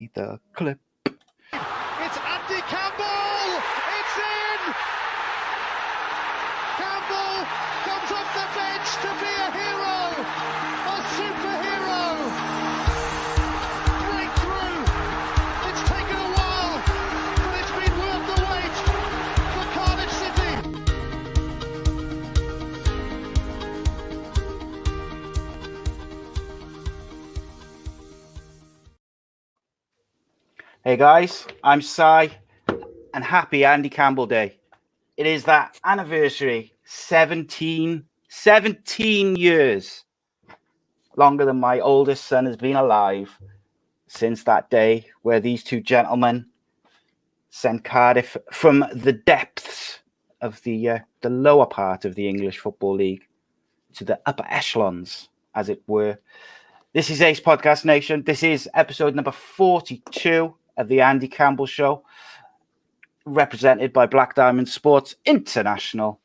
the clip. It's Andy Campbell! It's in! Campbell comes off the bench to be a hero! A superhero! Breakthrough! It's taken a while, but it's been worth the wait for Cardiff City! Hey guys, I'm Sai, and happy Andy Campbell Day. It is that anniversary, 17 years, longer than my oldest son has been alive, since that day where these two gentlemen sent Cardiff from the depths of the lower part of the English Football League to the upper echelons, as it were. This is Ace Podcast Nation. This is episode number 42 of the Andy Campbell Show, represented by Black Diamond Sports International.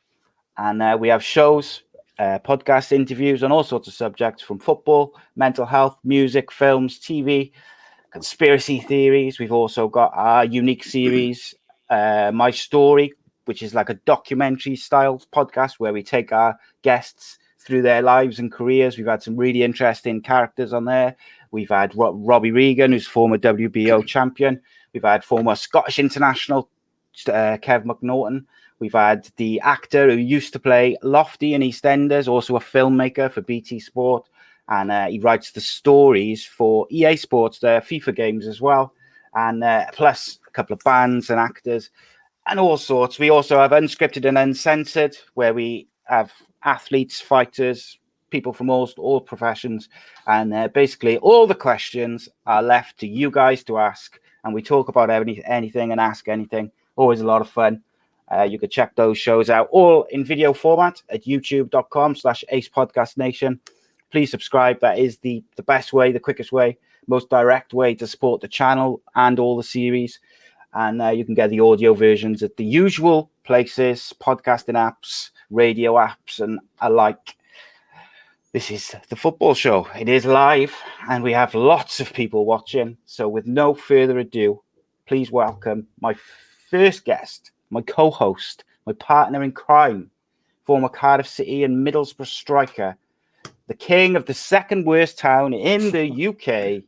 And we have shows, podcast interviews on all sorts of subjects, from football, mental health, music, films, TV, conspiracy theories. We've also got our unique series, My Story, which is like a documentary style podcast where we take our guests through their lives and careers. We've had some really interesting characters on there. We've had Robbie Regan, who's former WBO champion. We've had former Scottish international Kev McNaughton. We've had the actor who used to play Lofty in EastEnders, also a filmmaker for BT Sport, and he writes the stories for EA Sports, their FIFA games as well, and plus a couple of bands and actors and all sorts. We also have Unscripted and Uncensored, where we have athletes, fighters, people from all professions, and basically all the questions are left to you guys to ask, and we talk about anything and ask anything. Always a lot of fun. You can check those shows out all in video format at youtube.com/acepodcastnation. Please subscribe. That is the best way, the quickest way, most direct way to support the channel and all the series. And you can get the audio versions at the usual places, podcasting apps, radio apps, and alike. This is the football show. It is live, and we have lots of people watching. So with no further ado, please welcome my first guest, my co-host, my partner in crime, former Cardiff City and Middlesbrough striker, the king of the second worst town in the UK,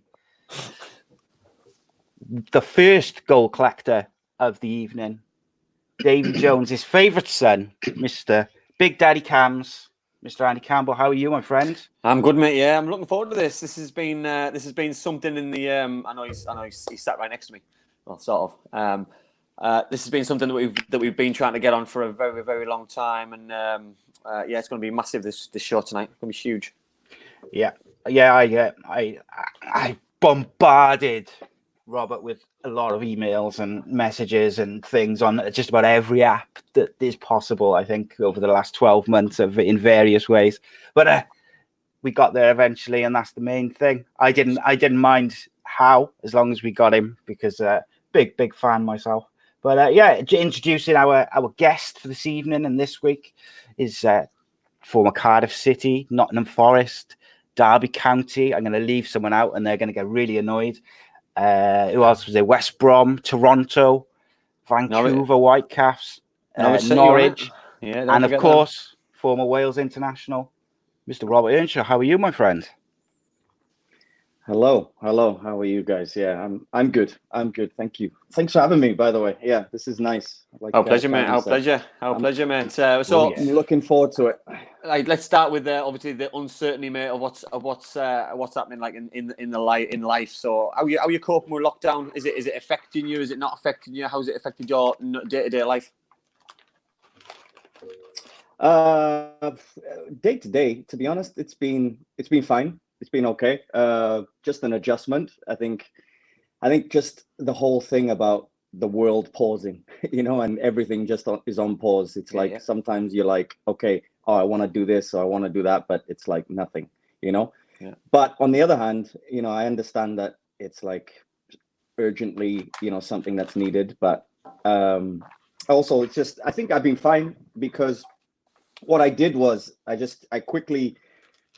the first goal collector of the evening, Davy Jones' favourite son, Mr. Big Daddy Cams, Mr. Andy Campbell. How are you, my friend? I'm good, mate. Yeah, I'm looking forward to this. This has been something in the. I know he's sat right next to me. Well, sort of. This has been something that we've been trying to get on for a very, very long time, and yeah, it's going to be massive. This show tonight, it's going to be huge. Yeah. I bombarded Robert with a lot of emails and messages and things on just about every app that is possible, I think, over the last 12 months in various ways. But we got there eventually, and that's the main thing. I didn't mind how, as long as we got him, because big fan myself. But yeah, introducing our guest for this evening and this week is former Cardiff City, Nottingham Forest, Derby County. I'm going to leave someone out and they're going to get really annoyed. Who else was there? West Brom, Toronto, Vancouver Whitecaps, Norwich, yeah, and of course, former Wales international, Mr. Robert Earnshaw. How are you, my friend? Hello. How are you guys? Yeah, I'm good. Thank you. Thanks for having me, by the way. Yeah, this is nice. Our pleasure, mate. Our pleasure, mate. So I'm looking forward to it. Like, let's start with obviously the uncertainty, mate, of what's happening like in life. So how you coping with lockdown? Is it affecting you? Is it not affecting you? How's it affected your day-to-day life? Day to day, to be honest, it's been fine. It's been okay. Just an adjustment. I think just the whole thing about the world pausing, and everything just is on pause. It's like sometimes you're like, okay, I want to do this or I want to do that, but it's like nothing, Yeah. But on the other hand, I understand that it's like urgently, something that's needed. But also, it's just, I think I've been fine, because what I did was I quickly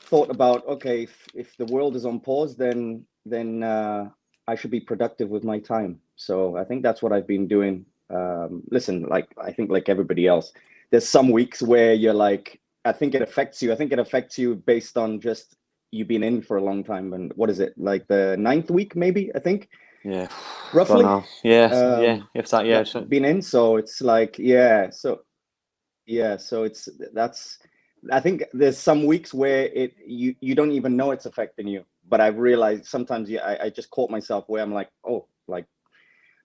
thought about, okay, if the world is on pause, then I should be productive with my time. So I think that's what I've been doing. Listen, like I think like everybody else, there's some weeks where you're like, I think it affects you. I think it affects you based on just you being in for a long time. And what is it, like the 9th week, maybe, I think, Yeah, roughly. yeah. If that, yeah. So, Been in. So it's like, so it's that's, I think there's some weeks where you don't even know it's affecting you. But I've realized sometimes, I just caught myself where I'm like, oh, like,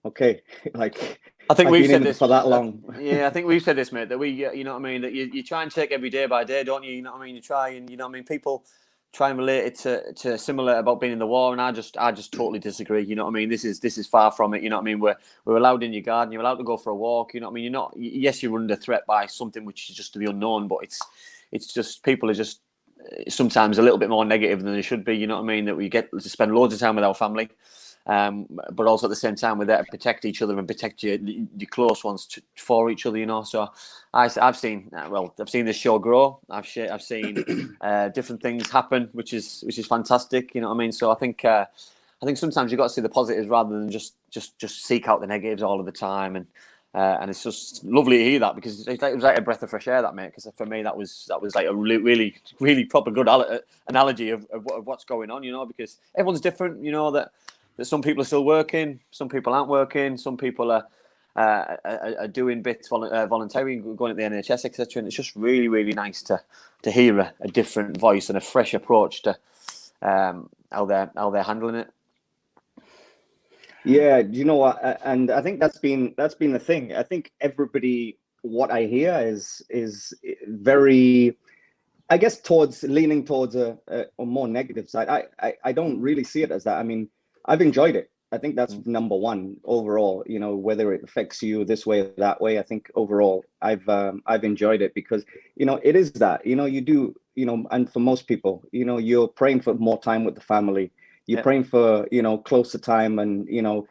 okay, like I think I've we've been said in this for that long. Yeah, I think we've said this, mate. That we, you know what I mean. That you try and take every day by day, don't you? You know what I mean. You try and, you know what I mean. People try and relate it to similar about being in the war, and I just totally disagree. You know what I mean. This is far from it. You know what I mean. We're allowed in your garden. You're allowed to go for a walk. You know what I mean. You're not. Yes, you're under threat by something which is just to the unknown, but it's just people are just sometimes a little bit more negative than they should be. You know what I mean. That we get to spend loads of time with our family. But also at the same time, we're there to protect each other and protect your close ones for each other, you know. So I've seen this show grow. I've seen different things happen, which is fantastic, you know what I mean. So I think sometimes you've got to see the positives rather than just seek out the negatives all of the time. And it's just lovely to hear that, because it was like a breath of fresh air, that, mate. Because for me, that was like a really, really proper good analogy of what's going on, you know. Because everyone's different, you know. That some people are still working, some people aren't working, some people are doing bits voluntary, going at the NHS, etc. And it's just really, really nice to hear a different voice and a fresh approach to how they're handling it. Yeah, you know what? And I think that's been the thing. I think everybody, what I hear is very, I guess, leaning towards a more negative side. I don't really see it as that. I mean, I've enjoyed it. I think that's number one overall. You know, whether it affects you this way or that way, I think overall I've enjoyed it, because, you know, it is that, you know, you do, you know, and for most people, you know, you're praying for more time with the family. You're praying for, you know, closer time, and, you know,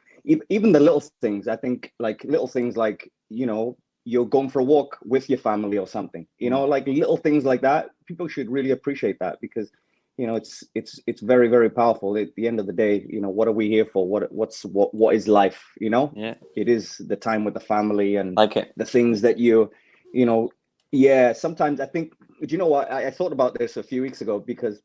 even the little things. I think like little things like, you know, you're going for a walk with your family or something, you know, like little things like that. People should really appreciate that, because, you know, it's very, very powerful. At the end of the day, you know, what are we here for? What is life? You know, it is the time with the family and the things that you know. Yeah, sometimes I think. Do you know what? I thought about this a few weeks ago, because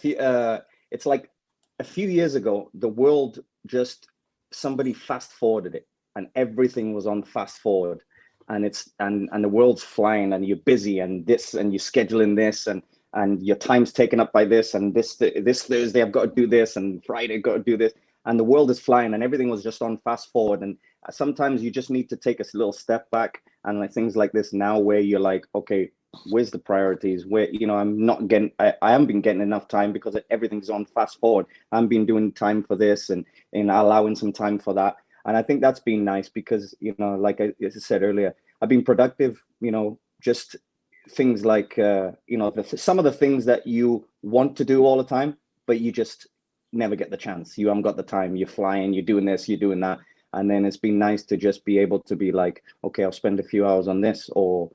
it's like a few years ago, the world just, somebody fast forwarded it, and everything was on fast forward, and the world's flying, and you're busy, and this, and you're scheduling this, and your time's taken up by this, and this Thursday I've got to do this, and Friday I've got to do this, and the world is flying, and everything was just on fast forward. And sometimes you just need to take a little step back, and like things like this now, where you're like, okay, where's the priorities? Where, you know, I haven't been getting enough time because everything's on fast forward. I've been doing time for this and allowing some time for that. And I think that's been nice, because, you know, like I said earlier, I've been productive, you know, just things like, you know, some of the things that you want to do all the time, but you just never get the chance. You haven't got the time. You're flying, you're doing this, you're doing that. And then it's been nice to just be able to be like, okay, I'll spend a few hours on this, or,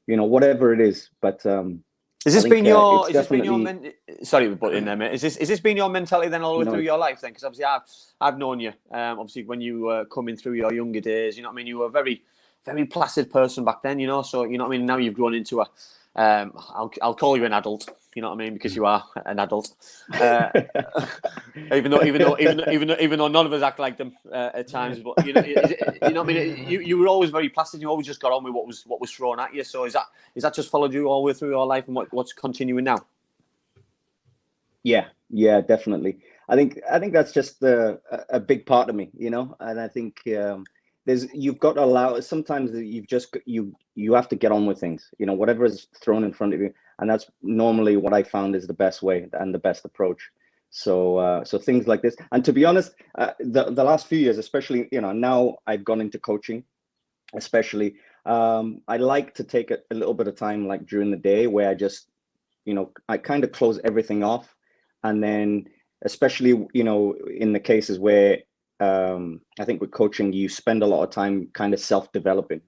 you know, whatever it is. But has this been your sorry, we put in there, mate. Is this been your mentality then all the way through your life then? Because obviously I've known you. Obviously when you were coming through your younger days, you know what I mean. You were a very, very placid person back then, you know. So you know what I mean. Now you've grown into a, I'll call you an adult. You know what I mean, because you are an adult. Even though none of us act like them at times, but you know what I mean. You were always very placid. You always just got on with what was thrown at you. So is that just followed you all the way through your life, and what's continuing now? Yeah, definitely. I think that's just a big part of me, you know. And I think you've got to allow. Sometimes you have to get on with things, you know, whatever is thrown in front of you. And that's normally what I found is the best way and the best approach. So things like this. And to be honest, the last few years, especially, you know, now I've gone into coaching, especially, I like to take a little bit of time, like during the day, where I just, you know, I kind of close everything off. And then, especially, you know, in the cases where I think with coaching, you spend a lot of time kind of self-developing.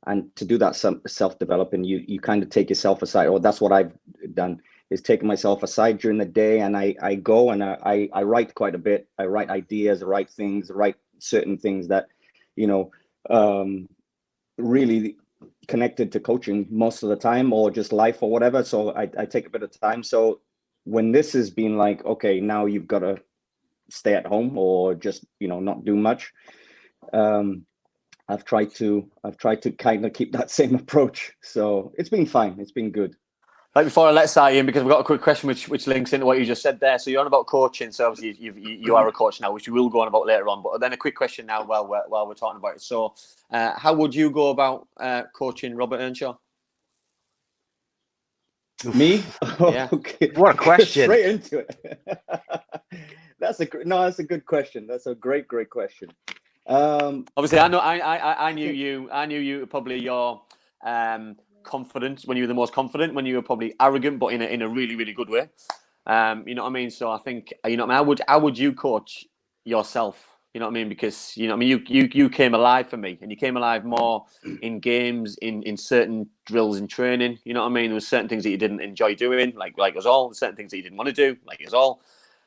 And to do that self-developing, you kind of take yourself aside, or that's what I've done. is taking myself aside during the day, and I go and I write quite a bit. I write ideas, write things, write certain things that, really connected to coaching most of the time, or just life or whatever. So I take a bit of time. So when this has been like, okay, now you've got to stay at home or just, not do much. I've tried to kind of keep that same approach. So it's been fine. It's been good. Like, before I let Si in, because we've got a quick question which links into what you just said there. So you're on about coaching. So obviously you are a coach now, which we will go on about later on. But then a quick question now while we're talking about it. So how would you go about coaching Robert Earnshaw? Me? Yeah. Okay. What a question. Straight into it. That's a good question. That's a great question. Obviously, I knew you probably your confident when you were the most confident, when you were probably arrogant, but in a really, really good way. You know what I mean? So I think, how would you coach yourself? You know what I mean? Because, you came alive for me, and you came alive more in games, in certain drills in training. You know what I mean? There was certain things that you didn't enjoy doing, like us all. Certain things that you didn't want to do, like us all.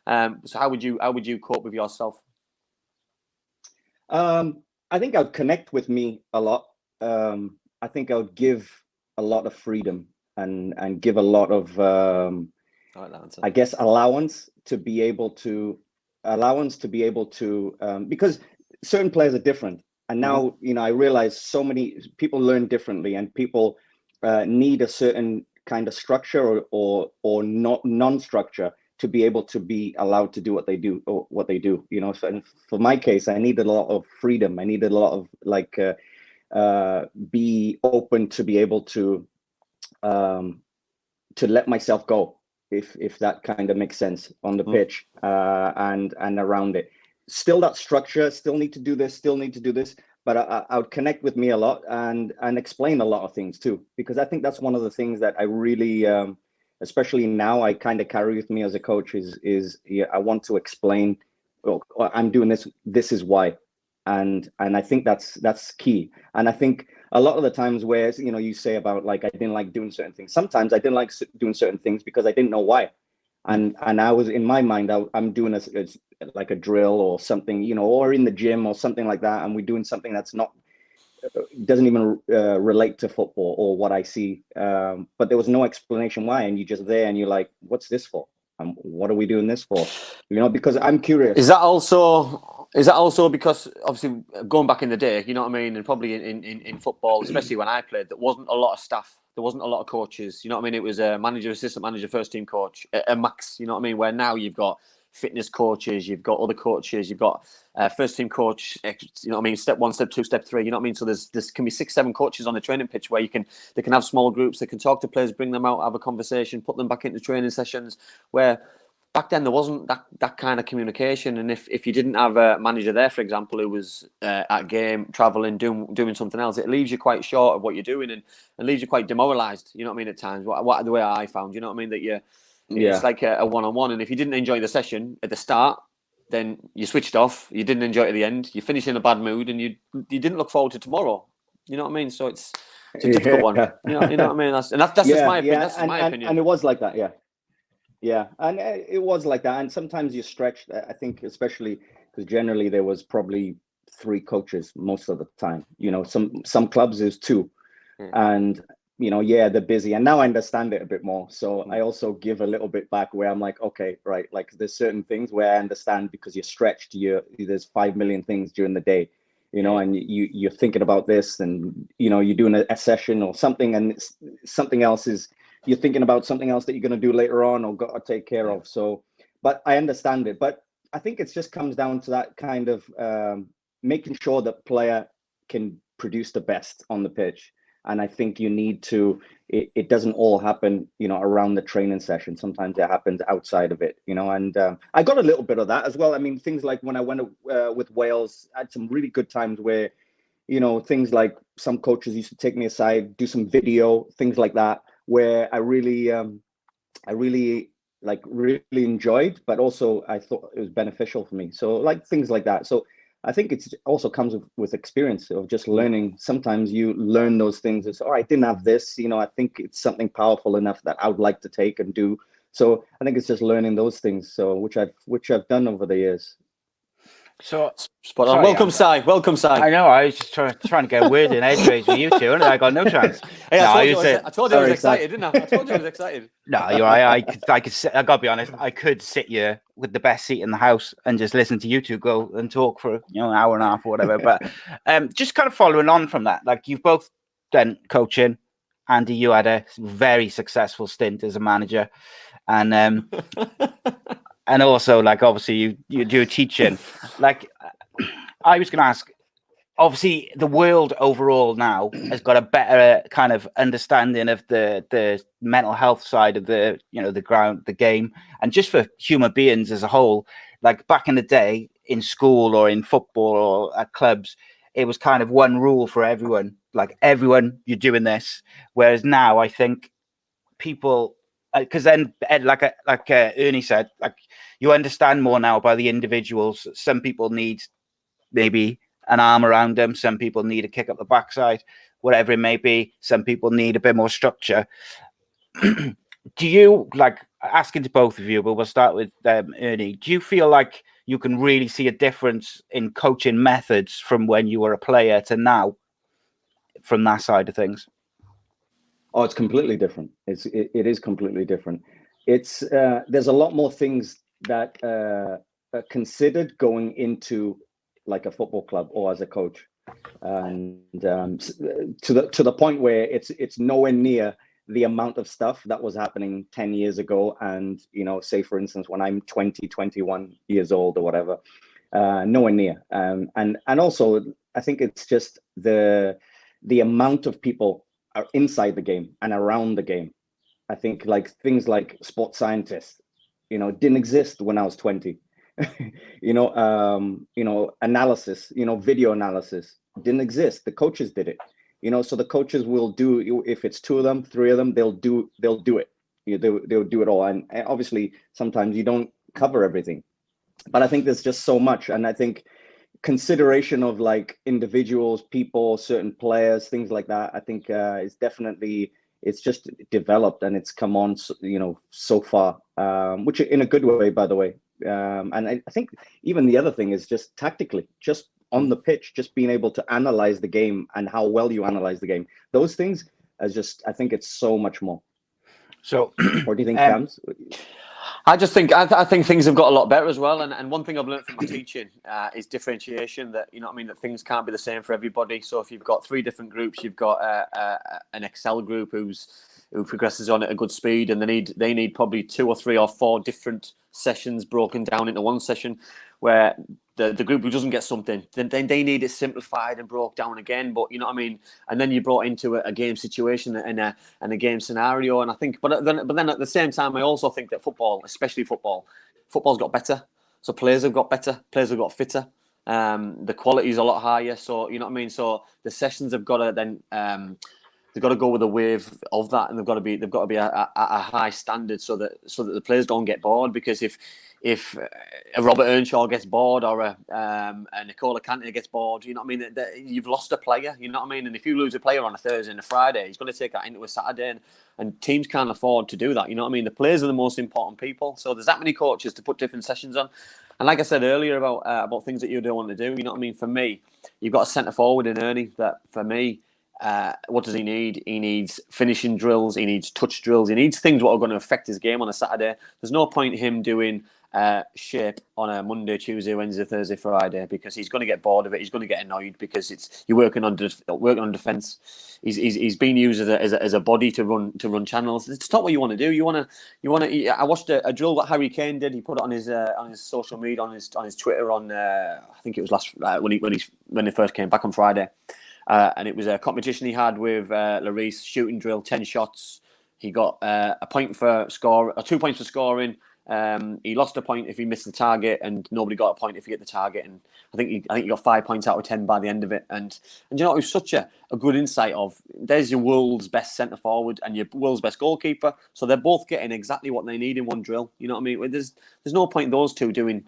So how would you cope with yourself? I think I'd connect with me a lot. I think I would give a lot of freedom and give a lot of, I guess, allowance to be able to, because certain players are different. And now, I realize so many people learn differently, and people need a certain kind of structure or not non-structure to be able to be allowed to do what they do. So, and for my case, I needed a lot of freedom. I needed a lot of be open to be able to let myself go, if that kind of makes sense, on the pitch and around it. Still that structure, still need to do this, but I would connect with me a lot and explain a lot of things too, because I think that's one of the things that I really, especially now, I kind of carry with me as a coach is I want to explain, I'm doing this. This is why. And I think that's key. And I think a lot of the times where, you say about, like, I didn't like doing certain things. Sometimes I didn't like doing certain things because I didn't know why. And I was, in my mind, I'm doing it's like a drill or something, or in the gym or something like that. And we're doing something that's doesn't even relate to football or what I see. But there was no explanation why. And you're just there and you're like, what's this for? What are we doing this for? Because I'm curious. Is that also because, obviously, going back in the day, you know what I mean, and probably in football, especially when I played, there wasn't a lot of staff, there wasn't a lot of coaches. You know what I mean? It was a manager, assistant manager, first team coach, a max. You know what I mean? Where now you've got fitness coaches, you've got other coaches, you've got first team coach. You know what I mean? Step 1, step 2, step 3. You know what I mean? So there's can be 6, 7 coaches on the training pitch where they can have small groups, they can talk to players, bring them out, have a conversation, put them back into training sessions. Where back then there wasn't that kind of communication, and if you didn't have a manager there, for example, who was at game, traveling, doing something else, it leaves you quite short of what you're doing, and leaves you quite demoralised. You know what I mean? At times, what the way I found, you know what I mean, that it's like a one-on-one, and if you didn't enjoy the session at the start, then you switched off. You didn't enjoy it at the end. You finished in a bad mood, and you didn't look forward to tomorrow. You know what I mean? So it's a difficult one. You know what I mean? That's just my opinion. That's my opinion. And it was like that, yeah. Yeah, and it was like that. And sometimes you're stretched, I think, especially because generally there was probably 3 coaches most of the time. Some clubs there's 2. And, they're busy. And now I understand it a bit more. So I also give a little bit back where I'm like, okay, right. Like, there's certain things where I understand because you're stretched. There's 5 million things during the day, and you're thinking about this, and, you're doing a session or something, and something else you're thinking about something else that you're going to do later on or got to take care of. So, but I understand it. But I think it just comes down to that kind of making sure that player can produce the best on the pitch. And I think you need to, it doesn't all happen, around the training session. Sometimes it happens outside of it, and I got a little bit of that as well. I mean, things like when I went with Wales, I had some really good times where, things like some coaches used to take me aside, do some video, things like that, where I really enjoyed, but also I thought it was beneficial for me. So, like, things like that. So I think it also comes with experience of just learning. Sometimes you learn those things. It's, I didn't have this, I think it's something powerful enough that I would like to take and do. So I think it's just learning those things. So which I've done over the years. So spot on. Welcome, Si. Welcome, Si. I know. I was just trying to get a word in edgeways with you two, and I got no chance. Hey, No, I told you I was excited, didn't I? I told you I was excited. No, you're right. I could sit, I gotta be honest. I could sit here with the best seat in the house and just listen to you two go and talk for an hour and a half or whatever. But just kind of following on from that, like you've both done coaching. Andy, you had a very successful stint as a manager, and and also like obviously you do teaching. Like I was going to ask. Obviously, the world overall now has got a better kind of understanding of the mental health side of the the game, and just for human beings as a whole. Like back in the day, in school or in football or at clubs, it was kind of one rule for everyone. Like everyone, you're doing this. Whereas now, I think people, because then like Ernie said, like you understand more now by the individuals. Some people need maybe an arm around them. Some people need a kick up the backside, whatever it may be. Some people need a bit more structure. Do you, like, asking to both of you, but we'll start with Ernie, do you feel like you can really see a difference in coaching methods from when you were a player to now from that side of things? Oh, it's completely different. It is completely different. It's there's a lot more things that are considered going into like a football club or as a coach, and to the point where it's nowhere near the amount of stuff that was happening 10 years ago. And say for instance, when I'm 20, 21 years old or whatever, nowhere near. And also I think it's just the amount of people are inside the game and around the game. I think like things like sports scientists, didn't exist when I was 20. Analysis, video analysis didn't exist. The coaches did it. So the coaches will do, if it's 2 of them, 3 of them, they'll do it. They'll do it all. And obviously sometimes you don't cover everything, but I think there's just so much. And I think consideration of like individuals, people, certain players, things like that, I think is definitely, it's just developed and it's come on, so far, which in a good way, by the way. And I think even the other thing is just tactically, just on the pitch, just being able to analyze the game and how well you analyze the game. Those things is just, I think it's so much more. So, what do you think, Cams? I just think I think things have got a lot better as well. And one thing I've learned from my teaching is differentiation. That that things can't be the same for everybody. So if you've got 3 different groups, you've got an Excel group who progresses on at a good speed, and they need probably 2 or 3 or 4 different sessions broken down into one session, where the group who doesn't get something, then they need it simplified and broke down again. But and then you brought into a game situation and a game scenario. And I think, but then at the same time, I also think that football, especially football's got better. So players have got better, players have got fitter. The quality is a lot higher. So so the sessions have got to then they've got to go with the wave of that, and they've got to be a high standard so that the players don't get bored. Because if a Robert Earnshaw gets bored or a Nicola Cantona gets bored, you've lost a player. And if you lose a player on a Thursday and a Friday, he's going to take that into a Saturday, and teams can't afford to do that. The players are the most important people. So there's that many coaches to put different sessions on. And like I said earlier about things that you don't want to do, for me, you've got a centre forward in Ernie that for me. What does he need? He needs finishing drills. He needs touch drills. He needs things that are going to affect his game on a Saturday. There's no point in him doing shape on a Monday, Tuesday, Wednesday, Thursday, Friday, because he's going to get bored of it. He's going to get annoyed because you're working on defence. He's being used as a body to run channels. It's not what you want to do. You want to. I watched a drill that Harry Kane did. He put it on his social media, on his Twitter, on I think it was when he first came back on Friday. And it was a competition he had with Larice, shooting drill, 10 shots. He got a point for score, 2 points for scoring. He lost a point if he missed the target, and nobody got a point if he hit the target. And I think he got 5 points out of 10 by the end of it. And it was such a good insight of, there's your world's best centre forward and your world's best goalkeeper. So they're both getting exactly what they need in one drill. There's no point in those two doing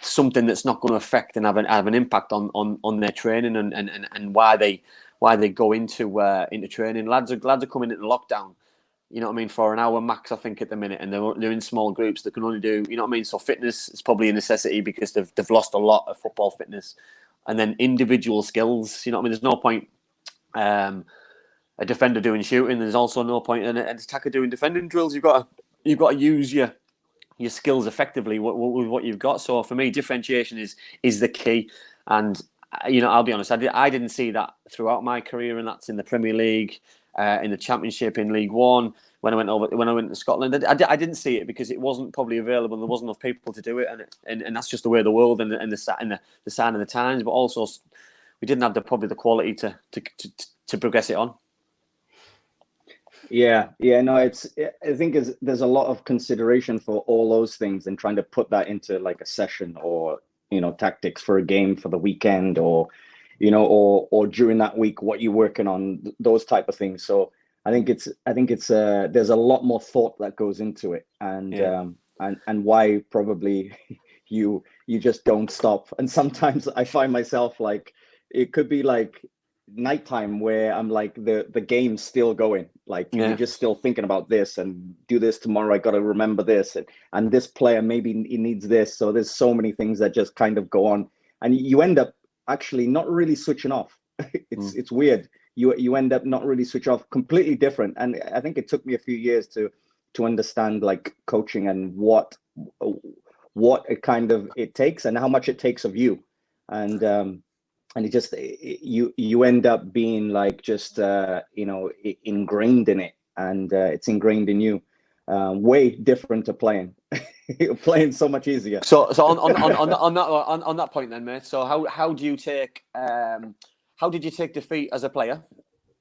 something that's not going to affect and have an impact on their training and why they go into training. Lads are coming into lockdown. you know what I mean, for an hour max, I think, at the minute, and they're in small groups that can only do, you know what I mean. So fitness is probably a necessity because they've lost a lot of football fitness, and then individual skills. You know what I mean. There's no point a defender doing shooting. There's also no point in an attacker doing defending drills. You've got to use your skills effectively with what you've got. So for me, differentiation is the key. And you know, I'll be honest, I didn't see that throughout my career, and that's in the Premier League, in the Championship, in League One. When I went to Scotland, I didn't see it because it wasn't probably available. There wasn't enough people to do it, and that's just the way of the world and the sign of the times. But also, we didn't have probably the quality to progress it on. Yeah, no, I think there's a lot of consideration for all those things and trying to put that into like a session or, you know, tactics for a game for the weekend, or, you know, or during that week, what you're working on, those type of things. So I think it's there's a lot more thought that goes into it, and why probably you just don't stop. And sometimes I find myself like, it could be like nighttime where I'm like the game's still going, like you're just still thinking about this and do this tomorrow, I got to remember this, and this player maybe he needs this. So there's so many things that just kind of go on, and you end up actually not really switching off. It's weird. You end up not really switch off, completely different. And I think it took me a few years to understand like coaching and what it takes and how much it takes of you. And it just, you end up being like just, you know, ingrained in it, and it's ingrained in you. Way different to playing. Playing so much easier. So on that point then, mate. So how do you take how did you take defeat as a player,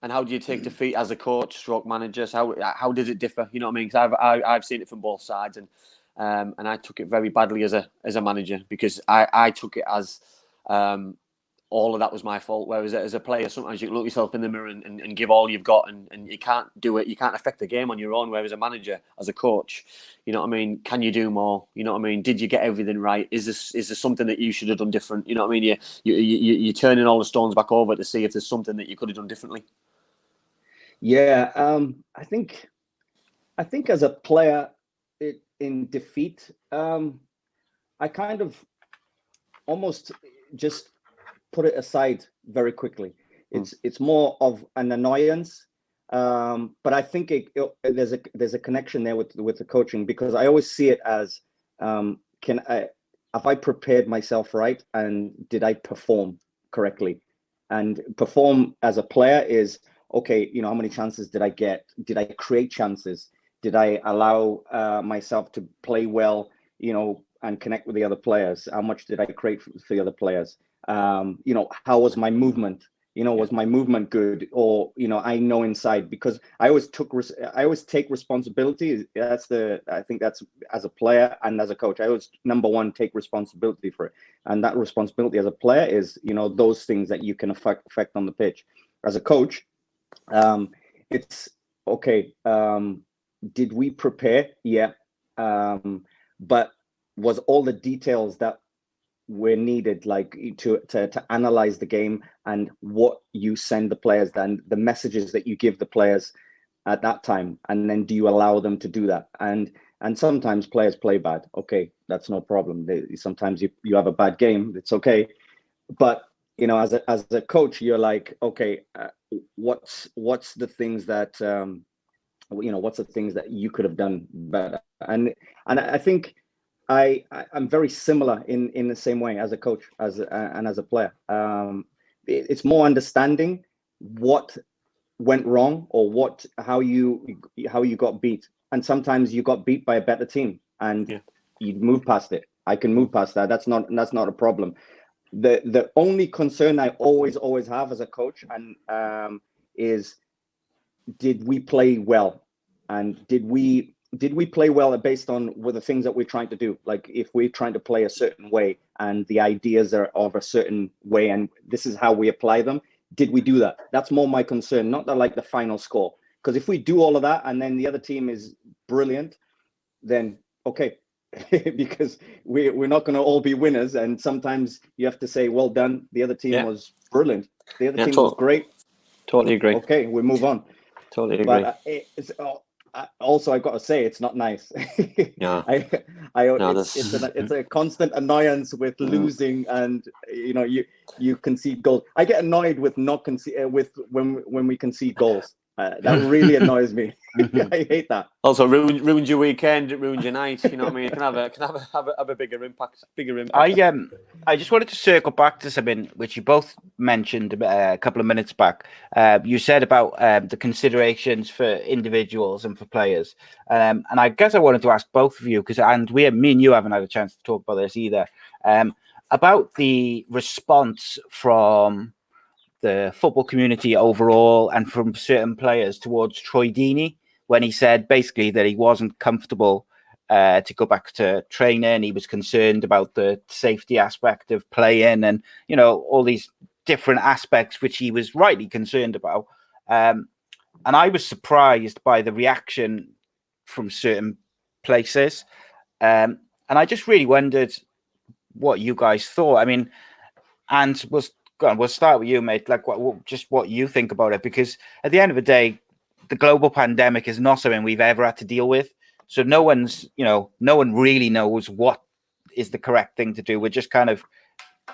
and how do you take defeat as a coach, stroke manager? So how does it differ? You know what I mean? Because I've seen it from both sides, and I took it very badly as a manager, because I took it as all of that was my fault. Whereas as a player, sometimes you look yourself in the mirror and give all you've got, and you can't do it. You can't affect the game on your own. Whereas a manager, as a coach, you know what I mean? Can you do more? You know what I mean? Did you get everything right? Is there something that you should have done different? You know what I mean? You're turning all the stones back over to see if there's something that you could have done differently. Yeah, I think as a player in defeat, I kind of almost just put it aside very quickly. It's more of an annoyance, but I think there's a connection there with the coaching, because I always see it as have I prepared myself right, and did I perform correctly? And perform as a player is, okay, you know, how many chances did I get? Did I create chances? Did I allow myself to play well, you know, and connect with the other players? How much did I create for the other players? You know, how was my movement? You know, was my movement good? Or, you know, I know inside, because I always take responsibility. I think that's, as a player and as a coach, I always, number one, take responsibility for it. And that responsibility as a player is, you know, those things that you can affect on the pitch. As a coach, it's okay. Did we prepare? Yeah. But was all the details that were needed, like to analyze the game, and what you send the players, and the messages that you give the players at that time, and then do you allow them to do that? And sometimes players play bad. Okay, that's no problem. Sometimes you have a bad game. It's okay. But, you know, as a coach, you're like, okay, what's the things that you know, what's the things that you could have done better? And I think I'm very similar in the same way as a coach, and as a player. It's more understanding what went wrong, or how you got beat. And sometimes you got beat by a better team, and you move past it. I can move past that. That's not a problem. The only concern I always have as a coach is, did we play well, and did we play well based on the things that we're trying to do? Like, if we're trying to play a certain way and the ideas are of a certain way, and this is how we apply them, did we do that? That's more my concern, not the final score. Because if we do all of that and then the other team is brilliant, then okay, because we're not going to all be winners. And sometimes you have to say, well done, the other team was brilliant. The other team was great. Totally agree. Okay, we move on. Totally agree. But also, I've got to say, it's not nice. Yeah. It's a constant annoyance with losing, and you concede goals. I get annoyed with not when we concede goals. That really annoys me. I hate that. Also, ruins your weekend. It ruins your night. You know what I mean? It can have a bigger impact. I just wanted to circle back to something which you both mentioned a couple of minutes back. You said about the considerations for individuals and for players, and I guess I wanted to ask both of you me and you haven't had a chance to talk about this either. About the response from the football community overall and from certain players towards Troy Deeney when he said basically that he wasn't comfortable to go back to training. He was concerned about the safety aspect of playing and, all these different aspects which he was rightly concerned about. And I was surprised by the reaction from certain places. And I just really wondered what you guys thought. I mean, and we'll start with you, mate. Like, what you think about it? Because at the end of the day, the global pandemic is not something we've ever had to deal with. So no one really knows what is the correct thing to do. We're just kind of,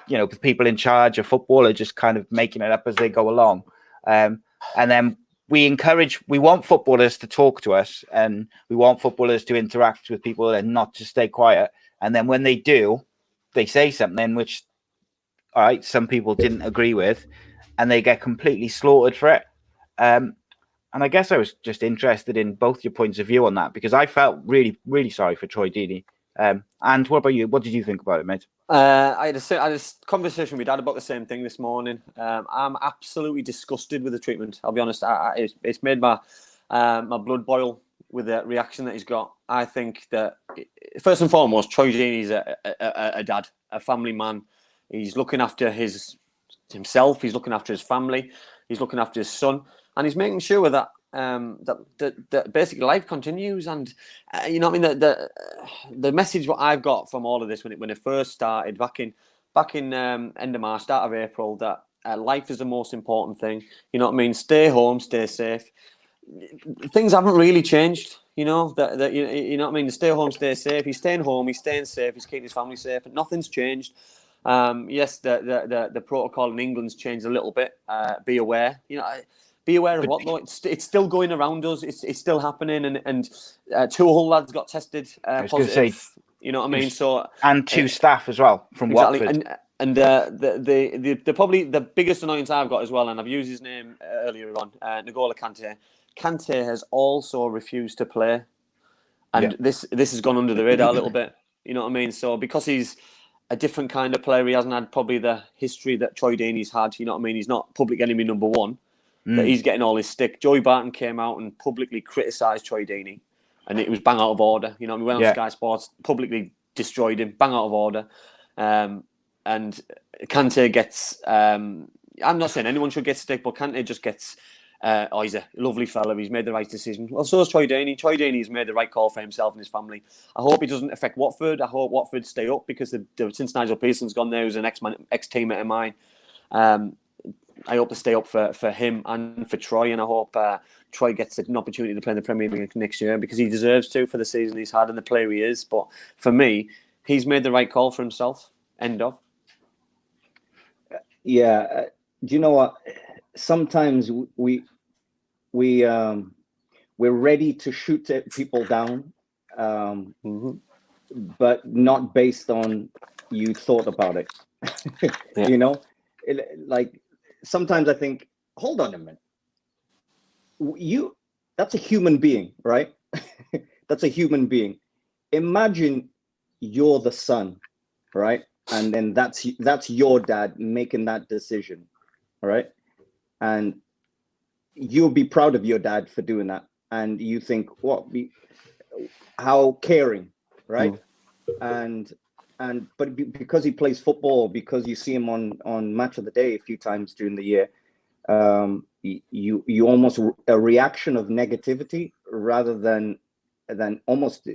the people in charge of football are just kind of making it up as they go along. And then we want footballers to talk to us, and we want footballers to interact with people and not to stay quiet. And then when they do, they say something which, all right, some people didn't agree with, and they get completely slaughtered for it. And I guess I was just interested in both your points of view on that, because I felt really, really sorry for Troy Deeney. And what about you? What did you think about it, mate? I had a conversation with Dad about the same thing this morning. I'm absolutely disgusted with the treatment. I'll be honest. It's made my blood boil with the reaction that he's got. I think that, first and foremost, Troy Deeney's a dad, a family man. He's looking after himself. He's looking after his family. He's looking after his son, and he's making sure that that basically life continues. And you know what I mean. The message what I've got from all of this when it first started back in end of March, start of April, that life is the most important thing. You know what I mean. Stay home, stay safe. Things haven't really changed. You know that you know what I mean. Stay home, stay safe. He's staying home. He's staying safe. He's keeping his family safe. And nothing's changed. Yes, the protocol in England's changed a little bit. Be aware, be aware of what though. It's still going around us. It's still happening, and 2 whole lads got tested positive. You know what I mean? So and 2 staff as well from exactly. Watford. And the probably the biggest annoyance I've got as well, and I've used his name earlier on, N'Golo Kante. Kante has also refused to play, and this has gone under the radar a little bit. You know what I mean? So because he's a different kind of player, he hasn't had probably the history that Troy Deeney's had. You know what I mean? He's not public enemy number one, but he's getting all his stick. Joey Barton came out and publicly criticised Troy Deeney, and it was bang out of order. You know what I mean? Went on Sky Sports, publicly destroyed him, bang out of order. And Kante gets... I'm not saying anyone should get stick, but Kante just gets... he's a lovely fella. He's made the right decision. Well, so has Troy Deeney. Troy Deeney's made the right call for himself and his family. I hope it doesn't affect Watford. I hope Watford stay up, because since Nigel Pearson's gone there, who's an ex-teammate of mine, I hope to stay up for him and for Troy, and I hope Troy gets an opportunity to play in the Premier League next year, because he deserves to for the season he's had and the player he is. But for me, he's made the right call for himself. End of. Yeah. Do you know what? Sometimes we're ready to shoot people down, but not based on you thought about it. Like sometimes I think, hold on a minute, that's a human being, right? That's a human being. Imagine you're the son, right? And then that's your dad making that decision, all right? And you'll be proud of your dad for doing that. And you think, how caring, right? But because he plays football, because you see him on Match of the Day a few times during the year, you almost a reaction of negativity rather than almost,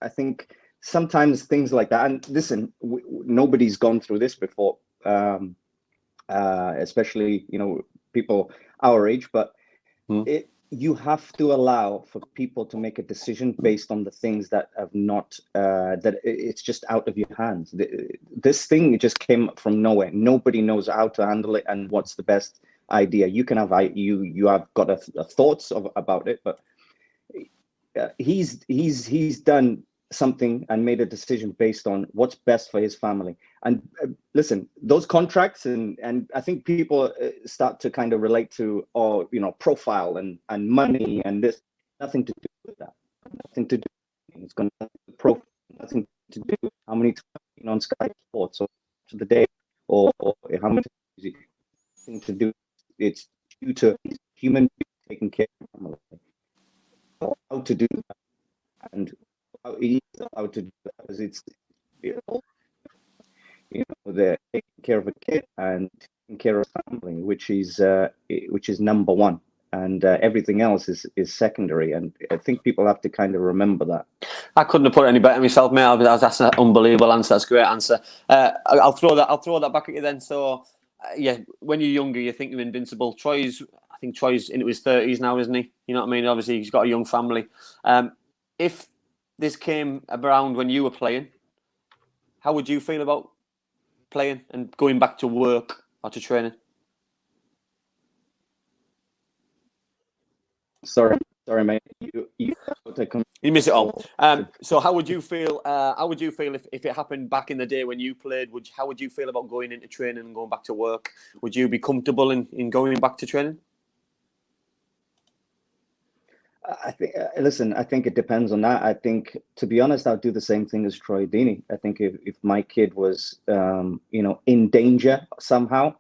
I think sometimes things like that. And listen, nobody's gone through this before, especially, people our age, but you have to allow for people to make a decision based on the things that have not that it's just out of your hands. This thing just came up from nowhere. Nobody knows how to handle it and what's the best idea. You can have you have got a thoughts about it, but he's done something and made a decision based on what's best for his family. And listen, those contracts and I think people start to kind of relate to, profile and money, and this nothing to do with that. Nothing to do. It's got nothing to do with how many times on Sky Sports or to the day or how much music. Nothing to do. It's due to human beings taking care of family. How to do that, and how to do that, because it's they're taking care of a kid and taking care of family, which is number one, and everything else is secondary. And I think people have to kind of remember that. I couldn't have put it any better myself, mate. That's an unbelievable answer. That's a great answer. I'll throw that back at you then. So, when you're younger, you think you're invincible. Troy's into his 30s now, isn't he? You know what I mean? Obviously, he's got a young family. If this came around when you were playing, how would you feel about playing and going back to work or to training? Sorry, mate. You miss it all. So how would you feel? If it happened back in the day when you played? How would you feel about going into training and going back to work? Would you be comfortable in going back to training? I think. Listen, I think it depends on that. I think, to be honest, I'll do the same thing as Troy Deeney. I think if my kid was, in danger somehow,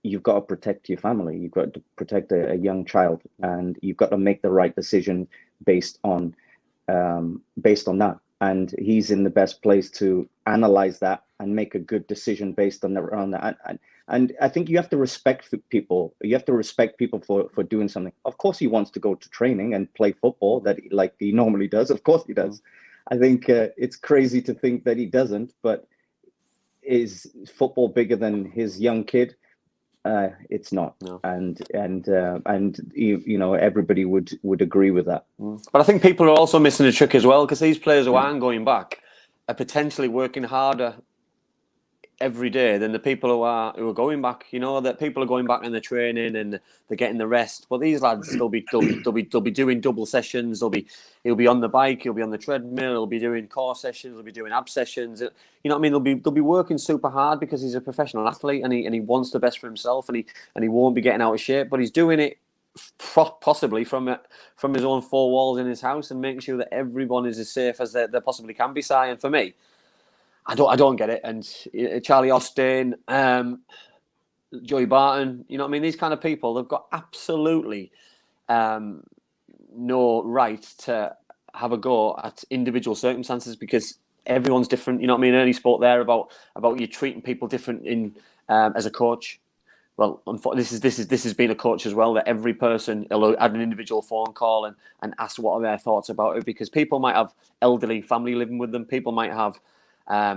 you've got to protect your family. You've got to protect a young child, and you've got to make the right decision based on that. And he's in the best place to analyze that and make a good decision based on that. And I think you have to respect people. You have to respect people for doing something. Of course, he wants to go to training and play football like he normally does. Of course he does. I think it's crazy to think that he doesn't. But is football bigger than his young kid? It's not. No. And everybody would agree with that. But I think people are also missing a trick as well, because these players who aren't going back are potentially working harder every day than the people who are going back. You know, that people are going back and they're training and they're getting the rest. Well, these lads, they'll be doing double sessions. He'll be on the bike, he'll be on the treadmill, he'll be doing core sessions, he'll be doing ab sessions. You know what I mean? They'll be working super hard because he's a professional athlete and he wants the best for himself, and he won't be getting out of shape, but he's doing it possibly from his own four walls in his house and making sure that everyone is as safe as they possibly can be. Si, and for me, I don't get it. And Charlie Austin, Joey Barton, you know what I mean? These kind of people, they've got absolutely no right to have a go at individual circumstances, because everyone's different. You know what I mean? Ernie spoke there about you treating people different in as a coach. Well, this has been a coach as well, that every person will add an individual phone call and ask what are their thoughts about it, because people might have elderly family living with them, people might have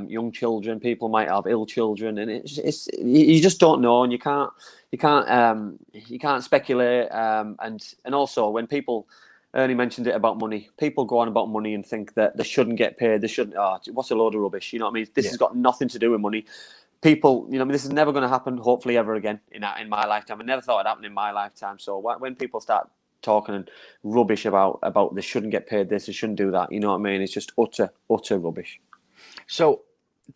young children, people might have ill children, and it's you just don't know, and you can't speculate. And also, when people, Ernie mentioned it about money, people go on about money and think that they shouldn't get paid. They shouldn't. Oh, what's a load of rubbish? You know what I mean? This has got nothing to do with money. People, you know, I mean, this is never going to happen, hopefully, ever again in my lifetime. I never thought it'd happen in my lifetime. So when people start talking rubbish about they shouldn't get paid this, they shouldn't do that, you know what I mean? It's just utter rubbish. So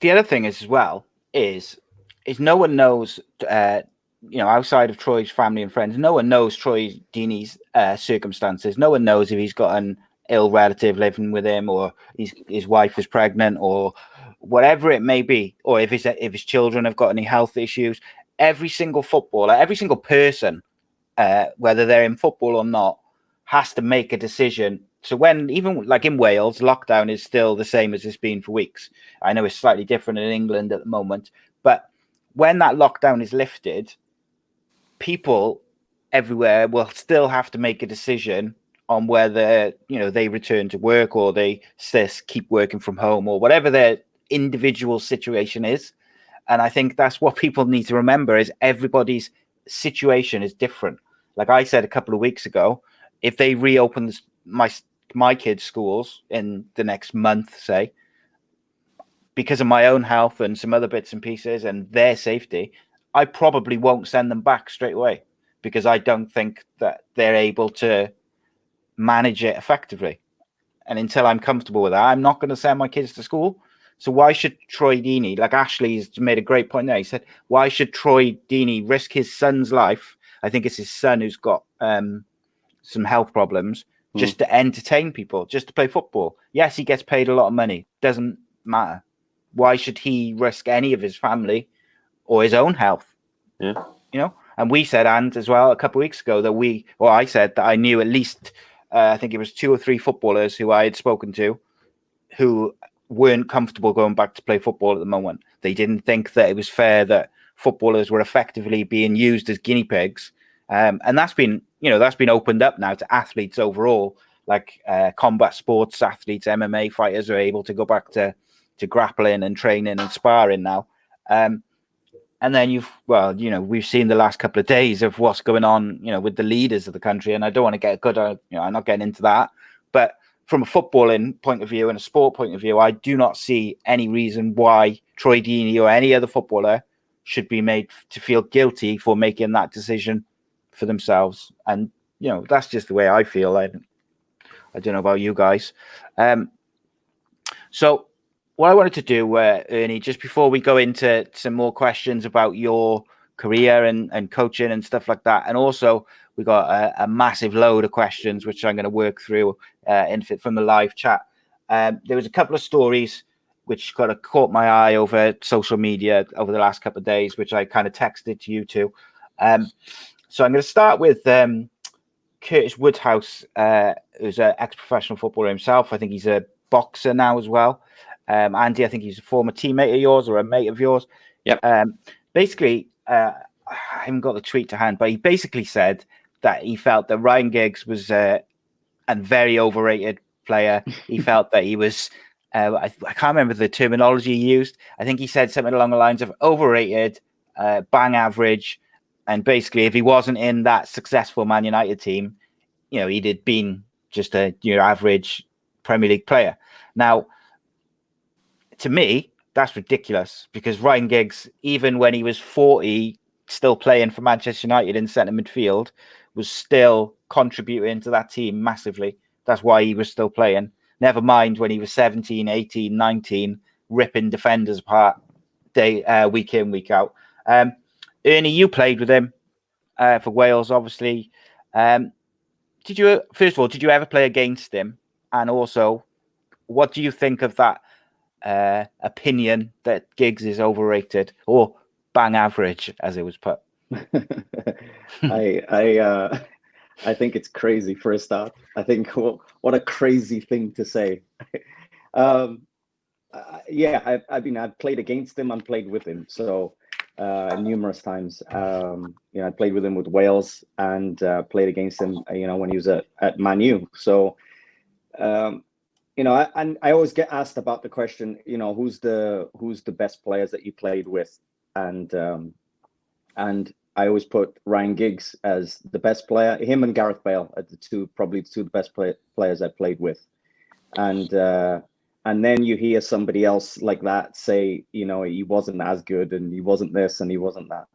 the other thing is, as well, is no one knows, outside of Troy's family and friends, no one knows Troy Deeney's circumstances. No one knows if he's got an ill relative living with him, or his wife is pregnant, or whatever it may be, or if his children have got any health issues. Every single footballer, every single person, whether they're in football or not, has to make a decision. So when, even like in Wales, lockdown is still the same as it's been for weeks. I know it's slightly different in England at the moment, but when that lockdown is lifted, people everywhere will still have to make a decision on whether, they return to work or they keep working from home, or whatever their individual situation is. And I think that's what people need to remember, is everybody's situation is different. Like I said a couple of weeks ago, if they reopen my kids' schools in the next month, say, because of my own health and some other bits and pieces and their safety, I probably won't send them back straight away because I don't think that they're able to manage it effectively. And until I'm comfortable with that, I'm not going to send my kids to school. So why should Troy Deeney, like Ashley's made a great point there, he said, why should Troy Deeney risk his son's life? I think it's his son who's got some health problems, just to entertain people, just to play football. Yes, he gets paid a lot of money. Doesn't matter. Why should he risk any of his family or his own health? Yeah. You know, and we said, and as well, a couple of weeks ago that I said that I knew at least, I think it was 2 or 3 footballers who I had spoken to who weren't comfortable going back to play football at the moment. They didn't think that it was fair that footballers were effectively being used as guinea pigs. And that's been opened up now to athletes overall, like combat sports athletes, MMA fighters are able to go back to grappling and training and sparring now. And then we've seen the last couple of days of what's going on, with the leaders of the country. And I don't want to get I'm not getting into that. But from a footballing point of view and a sport point of view, I do not see any reason why Troy Deeney or any other footballer should be made to feel guilty for making that decision for themselves. And, that's just the way I feel. I don't know about you guys. So what I wanted to do, Ernie, just before we go into some more questions about your career and coaching and stuff like that, and also we got a massive load of questions which I'm going to work through from the live chat. There was a couple of stories which kind of caught my eye over social media over the last couple of days, which I kind of texted to you two. So I'm going to start with Curtis Woodhouse, who's an ex-professional footballer himself. I think he's a boxer now as well. Andy, I think he's a former teammate of yours or a mate of yours. Yep. Basically, I haven't got the tweet to hand, but he basically said that he felt that Ryan Giggs was a very overrated player. He felt that he was, I can't remember the terminology he used. I think he said something along the lines of overrated, bang average. And basically, if he wasn't in that successful Man United team, he'd have been just your average Premier League player. Now, to me, that's ridiculous because Ryan Giggs, even when he was 40, still playing for Manchester United in centre midfield, was still contributing to that team massively. That's why he was still playing. Never mind when he was 17, 18, 19, ripping defenders apart week in, week out. Ernie, you played with him for Wales, obviously. Did you ever play against him? And also, what do you think of that opinion that Giggs is overrated or bang average, as it was put? I think it's crazy for a start. I think what a crazy thing to say. I've played against him and played with him. So numerous times. I played with him with Wales and played against him, when he was at Man U. So, and I always get asked about the question, who's the best players that you played with, and I always put Ryan Giggs as the best player. Him and Gareth Bale are probably the two best players I played with, and then you hear somebody else like that say, he wasn't as good, and he wasn't this, and he wasn't that,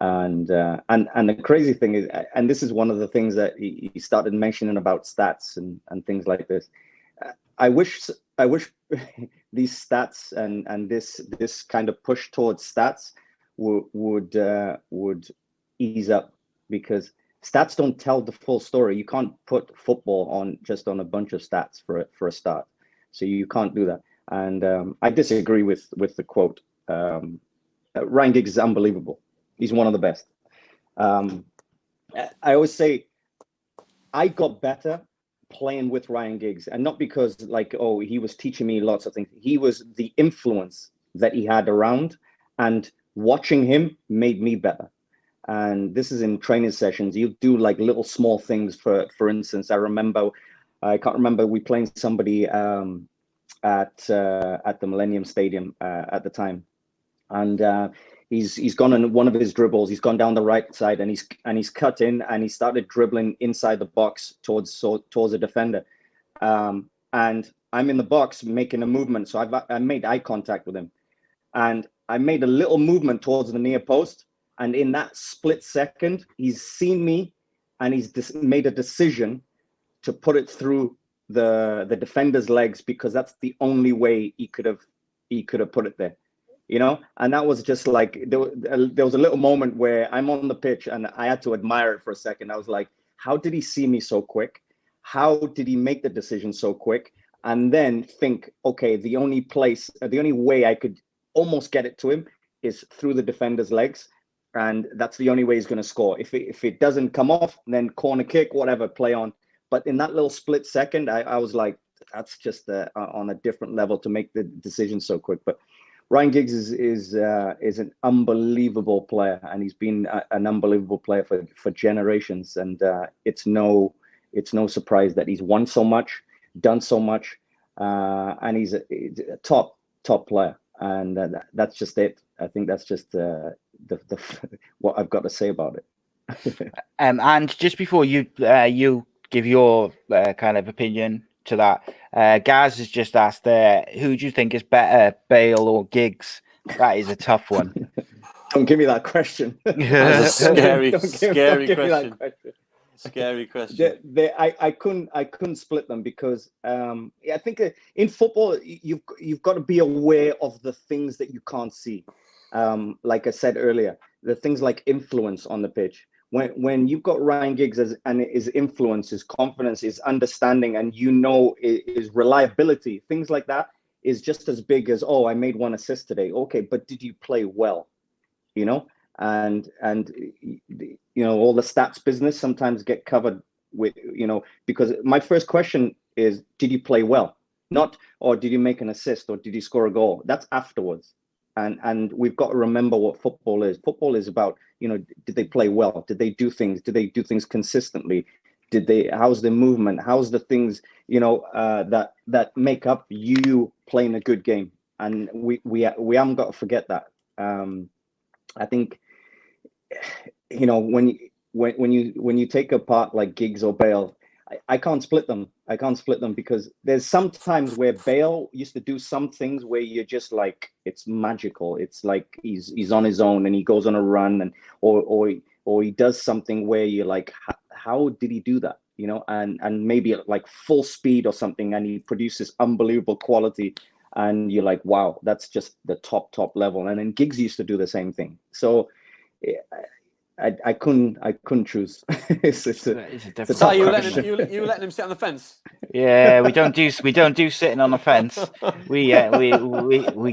and the crazy thing is, and this is one of the things that he started mentioning about stats and things like this. I wish these stats and this kind of push towards stats would ease up, because stats don't tell the full story. You can't put football on a bunch of stats for a start. So you can't do that. And I disagree with the quote. Ryan Giggs is unbelievable. He's one of the best. I always say I got better playing with Ryan Giggs, and not because he was teaching me lots of things. He was the influence that he had around, and watching him made me better. And this is in training sessions. You do little small things. For instance, I can't remember, we playing somebody at the Millennium Stadium at the time, and he's gone on one of his dribbles. He's gone down the right side and he's cut in and he started dribbling inside the box towards a defender. And I'm in the box making a movement, so I made eye contact with him, and I made a little movement towards the near post. And in that split second, he's seen me, and he's made a decision to put it through the defender's legs, because that's the only way he could have put it there, you know. And that was just like there was a little moment where I'm on the pitch and I had to admire it for a second. I was like, how did he see me so quick? How did he make the decision so quick? And then think, okay, the only way I could almost get it to him is through the defender's legs. And that's the only way he's going to score. If it doesn't come off, then corner kick, whatever, play on. But in that little split second, I was like, that's just on a different level to make the decision so quick. But Ryan Giggs is an unbelievable player, and he's been an unbelievable player for generations. And it's no surprise that he's won so much, done so much, and he's a top player. And that's just it. I think that's just the what I've got to say about it. And just before you give your kind of opinion to that, Gaz has just asked who do you think is better, Bale or Giggs? That is a tough one. Don't give me that question. That's a scary question. Scary question. I couldn't split them, because I think in football you've got to be aware of the things that you can't see. Like I said earlier, the things like influence on the pitch. When you've got Ryan Giggs and his influence, his confidence, his understanding, and his reliability, things like that is just as big as, oh, I made 1 assist today. Okay, but did you play well? You know. And all the stats business sometimes get covered with, because my first question is, did you play well? Not, or did you make an assist, or did you score a goal? That's afterwards. And we've got to remember what football is. Football is about, did they play well? Did they do things? Did they do things consistently? How's the movement? How's the things, that make up you playing a good game? And we haven't got to forget that. I think, when you take a part like Giggs or Bale, I can't split them. Because there's some times where Bale used to do some things where you're just like, it's magical. It's like he's on his own and he goes on a run, and or he does something where you're like, how did he do that? And maybe at like full speed or something, and he produces unbelievable quality, and you're like, wow, that's just the top level. And then Giggs used to do the same thing. So I couldn't choose. it's a tough So you question. letting him sit on the fence? Yeah, we don't do sitting on the fence. We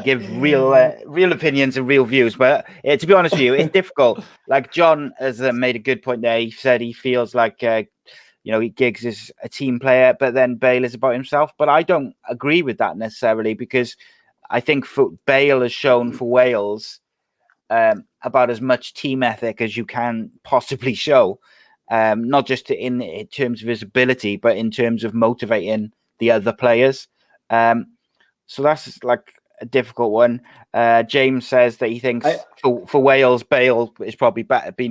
give real opinions and real views. But to be honest with you, it's difficult. Like John has made a good point there. He said he feels like Giggs is a team player, but then Bale is about himself. But I don't agree with that necessarily, because I think Bale has shown for Wales about as much team ethic as you can possibly show, not just in terms of his ability, but in terms of motivating the other players. So that's like a difficult one. James says that he thinks for Wales, Bale is probably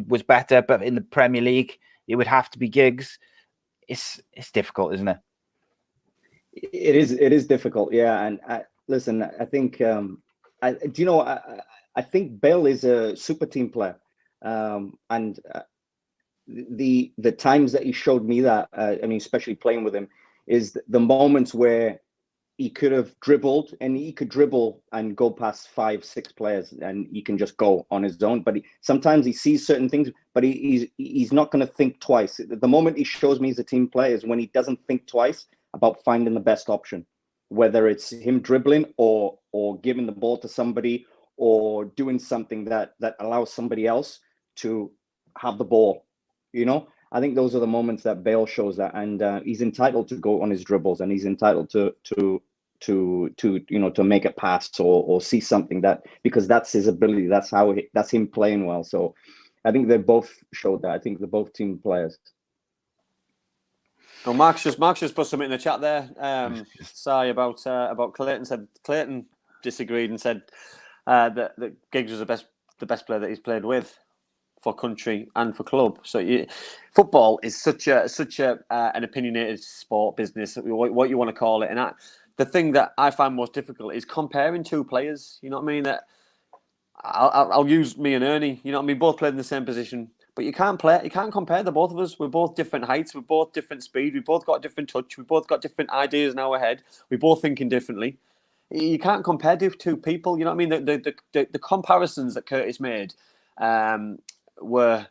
was better, but in the Premier League, it would have to be Giggs. It's difficult, isn't it? It is difficult, yeah. And listen, I think I think Bale is a super team player, and the times that he showed me that, especially playing with him, is the moments where he could have dribbled, and he could dribble and go past 5-6 players, and he can just go on his own. But sometimes he sees certain things, but he's not going to think twice. The moment he shows me he's a team player is when he doesn't think twice about finding the best option, whether it's him dribbling or giving the ball to somebody, or doing something that allows somebody else to have the ball. I think those are the moments that Bale shows that, and he's entitled to go on his dribbles, and he's entitled to make a pass or see something, that because that's his ability. That's him playing well. So I think they both showed that. I think they're both team players. Well, Mark's just put something in the chat there. Sorry about Clayton. Said Clayton disagreed and said that Giggs was the best the best player that he's played with for country and for club. So football is such an opinionated sport, business, what you want to call it. And the thing that I find most difficult is comparing two players. You know what I mean? That I'll use me and Ernie. You know what I mean? Both played in the same position, but you can't compare the both of us. We're both different heights. We're both different speed. We both got different touch. We both got different ideas in our head. We both thinking differently. You can't compare two people. You know what I mean? The comparisons that Curtis made were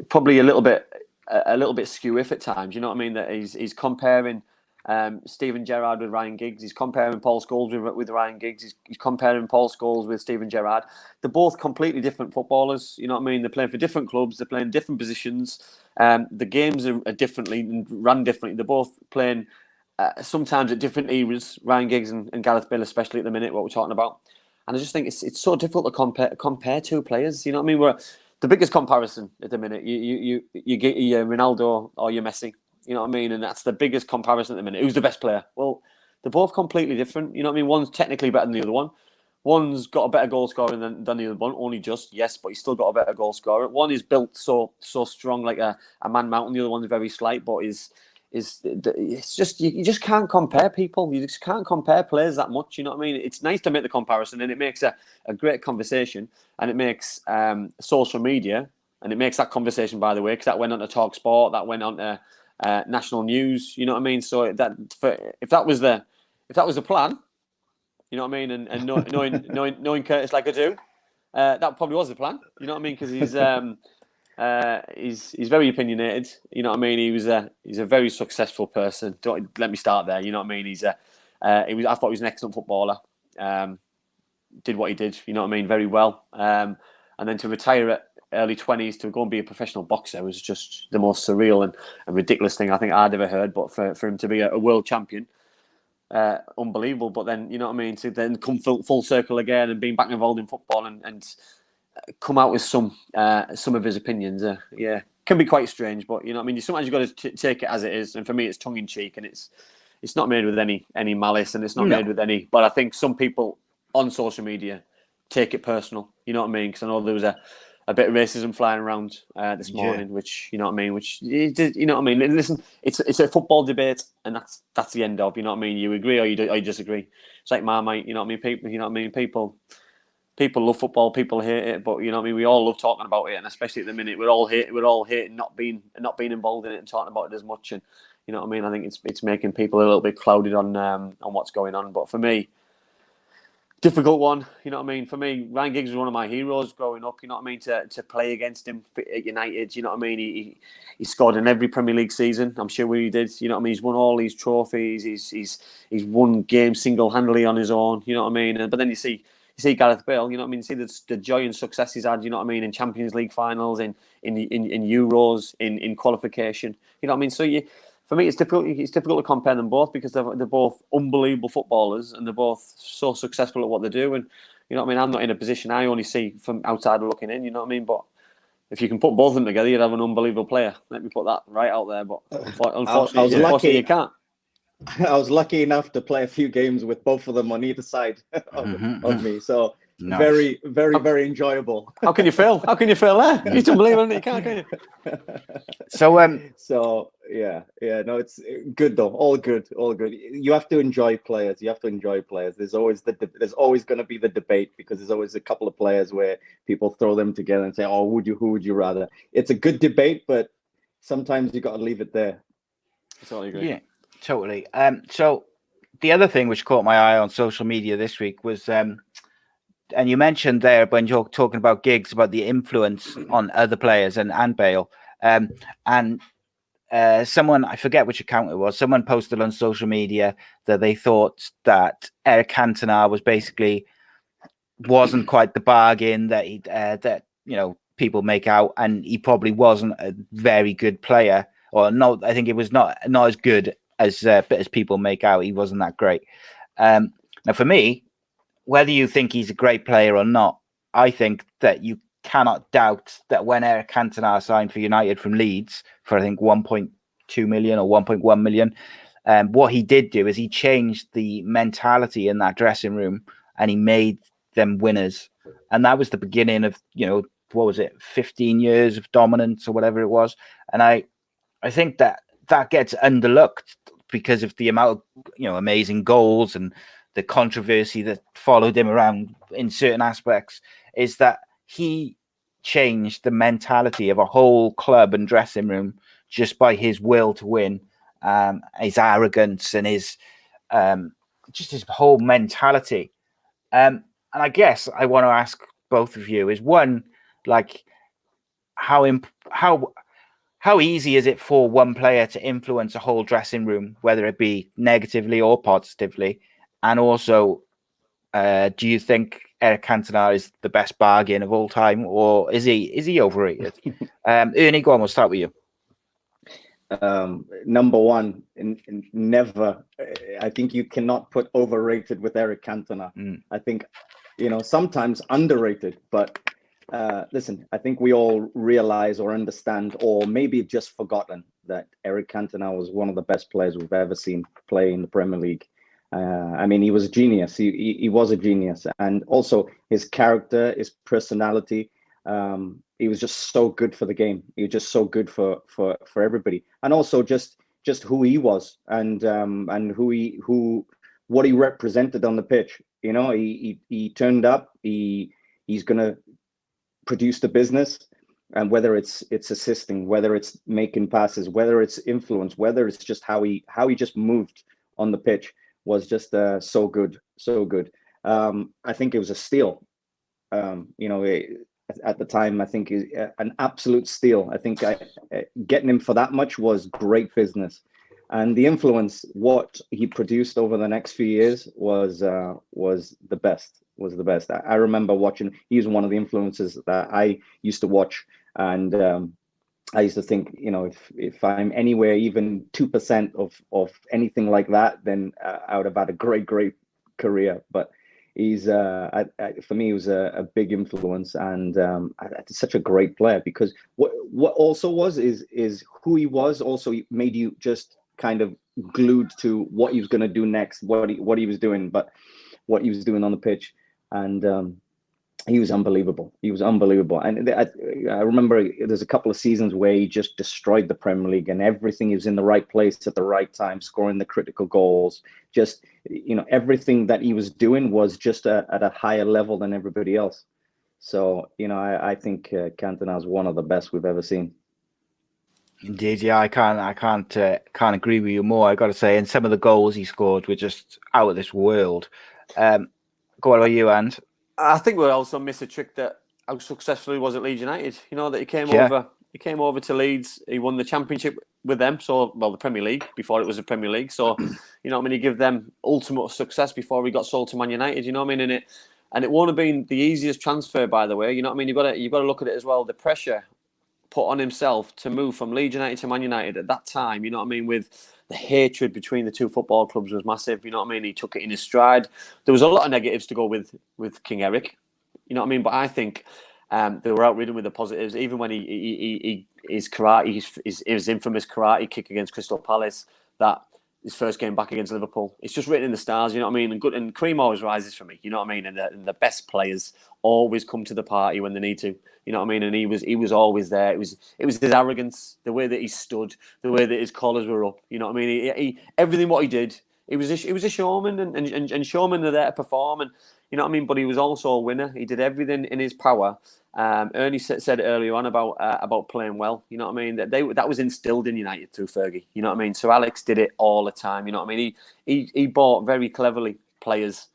probably a little bit skew if at times. You know what I mean? That he's comparing Steven Gerrard with Ryan Giggs. He's comparing Paul Scholes with Ryan Giggs. He's comparing Paul Scholes with Steven Gerrard. They're both completely different footballers. You know what I mean? They're playing for different clubs. They're playing different positions. The games are differently and run differently. They're both playing sometimes at different eras. Ryan Giggs and Gareth Bale, especially at the minute, what we're talking about. And I just think it's so difficult to compare two players. You know what I mean? We're the biggest comparison at the minute. You get your Ronaldo or your Messi. You know what I mean? And that's the biggest comparison at the minute. Who's the best player? Well, they're both completely different. You know what I mean? One's technically better than the other one. One's got a better goal scorer than the other one. Only just, yes, but he's still got a better goal scorer. One is built so strong like a man mountain. The other one's very slight, but it's just you just can't compare people. You just can't compare players that much. You know what I mean? It's nice to make the comparison, and it makes a great conversation, and it makes social media, and it makes that conversation, by the way, because that went on to Talk Sport, that went on to national news. You know what I mean? So if that was the plan, you know what I mean, and knowing Curtis like I do, that probably was the plan. You know what I mean? Because he's very opinionated. You know what I mean? He's a very successful person. Don't let me start there. You know what I mean? I thought he was an excellent footballer. Did what he did. You know what I mean? Very well. And then to retire at early 20s to go and be a professional boxer was just the most surreal and ridiculous thing I think I'd ever heard. But for him to be a world champion, unbelievable. But then, you know what I mean, to then come full circle again and being back involved in football and come out with some of his opinions, can be quite strange. But you know what I mean, sometimes you've got to take it as it is. And for me, it's tongue in cheek, and it's not made with any malice, and it's not made with any. But I think some people on social media take it personal. You know what I mean? Because I know there was a bit of racism flying around this morning, which you know what I mean. Which you know what I mean. Listen, it's a football debate, and that's the end of. You know what I mean. You agree or you disagree. It's like Marmite. You know what I mean. People. You know what I mean. People love football. People hate it, but you know what I mean. We all love talking about it, and especially at the minute, we're all hating not being involved in it and talking about it as much. And you know what I mean. I think it's making people a little bit clouded on what's going on. But for me, difficult one, you know what I mean? For me, Ryan Giggs was one of my heroes growing up, you know what I mean? To play against him at United, you know what I mean? He scored in every Premier League season. I'm sure he did, you know what I mean? He's won all these trophies. He's won games single-handedly on his own, you know what I mean? But then you see Gareth Bale, you know what I mean? You see the joy and success he's had, you know what I mean? In Champions League finals, in Euros, in qualification, you know what I mean? So for me, it's difficult to compare them both because they're both unbelievable footballers and they're both so successful at what they do. And you know what I mean? I'm not in a position. I only see from outside looking in. You know what I mean? But if you can put both of them together, you'd have an unbelievable player. Let me put that right out there. But unfortunately, you can't. I was lucky enough to play a few games with both of them on either side of me. So nice. Very, very, very enjoyable. How can you fail? How can you fail there? You don't believe it, you can't, can you? So yeah, no, it's good though. All good. You have to enjoy players. There's always going to be the debate because there's always a couple of players where people throw them together and say, "Oh, who would you rather?" It's a good debate, but sometimes you got to leave it there. I totally agree. Yeah, totally. So the other thing which caught my eye on social media this week was, and you mentioned there when you're talking about Giggs, about the influence on other players and Bale, and someone, I forget which account it was, someone posted on social media that they thought that Eric Cantona wasn't quite the bargain that people make out, and he probably wasn't a very good player, or no, I think it was not as good as people make out. He wasn't that great. Now, for me, whether you think he's a great player or not, I think that you cannot doubt that when Eric Cantona signed for United from Leeds for, I think, 1.2 million or 1.1 million, what he did do is he changed the mentality in that dressing room, and he made them winners, and that was the beginning of, you know, what was it, 15 years of dominance or whatever it was. And I think that gets underlooked because of the amount of, you know, amazing goals and the controversy that followed him around in certain aspects, is that he changed the mentality of a whole club and dressing room just by his will to win, his arrogance and his just his whole mentality. And I guess I want to ask both of you is, one, like, how easy is it for one player to influence a whole dressing room, whether it be negatively or positively? And also, do you think Eric Cantona is the best bargain of all time, or is he overrated? Ernie, go on, we'll start with you. Number one, never. I think you cannot put overrated with Eric Cantona. I think, you know, sometimes underrated, but listen, I think we all realize or understand, or maybe just forgotten, that Eric Cantona was one of the best players we've ever seen play in the Premier League. I mean, he was a genius. He was a genius, and also his character, his personality. He was just so good for the game. He was just so good for everybody, and also just who he was, and what he represented on the pitch. You know, he turned up. He's gonna produce the business, and whether it's assisting, whether it's making passes, whether it's influence, whether it's just how he just moved on the pitch, was just so good. I think it was a steal. You know, at the time, I think an absolute steal. I think getting him for that much was great business, and the influence, what he produced over the next few years, was the best. Was the best. I remember watching. He was one of the influences that I used to watch, and I used to think, you know, if I'm anywhere even 2% of anything like that, then I would have had a great career. But he's for me, he was a big influence, and such a great player, because what also is who he was also made you just kind of glued to what he was going to do next, what he was doing on the pitch, and he was unbelievable. And I remember there's a couple of seasons where he just destroyed the Premier League, and everything. He was in the right place at the right time, scoring the critical goals. Just, you know, everything that he was doing was just at a higher level than everybody else. So, you know, I think Cantona is one of the best we've ever seen. Indeed, yeah, I can't agree with you more. I got to say, and some of the goals he scored were just out of this world. Go on, about you, and I think we'll also miss a trick that how successful he was at Leeds United. You know, that he came over to Leeds. He won the Championship with them, the Premier League before it was a Premier League. So, you know what I mean, he gave them ultimate success before he got sold to Man United. You know what I mean, and it won't have been the easiest transfer, by the way. You know what I mean. You've got to look at it as well. The pressure put on himself to move from Leeds United to Man United at that time. You know what I mean, with the hatred between the two football clubs was massive. You know what I mean? He took it in his stride. There was a lot of negatives to go with King Eric. You know what I mean? But I think they were outridden with the positives. Even when his infamous karate kick against Crystal Palace, that his first game back against Liverpool, it's just written in the stars. You know what I mean? And cream always rises for me. You know what I mean? And the best players always come to the party when they need to. You know what I mean? And he was always there. It was his arrogance, the way that he stood, the way that his collars were up. You know what I mean? He everything what he did. He was a showman, and showmen are there to perform. And you know what I mean? But he was also a winner. He did everything in his power. Ernie said earlier on about playing well. You know what I mean? That was instilled in United through Fergie. You know what I mean? So Alex did it all the time. You know what I mean? He bought very cleverly players,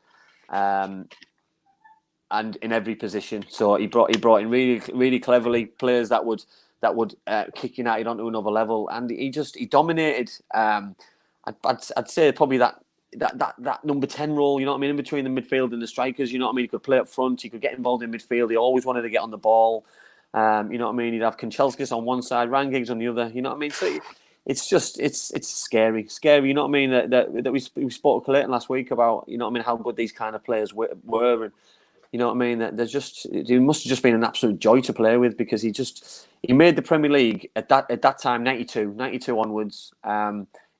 and in every position. So he brought in really cleverly players that would kick United onto another level, and he dominated. I'd say probably that number 10 role, you know what I mean, in between the midfield and the strikers. You know what I mean? He could play up front. He could get involved in midfield. He always wanted to get on the ball. You know what I mean? He'd have Kanchelskis on one side, Ryan Giggs on the other. You know what I mean? So it's scary. You know what I mean? That we spoke to Clayton last week about, you know what I mean, how good these kind of players were, and you know what I mean. That it must have just been an absolute joy to play with, because he made the Premier League at that time, 92 onwards.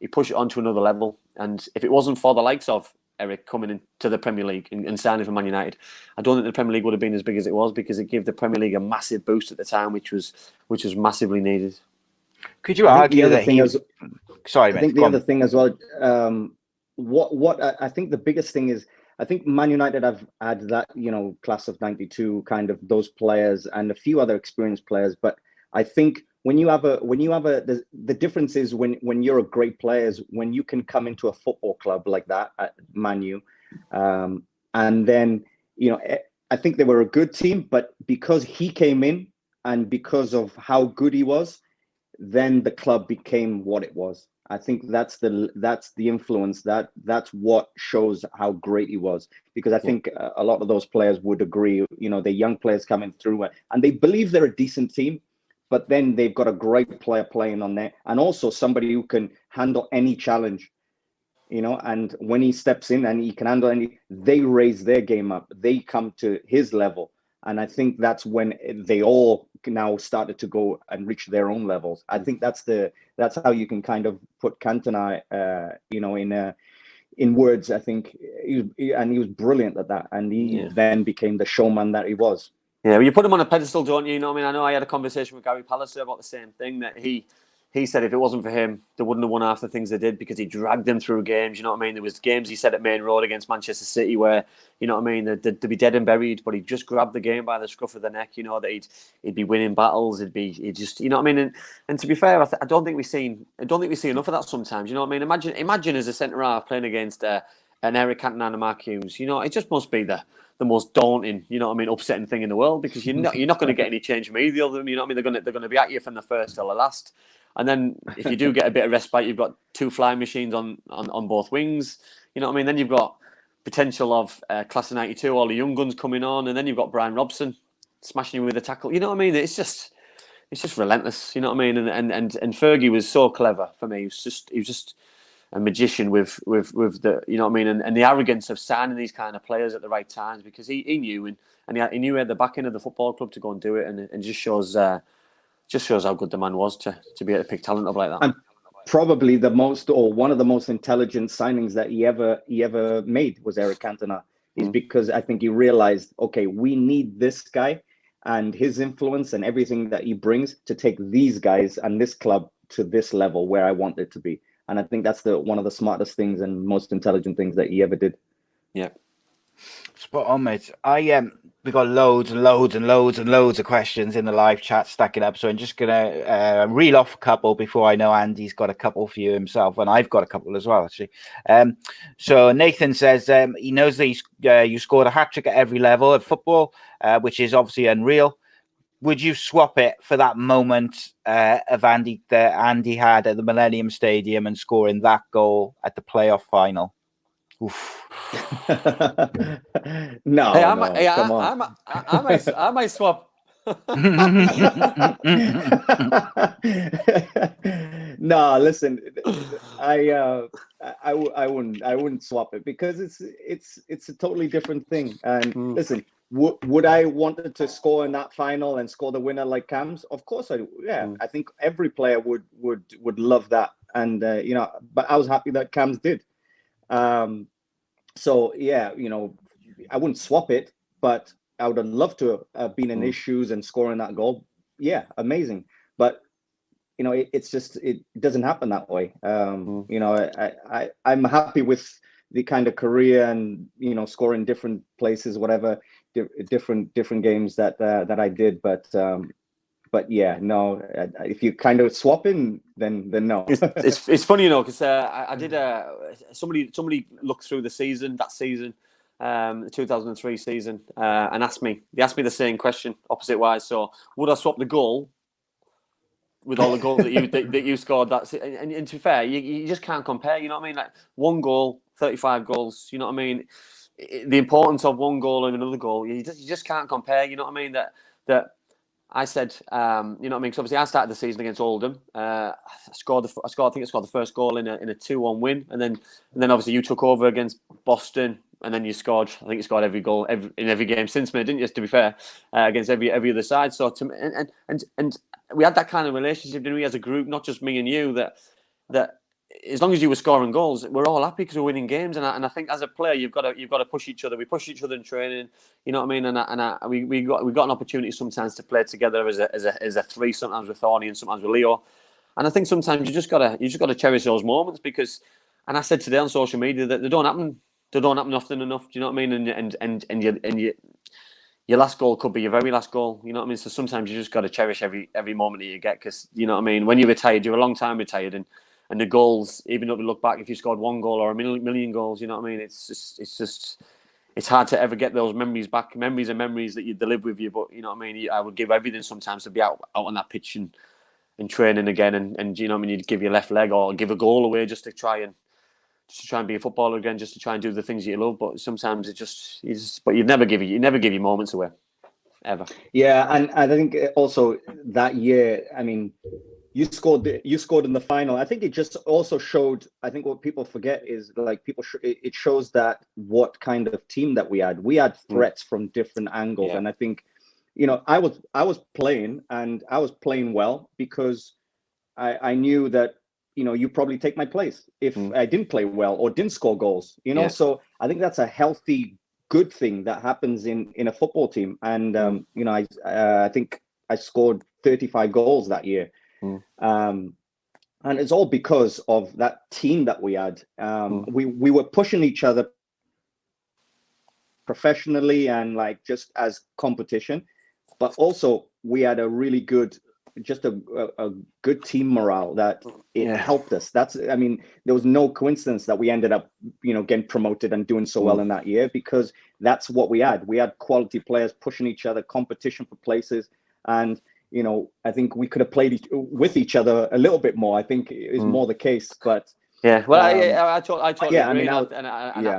He pushed it on to another level, and if it wasn't for the likes of Eric, coming into the Premier League and signing for Man United. I don't think the Premier League would have been as big as it was, because it gave the Premier League a massive boost at the time, which was massively needed. Could you argue that he? Sorry, I think the other thing as well. What I think the biggest thing is, I think Man United have had that, class of '92, kind of those players and a few other experienced players. But I think when you have the difference is when you're a great player is when you can come into a football club like that at Man U, and then I think they were a good team, but because he came in and because of how good he was, then the club became what it was. I think that's the influence, that's what shows how great he was, because I think a lot of those players would agree, the young players coming through and they believe they're a decent team, but then they've got a great player playing on there and also somebody who can handle any challenge, and when he steps in and he can handle any, they raise their game up, they come to his level. And I think that's when they all now started to go and reach their own levels. I think that's how you can kind of put Cantona, in words. I think he was brilliant at that, and he then became the showman that he was. Yeah, well, you put him on a pedestal, don't you? You know what I mean? I know I had a conversation with Gary Pallister about the same thing, that he said if it wasn't for him, they wouldn't have won half the things they did, because he dragged them through games. You know what I mean? There was games he said at Main Road against Manchester City where, you know what I mean, they'd be dead and buried, but he just grabbed the game by the scruff of the neck. That he'd be winning battles. He'd just, you know what I mean? And to be fair, I don't think we see enough of that sometimes. You know what I mean? Imagine as a centre half playing against an Eric Cantona and a Mark Hughes. It just must be the most daunting, upsetting thing in the world, because you're not going to get any change from either of them. You know what I mean? They're going to be at you from the first till the last. And then if you do get a bit of respite, you've got two flying machines on both wings. You know what I mean? Then you've got potential of class of '92, all the young guns coming on, and then you've got Brian Robson smashing you with a tackle. You know what I mean? It's just relentless. You know what I mean? And Fergie was so clever for me. He was just a magician with the, you know what I mean, and the arrogance of signing these kind of players at the right times, because he knew and he knew he had the backing of the football club to go and do it, and it just shows how good the man was to be able to pick talent up like that. And probably one of the most intelligent signings that he ever made was Eric Cantona, is because I think he realized, okay, we need this guy and his influence and everything that he brings to take these guys and this club to this level where I want it to be. And I think that's one of the smartest things and most intelligent things that he ever did. Yeah. Spot on, mate. We got loads and loads and loads and loads of questions in the live chat stacking up. So I'm just going to reel off a couple before I know Andy's got a couple for you himself. And I've got a couple as well, actually. So Nathan says he knows that you scored a hat-trick at every level of football, which is obviously unreal. Would you swap it for that moment of Andy that Andy had at the Millennium Stadium and scoring that goal at the playoff final? Oof. No, come on. I might swap. No, listen, I wouldn't swap it, because it's a totally different thing. And listen, would I wanted to score in that final and score the winner like Cam's? Of course I do. Yeah, I think every player would love that. And but I was happy that Cam's did. So yeah, I wouldn't swap it, but I would have loved to have been in his shoes and scoring that goal. Yeah, amazing. But it's just, it doesn't happen that way. I'm happy with the kind of career and scoring different places, whatever, different games that I did. But yeah, no. If you kind of swapping, then no. It's funny, because I did somebody looked through that season, 2003 season, and asked me the same question opposite wise. So would I swap the goal with all the goals that you scored? And to be fair, you just can't compare. You know what I mean? Like one goal, 35 goals. You know what I mean? The importance of one goal and another goal, you just can't compare. You know what I mean? That. I said, you know what I mean? Because obviously I started the season against Oldham. I scored the first goal in a 2-1 win, and then obviously you took over against Boston, and then you scored. I think you scored every goal in every game since me, didn't you? To be fair, against every other side. So and we had that kind of relationship, didn't we, as a group, not just me and you. That as long as you were scoring goals, we're all happy because we're winning games. And I think as a player, you've got to push each other. We push each other in training. You know what I mean? And we got an opportunity sometimes to play together as a three. Sometimes with Thorny and sometimes with Leo. And I think sometimes you just gotta cherish those moments because. And I said today on social media that they don't happen often enough. Do you know what I mean? And your last goal could be your very last goal. You know what I mean? So sometimes you just got to cherish every moment that you get because you know what I mean. When you're retired, you're a long time retired, and the goals, even if you look back, if you scored one goal or a million goals, you know what I mean. It's hard to ever get those memories back. Memories are memories that you live with you, but you know what I mean. I would give everything sometimes to be out on that pitch and training again, and you know what I mean. You'd give your left leg or give a goal away just to try and be a footballer again, just to try and do the things you love. But sometimes but you never give your moments away, ever. Yeah, and I think also that year, I mean, you scored in the final. I think it just also showed. I think what people forget is like it shows that what kind of team that we had. We had threats from different angles, and I think, you know, I was playing and I was playing well because I knew that, you know, you probably take my place if I didn't play well or didn't score goals, you know. So I think that's a healthy, good thing that happens in a football team. And you know, I think I scored 35 goals that year, and it's all because of that team that we had. We were pushing each other professionally and like just as competition, but also we had a really good. Just a good team morale that it helped us. I mean, there was no coincidence that we ended up, you know, getting promoted and doing so well in that year because that's what we had. We had quality players pushing each other, competition for places, and you know, I think we could have played with each other a little bit more. I think is more the case, but. Yeah, well, I totally agree. I mean,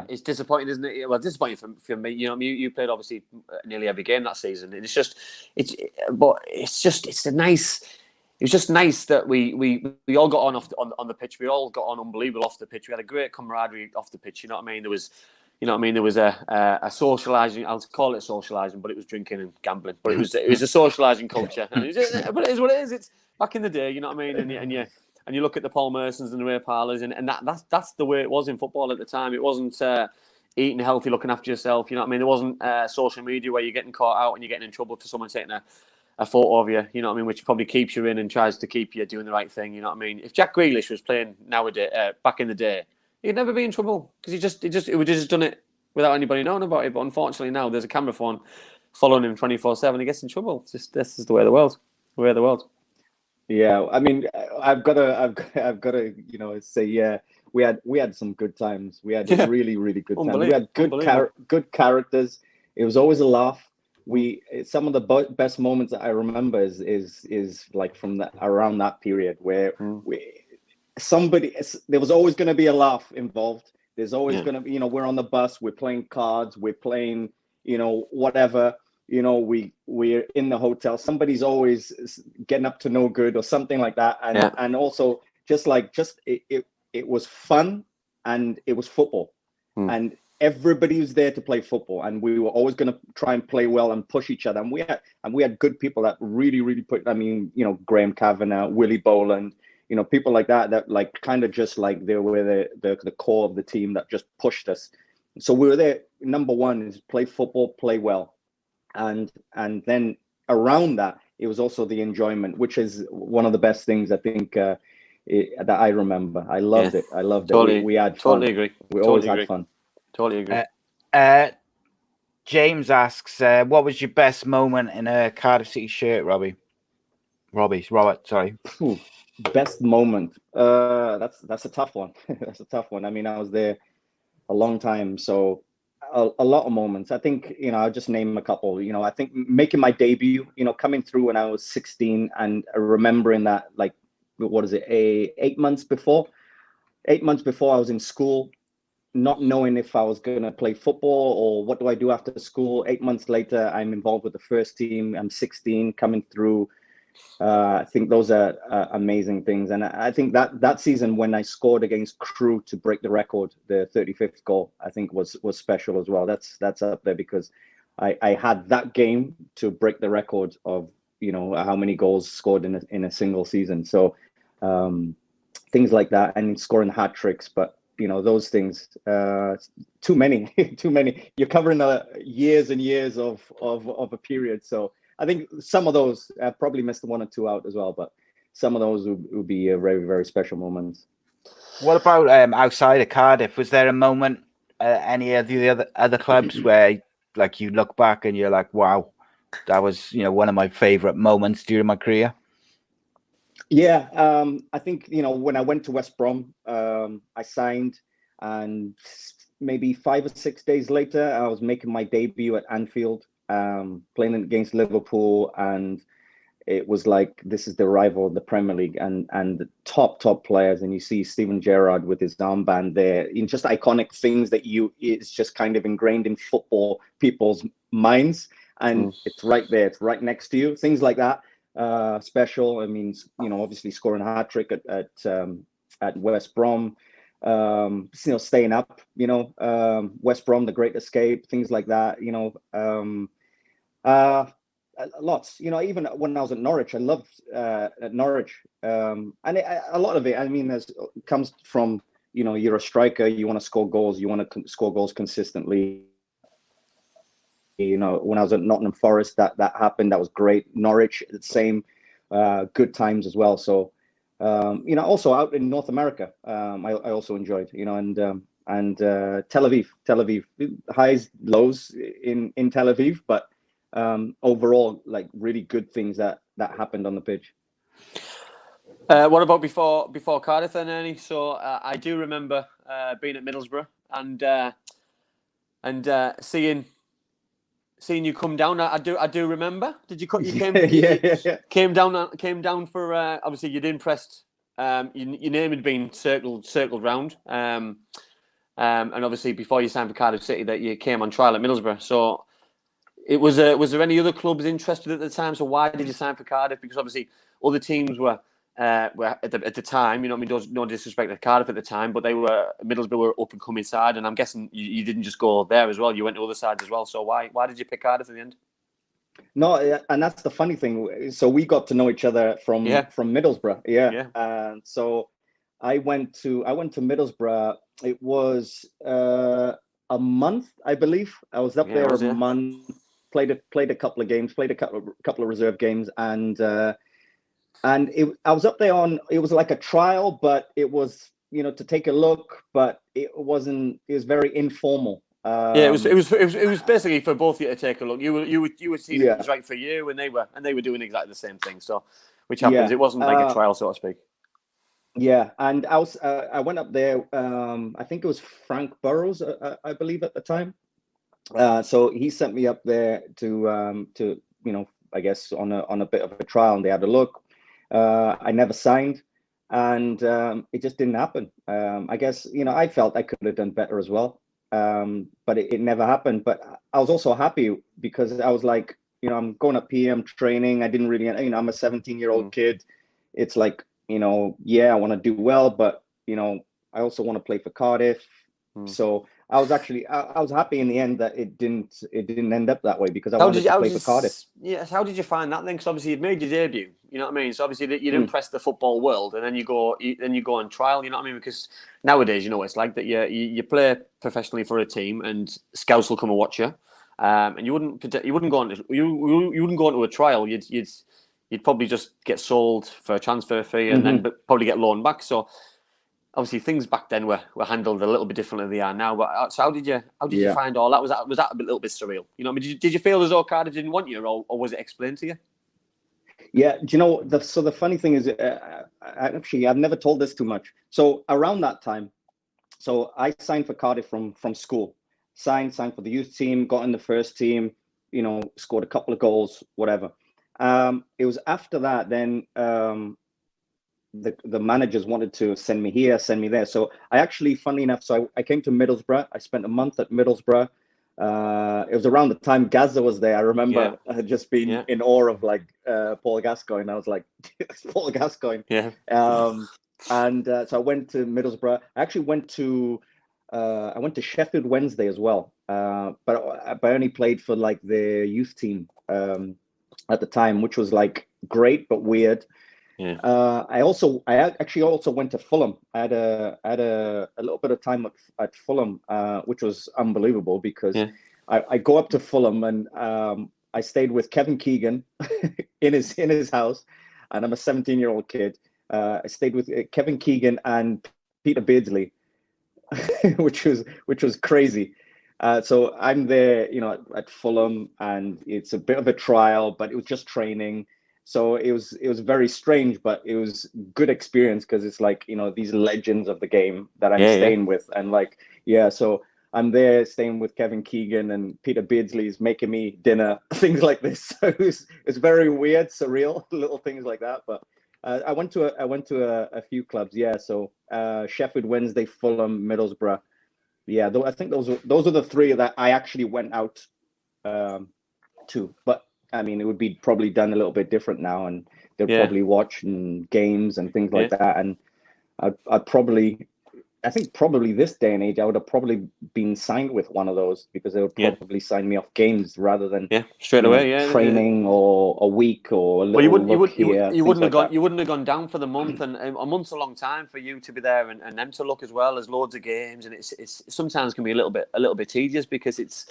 it's disappointing, isn't it? Well, disappointing for me. You know, you played obviously nearly every game that season, and it was just nice that we all got on the pitch. We all got on unbelievable off the pitch. We had a great camaraderie off the pitch. You know what I mean? There was a socialising. I'll call it socialising, but it was drinking and gambling. But it was a socialising culture. But it is what it is. It's back in the day. You know what I mean? And you look at the Paul Mersons and the Ray Parlours, and that's the way it was in football at the time. It wasn't eating healthy, looking after yourself. You know what I mean? There wasn't social media where you're getting caught out and you're getting in trouble for someone taking a photo of you. You know what I mean? Which probably keeps you in and tries to keep you doing the right thing. You know what I mean? If Jack Grealish was playing nowadays, back in the day, he'd never be in trouble because he would just done it without anybody knowing about it. But unfortunately now there's a camera phone following him 24/7. He gets in trouble. This is the way of the world. Yeah, I mean, I've got to, you know, say, we had some good times. We had really, really good times. We had good characters. It was always a laugh. Some of the best moments that I remember is like from around that period where there was always going to be a laugh involved. There's always going to be, you know, we're on the bus, we're playing cards, we're playing, you know, whatever. You know, we're in the hotel. Somebody's always getting up to no good or something like that, and also it was fun and it was football, and everybody was there to play football, and we were always going to try and play well and push each other. And we had good people that really, really put. I mean, you know, Graham Kavanagh, Willie Boland, you know, people like that like kind of just like they were the core of the team that just pushed us. So we were there. Number one is play football, play well. And then around that, it was also the enjoyment, which is one of the best things I think that I remember. I loved it. I loved it. We had fun. Totally agree. We always had fun. Totally agree. James asks, what was your best moment in a Cardiff City shirt, Robert? Sorry. Best moment. That's a tough one. That's a tough one. I mean, I was there a long time, so. A lot of moments. I think, you know, I'll just name a couple. You know, I think making my debut, you know, coming through when I was 16 and remembering that, like, what is it, 8 months before? 8 months before I was in school, not knowing if I was going to play football or what do I do after school. 8 months later, I'm involved with the first team. I'm 16, coming through. I think those are amazing things. And I think that season when I scored against Crewe to break the record, the 35th goal, I think was special as well. That's up there because I had that game to break the record of, you know, how many goals scored in a single season. So things like that, and scoring hat tricks. But those things, too many, too many. You're covering years and years of a period. So I think some of those probably missed one or two out as well, but some of those would be very, very special moments. What about outside of Cardiff? Was there a moment any of the other clubs where like you look back and you're like, wow, that was one of my favorite moments during my career? Yeah, I think when I went to West Brom, I signed, and maybe 5 or 6 days later, I was making my debut at Anfield, playing against Liverpool, and it was like, this is the rival of the Premier League, and the top players, and you see Steven Gerrard with his armband there, in just iconic things that it's just kind of ingrained in football people's minds, and it's right there, it's right next to you, things like that. Special. I mean, obviously scoring a hat trick at West Brom, staying up, West Brom, the Great Escape, things like that, lots, even when I was at Norwich, I loved at Norwich, and a lot of it, I mean, comes from, you're a striker, you want to score goals, you want to score goals consistently. When I was at Nottingham Forest, that happened. That was great. Norwich, the same, good times as well. So, also out in North America, I also enjoyed, and Tel Aviv, highs, lows in Tel Aviv, but overall, like, really good things that happened on the pitch. What about before Cardiff then, Ernie? So I do remember being at Middlesbrough and seeing you come down. I do remember. Did you came? Yeah. Came down for obviously you'd impressed. Your name had been circled round. And obviously before you signed for Cardiff City, that you came on trial at Middlesbrough. So was there any other clubs interested at the time? So why did you sign for Cardiff? Because obviously other teams were at the time, no disrespect to Cardiff at the time, but Middlesbrough were up and coming side, and I'm guessing you didn't just go there as well. You went to other sides as well. So why did you pick Cardiff in the end? No, and that's the funny thing. So we got to know each other from Middlesbrough. Yeah. So I went to Middlesbrough. It was a month, I believe. I was up there a month. Played a couple of games. Played a couple of reserve games, and I was up there it was like a trial, but it was, to take a look, but it wasn't, it was very informal. It was basically for both of you to take a look. You were seeing if it was right for you, and they were doing exactly the same thing. So, which happens, it wasn't like a trial, so to speak. Yeah, and I went up there. I think it was Frank Burrows, I believe at the time. So he sent me up there to I guess on a bit of a trial, and they had a look. I never signed, and it just didn't happen. I guess I felt I could have done better as well, but it never happened. But I was also happy because I was like, I'm going to PM training. I didn't really, I'm a 17-year-old kid. It's like, I want to do well, but I also want to play for Cardiff. So I was actually I was happy in the end that it didn't end up that way, because I wanted to play for Cardiff. Yes. How did you find that then? Because obviously you'd made your debut. You know what I mean? So obviously you'd impressed the football world, and then you go on trial. You know what I mean? Because nowadays, it's like that. You play professionally for a team, and scouts will come and watch you. And you wouldn't go into a trial. You'd probably just get sold for a transfer fee, and then probably get loaned back. So obviously things back then were handled a little bit differently than they are now. But so how did you find all that? Was that a little bit surreal? Did you feel as though Cardiff didn't want you, or was it explained to you? Yeah, so the funny thing is, actually, I've never told this too much. So around that time, so I signed for Cardiff from school. Signed for the youth team, got in the first team, scored a couple of goals, whatever. It was after that, then the managers wanted to send me here, send me there. So I actually, funnily enough, so I came to Middlesbrough. I spent a month at Middlesbrough. It was around the time Gaza was there. I remember I had just been in awe of Paul Gascoigne. I was like, Paul Gascoigne. Yeah. And so I went to Middlesbrough. I actually went to Sheffield Wednesday as well. But I only played for the youth team at the time, which was great but weird. Yeah. I actually also went to Fulham. I had a little bit of time at Fulham, which was unbelievable because I go up to Fulham and I stayed with Kevin Keegan in his house, and I'm a 17-year-old kid. I stayed with Kevin Keegan and Peter Beardsley, which was crazy. So I'm there, at Fulham, and it's a bit of a trial, but it was just training. So it was very strange, but it was good experience because it's like, these legends of the game that I'm staying with, and like, so I'm there staying with Kevin Keegan, and Peter Beardsley's making me dinner, things like this. So it's very weird, surreal, little things like that. But I went to a few clubs, So Sheffield Wednesday, Fulham, Middlesbrough. Yeah, I think those are the three that I actually went out to. But I mean, it would be probably done a little bit different now, and they'll probably watch games and things like that. And I think probably this day and age, I would have probably been signed with one of those because they would probably sign me off games rather than straight away, training or a week or a little you wouldn't have gone down for the month, and a month's a long time for you to be there and them to look as well as loads of games, and it's sometimes can be a little bit tedious because it's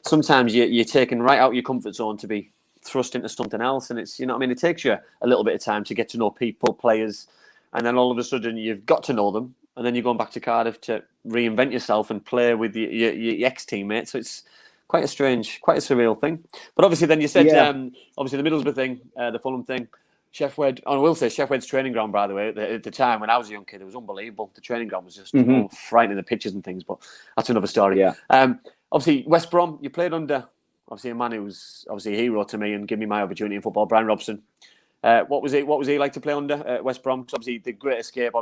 sometimes you're taken right out of your comfort zone to be thrust into something else, and it's it takes you a little bit of time to get to know people, players, and then all of a sudden you've got to know them, and then you're going back to Cardiff to reinvent yourself and play with your ex-teammates. So it's quite a surreal thing. But obviously then you said, obviously the Middlesbrough thing, the Fulham thing, Chef Wed, I will say Chef Wed's training ground, by the way, at the time when I was a young kid, it was unbelievable. The training ground was just frightening, the pitches and things, but that's another story. Obviously West Brom, you played under, obviously a man who was obviously a hero to me and gave me my opportunity in football, Brian Robson. What was he like to play under West Brom? Because obviously the Great Escape,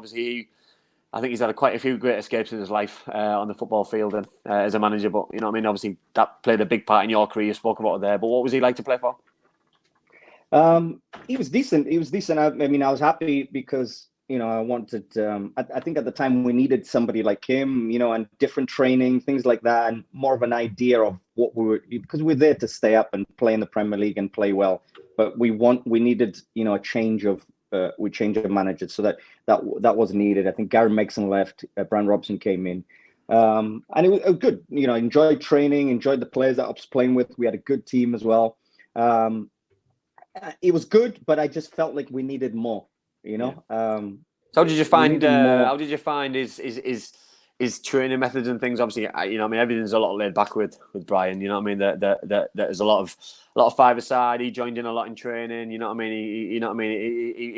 I think he's had quite a few great escapes in his life on the football field and as a manager. But obviously that played a big part in your career. You spoke about it there. But what was he like to play for? He was decent. I mean, I was happy because I wanted. I think at the time we needed somebody like him, and different training, things like that, and more of an idea of what we were, because we're there to stay up and play in the Premier League and play well. But we needed, a change of. We changed the manager, so that was needed. I think Gary Megson left, Brian Robson came in, and it was good. I enjoyed training, enjoyed the players that I was playing with. We had a good team as well. It was good, but I just felt like we needed more. So how did you find? How did you find his training methods and things? Obviously, everything's a lot laid back with Brian. There's a lot of five-a-side. He joined in a lot in training. He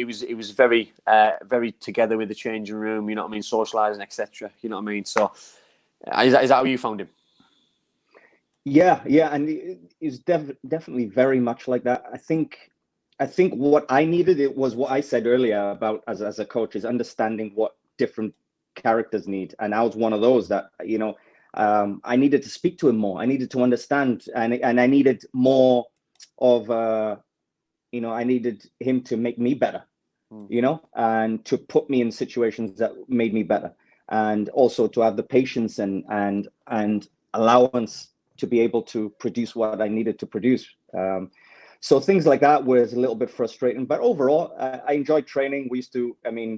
was very very together with the changing room. Socialising, etc. So is that how you found him? Yeah, and it's definitely very much like that. I think what I needed, it was what I said earlier about as a coach, is understanding what different characters need, and I was one of those that I needed to speak to him more. I needed to understand, and I needed more of I needed him to make me better, and to put me in situations that made me better, and also to have the patience and allowance to be able to produce what I needed to produce. So things like that was a little bit frustrating, but overall, I enjoyed training.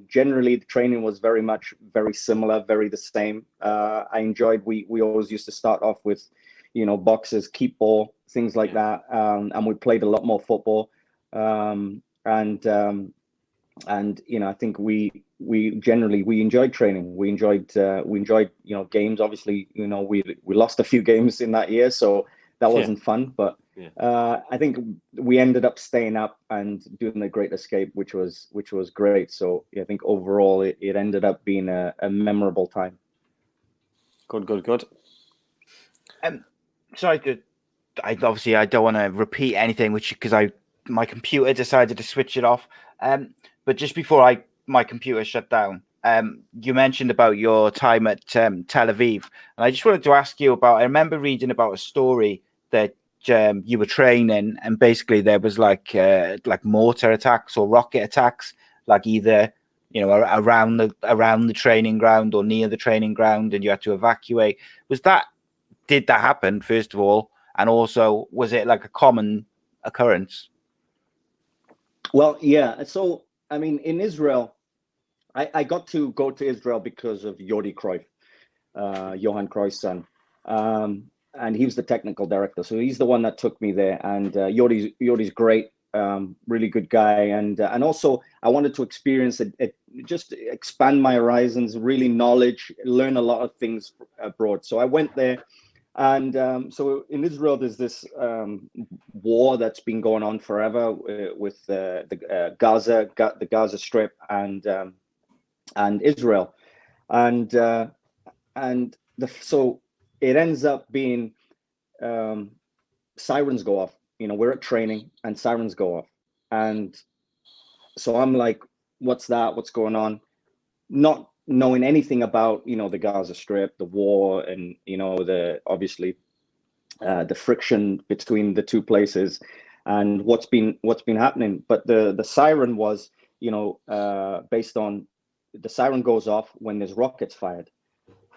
Generally the training was very similar, very the same. I enjoyed, we always used to start off with, boxes, keep ball, things like that. And we played a lot more football. I think we enjoyed training. We enjoyed, games. Obviously, we lost a few games in that year, so that wasn't fun, but I think we ended up staying up and doing the Great Escape, which was great. So I think overall it ended up being a memorable time. Good. Sorry, I don't want to repeat anything, because my computer decided to switch it off. But just before my computer shut down, you mentioned about your time at Tel Aviv, and I just wanted to ask you about. I remember reading about a story that you were training, and basically there was like mortar attacks or rocket attacks, like either around the training ground or near the training ground, and you had to evacuate. Did that happen, first of all, and also was it like a common occurrence? Well, yeah. So I mean, in Israel, I got to go to Israel because of Jordi Cruyff, Johan Cruyff's son. And he was the technical director. So he's the one that took me there. And Jordi's great, really good guy. And also I wanted to experience it, just expand my horizons, really knowledge, learn a lot of things abroad. So I went there. And so in Israel, there's this war that's been going on forever with the Gaza Strip and Israel, so it ends up being sirens go off. We're at training and sirens go off, and so I'm like, "What's that? What's going on?" Not knowing anything about the Gaza Strip, the war, and obviously the friction between the two places, and what's been happening. But the siren was based on, the siren goes off when there's rockets fired.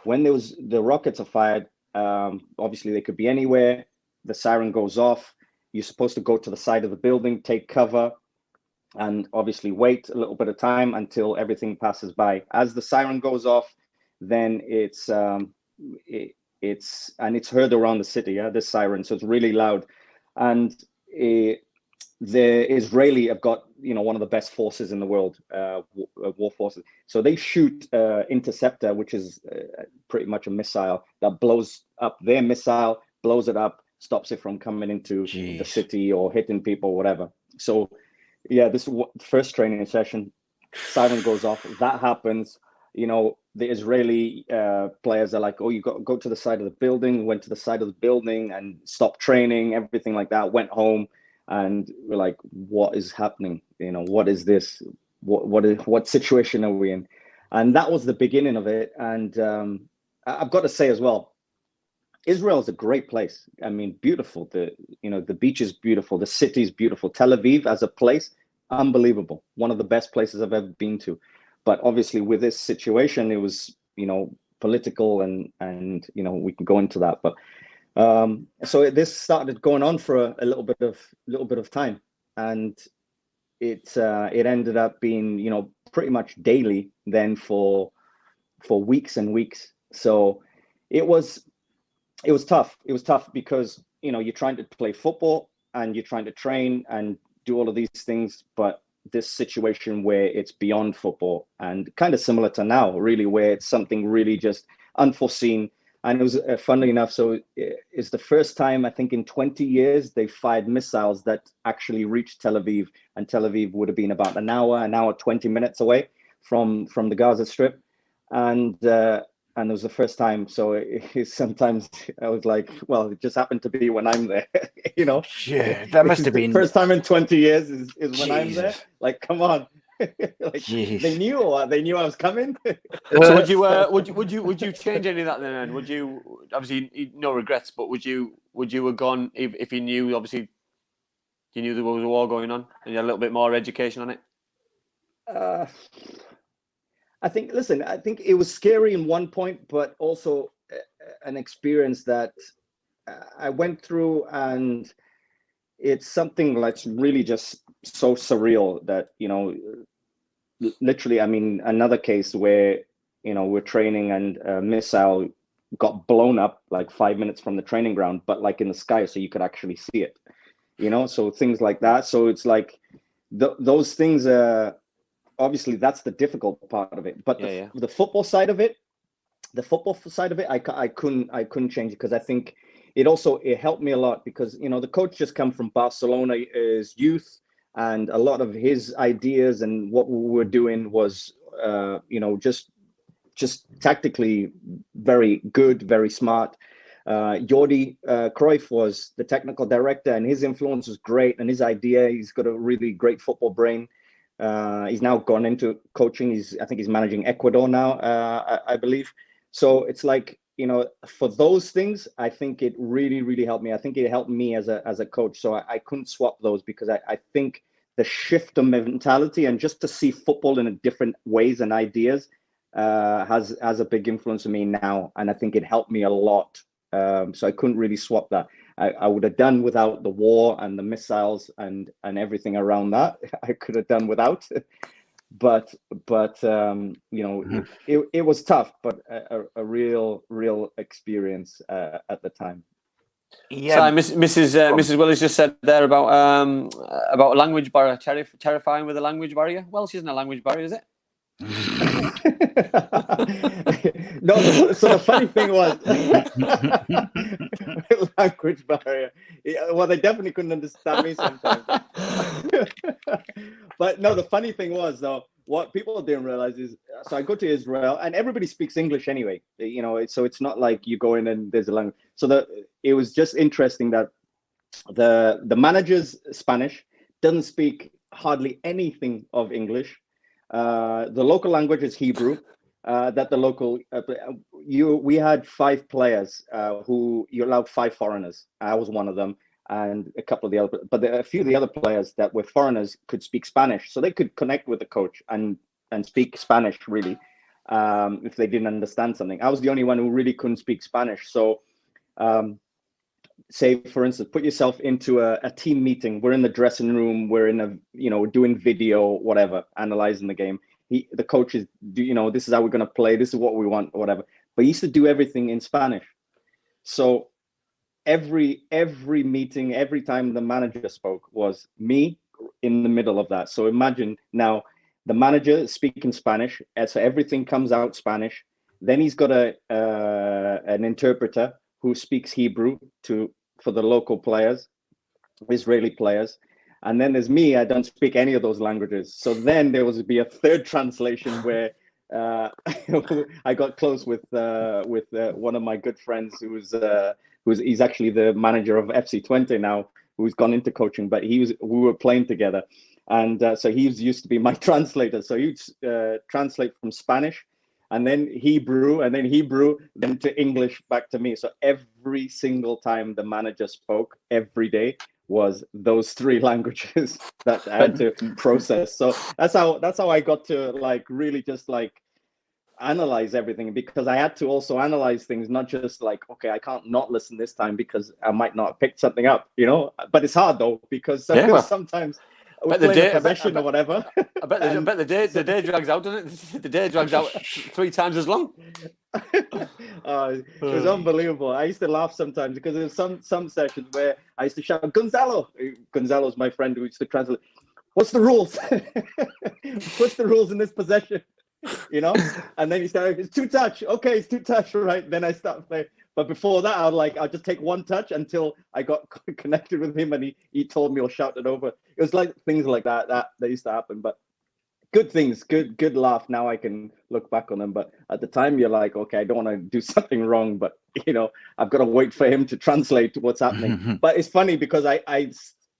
When the rockets are fired, obviously they could be anywhere. The siren goes off. You're supposed to go to the side of the building, take cover, and obviously wait a little bit of time until everything passes by. As the siren goes off, then it's heard around the city. This siren, so it's really loud. And the Israeli have got one of the best forces in the world, war forces. So they shoot interceptor, which is pretty much a missile that blows up their missile, blows it up, stops it from coming into the city or hitting people or whatever. So yeah, this first training session, siren goes off. That happens. The Israeli players are like, "Oh, you got to go to the side of the building." Went to the side of the building and stopped training, everything like that. Went home, and we're like, "What is happening? What is this? What situation are we in?" And that was the beginning of it. And I've got to say as well, Israel is a great place. I mean, beautiful. The beach is beautiful. The city is beautiful. Tel Aviv as a place, unbelievable. One of the best places I've ever been to. But obviously with this situation, it was, political and we can go into that. But so this started going on for a little bit of time. And it ended up being, pretty much daily then for weeks and weeks. So it was tough. It was tough because, you're trying to play football and you're trying to train and do all of these things, but this situation where it's beyond football and kind of similar to now, really, where it's something really just unforeseen. And it was funnily enough, so it's the first time I think in 20 years they fired missiles that actually reached Tel Aviv, and Tel Aviv would have been about an hour 20 minutes away from the Gaza Strip. And it was the first time. So sometimes I was like, well, it just happened to be when I'm there, Yeah, that must have been the first time in 20 years is when I'm there. Like, come on. They knew I was coming. So would you change any of that then? Would you, obviously no regrets, but would you have gone if you knew, obviously you knew there was a war going on and you had a little bit more education on it? I think it was scary in one point, but also an experience that I went through, and it's something that's really just so surreal that, literally, I mean, another case where, we're training and a missile got blown up like 5 minutes from the training ground, but like in the sky, so you could actually see it, so things like that. So it's like those things are, obviously that's the difficult part of it, but the football side of it, I couldn't change it, because I think it helped me a lot, because the coach just come from Barcelona as youth, and a lot of his ideas and what we were doing was just tactically very good, very smart. Jordi Cruyff was the technical director, and his influence was great, and his idea, he's got a really great football brain. He's now gone into coaching. I think he's managing Ecuador now, I believe. So it's like, for those things, I think it really, really helped me. I think it helped me as a coach. So I couldn't swap those, because I think the shift of mentality and just to see football in a different ways and ideas has a big influence on me now. And I think it helped me a lot. So I couldn't really swap that. I would have done without the war and the missiles and everything around that. I could have done without. but it was tough, but a real experience at the time. Yeah. Sorry, Mrs. Willis just said there about a language barrier, terrifying with a language barrier. Welsh isn't a language barrier, is it? No, so the funny thing was language barrier. Well, they definitely couldn't understand me sometimes. But no, the funny thing was though, what people didn't realize is, so I go to Israel and everybody speaks English anyway. So it's not like you go in and there's a language. So it was just interesting that the manager's Spanish, doesn't speak hardly anything of English. The local language is Hebrew. We had 5 players who you allowed 5 foreigners. I was one of them, and a couple of the other, but a few of the other players that were foreigners could speak Spanish, so they could connect with the coach and speak Spanish really, if they didn't understand something. I was the only one who really couldn't speak Spanish, so. Say, for instance, put yourself into a team meeting. We're in the dressing room. We're in doing video, whatever, analyzing the game. The coach is, this is how we're going to play. This is what we want, whatever. But he used to do everything in Spanish. So every meeting, every time the manager spoke, was me in the middle of that. So imagine now the manager is speaking Spanish, and so everything comes out Spanish. Then he's got an interpreter who speaks Hebrew for the local players, Israeli players. And then there's me, I don't speak any of those languages. So then there would be a third translation where I got close with one of my good friends he's actually the manager of FC Twente now, who's gone into coaching, but we were playing together. And so he used to be my translator. So he'd translate from Spanish, and then Hebrew, then to English back to me. So every single time the manager spoke, every day, was those 3 languages that I had to process. So that's how I got to really just analyze everything, because I had to also analyze things, not just okay, I can't not listen this time because I might not have picked something up, But it's hard though, because sometimes we're playing a possession or whatever. I bet the day drags out, doesn't it? The day drags out 3 times as long. It was unbelievable. I used to laugh sometimes because there's some sessions where I used to shout, Gonzalo's my friend who used to translate, what's the rules? What's the rules in this possession? And then he started, it's 2 touch. Okay, it's 2 touch, right? Then I start playing. But before that, I'll just take 1 touch until I got connected with him and he told me or shouted over. It was like things like that used to happen. But good things, good laugh. Now I can look back on them. But at the time, you're like, okay, I don't want to do something wrong, but I've got to wait for him to translate what's happening. But it's funny because I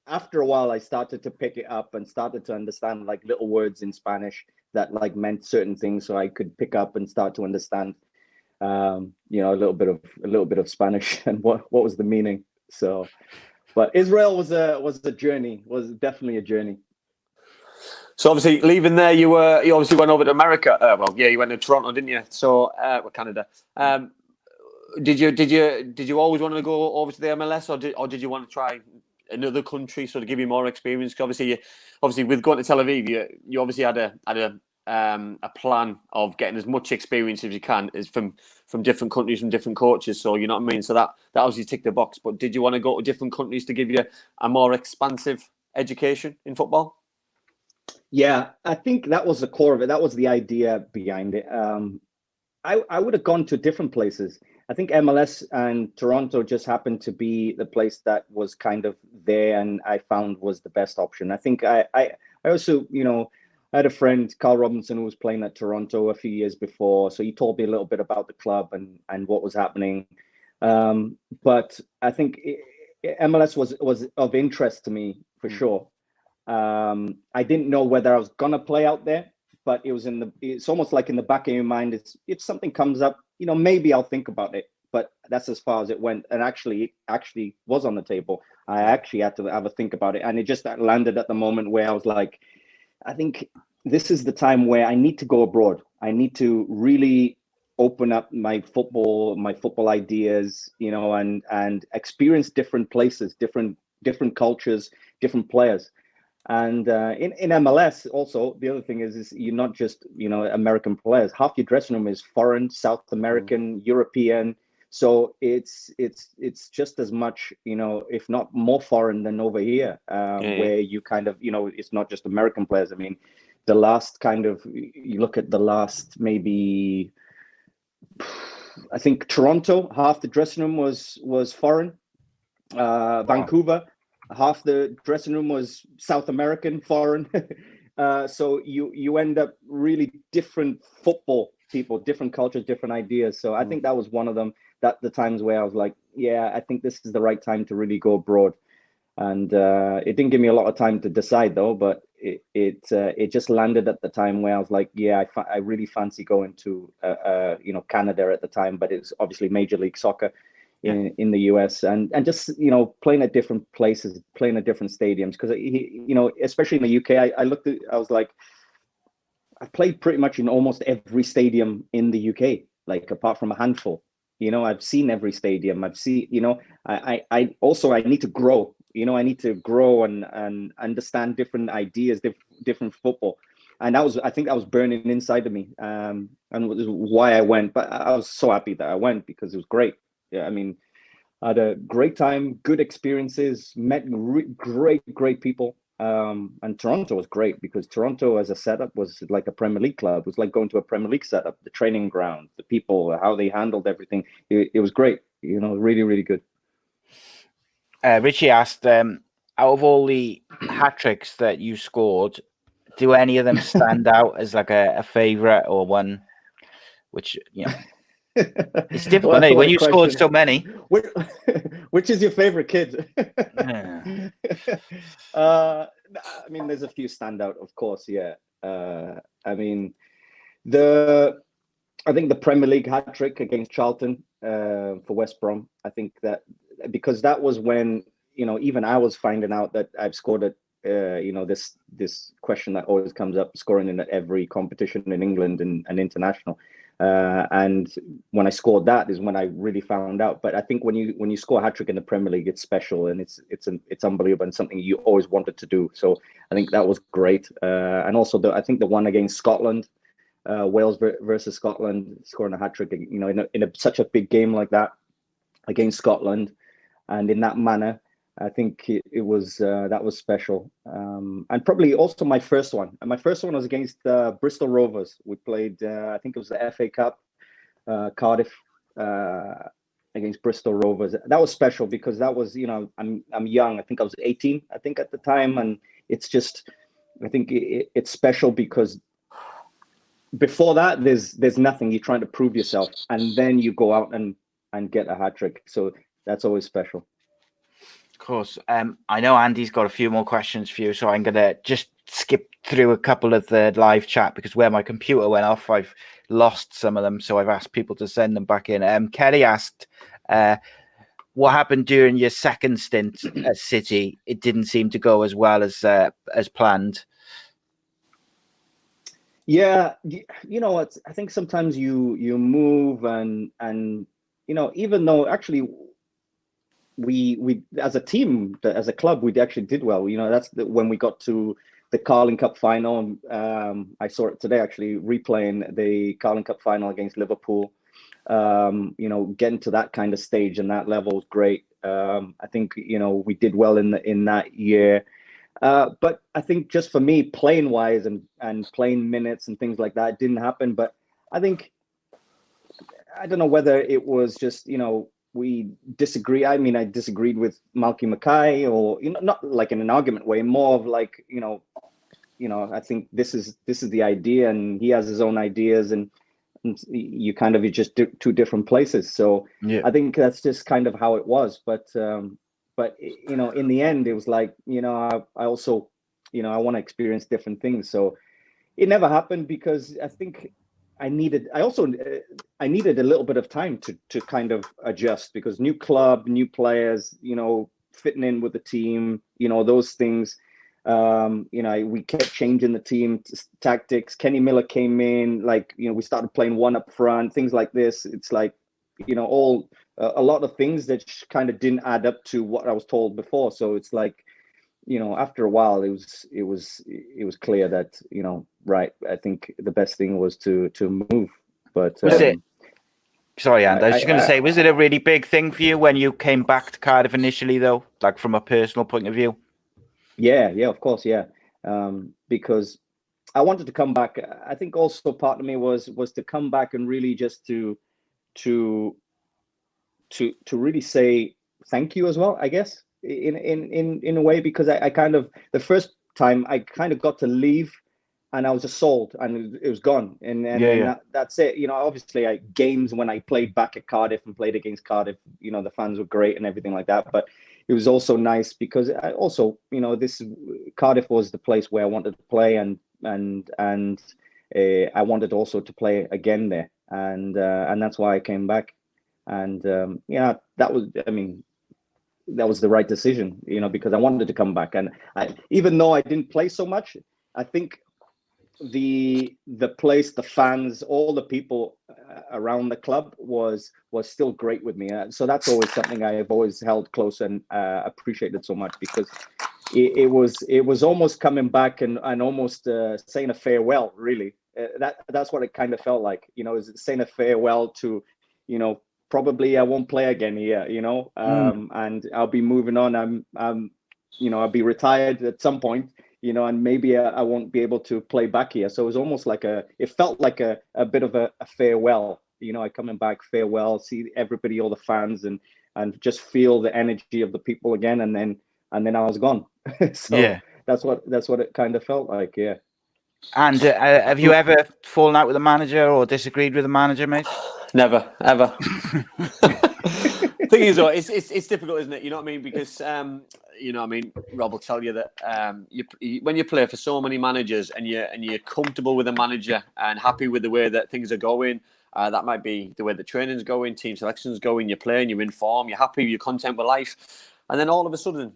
after a while, I started to pick it up and started to understand little words in Spanish that meant certain things, so I could pick up and start to understand, a little bit of Spanish and what was the meaning. So, but Israel was a journey. Was definitely a journey. So obviously, leaving there, you obviously went over to America. You went to Toronto, didn't you? So, Canada. Did you always want to go over to the MLS, or did you want to try another country, so to give you more experience? Obviously, with going to Tel Aviv, you obviously had a plan of getting as much experience as you can is from different countries, from different coaches. So you know what I mean. So that obviously ticked the box. But did you want to go to different countries to give you a more expansive education in football? Yeah, I think that was the core of it. That was the idea behind it. I would have gone to different places. I think MLS and Toronto just happened to be the place that was kind of there, and I found was the best option. I think I also, I had a friend, Carl Robinson, who was playing at Toronto a few years before. So he told me a little bit about the club and what was happening. But I think MLS was of interest to me for sure. I didn't know whether I was going to play out there, but it's almost like in the back of your mind, if something comes up, maybe I'll think about it. But that's as far as it went. And actually was on the table. I actually had to have a think about it. And it just landed at the moment where I was like, I think this is the time where I need to go abroad. I need to really open up my football ideas, and experience different places, different cultures, different players. And in MLS also, the other thing is you're not just, American players. Half your dressing room is foreign, South American, European. So it's just as much, if not more foreign than over here, where you kind of, it's not just American players. I mean, the last kind of, you look at the last maybe, I think Toronto, half the dressing room was foreign. Vancouver, half the dressing room was South American, foreign. So you end up really different football people, different cultures, different ideas. So I think that was one of them. That the times where I was like, yeah, I think this is the right time to really go abroad. And it didn't give me a lot of time to decide though, but it just landed at the time where I was like, yeah, I really fancy going to Canada at the time, but it's obviously Major League Soccer in the US, and just playing at different places, playing at different stadiums, because especially in the UK, I was like, I played pretty much in almost every stadium in the UK, like apart from a handful. I've seen every stadium. I've seen, I also, I need to grow. I need to grow and understand different ideas, different football. And I think that was burning inside of me. And was why I went. But I was so happy that I went because it was great. Yeah, I mean, I had a great time, good experiences, met great people. And Toronto was great because Toronto as a setup was like a Premier League club. It was like going to a Premier League setup, the training ground, the people, how they handled everything. It was great, really, really good. Richie asked, out of all the hat tricks that you scored, do any of them stand out as like a favorite or one which, it's difficult when you scored so many. Which is your favorite kid? I mean, there's a few standout, of course. Yeah. I mean, I think the Premier League hat trick against Charlton for West Brom. I think that because that was when even I was finding out that I've scored at this question that always comes up, scoring in every competition in England and international. And when I scored that is when I really found out. But I think when you score a hat trick in the Premier League, it's special and it's unbelievable and something you always wanted to do. So I think that was great. And also I think the one against Scotland, Wales versus Scotland, scoring a hat trick, in such a big game like that against Scotland, and in that manner, I think it was that was special. And probably also my first one. And my first one was against Bristol Rovers. We played, I think it was the FA Cup, Cardiff against Bristol Rovers. That was special because that was, I'm young. I think I was 18, I think at the time, and it's just, I think it's special because before that, there's nothing. You're trying to prove yourself, and then you go out and get a hat trick. So that's always special. Of course. I know Andy's got a few more questions for you, so I'm going to just skip through a couple of the live chat because where my computer went off, I've lost some of them. So I've asked people to send them back in. Kelly asked, what happened during your second stint at City? It didn't seem to go as well as planned. Yeah, I think sometimes you move and even though actually we as a team, as a club, we actually did well. That's when we got to the Carling Cup final. I saw it today actually, replaying the Carling Cup final against Liverpool. Getting to that kind of stage and that level was great. I think we did well in that year. But I think just for me, playing wise and playing minutes and things like that didn't happen. But I think, I don't know whether it was just, we disagree. I mean, I disagreed with Malky Mackay, or, not like in an argument way, more of like, I think this is the idea and he has his own ideas and you kind of, you just do two different places. So yeah. I think that's just kind of how it was. But in the end, it was like, I also, I want to experience different things. So it never happened because I think I needed a little bit of time to kind of adjust, because new club, new players, fitting in with the team, those things. We kept changing the team tactics. Kenny Miller came in, we started playing one up front, things like this. It's like, a lot of things that kind of didn't add up to what I was told before. So it's like, after a while, it was clear that, right, I think the best thing was to move. But Was it? Sorry, Andy. I was just going to say, was it a really big thing for you when you came back to Cardiff initially, though, like from a personal point of view? Yeah, of course, yeah. Because I wanted to come back. I think also part of me was to come back and really just to really say thank you as well, I guess, in a way, because I kind of, the first time I kind of got to leave and I was just sold and it was gone. And that's it. Obviously games when I played back at Cardiff and played against Cardiff, the fans were great and everything like that. But it was also nice because I also, Cardiff was the place where I wanted to play and I wanted also to play again there. And that's why I came back. And that was the right decision, because I wanted to come back. And even though I didn't play so much, I think the place, the fans, all the people around the club was still great with me. So that's always something I have always held close and appreciated so much, because it was almost coming back and almost saying a farewell, really. That's what it kind of felt like, is saying a farewell to, probably I won't play again here, and I'll be moving on. I'll be retired at some point, and maybe I won't be able to play back here. So it was almost like it felt like a bit of a farewell, coming back, farewell, see everybody, all the fans, and just feel the energy of the people again. And then I was gone. So that's what it kind of felt like. Yeah. And have you ever fallen out with a manager or disagreed with a manager, mate? Never, ever. Thing is, though, it's difficult, isn't it? You know what I mean? Because Rob will tell you that when you play for so many managers and you're comfortable with a manager and happy with the way that things are going, that might be the way the training's going, team selection's going, you're playing, you're in form, you're happy, you're content with life, and then all of a sudden,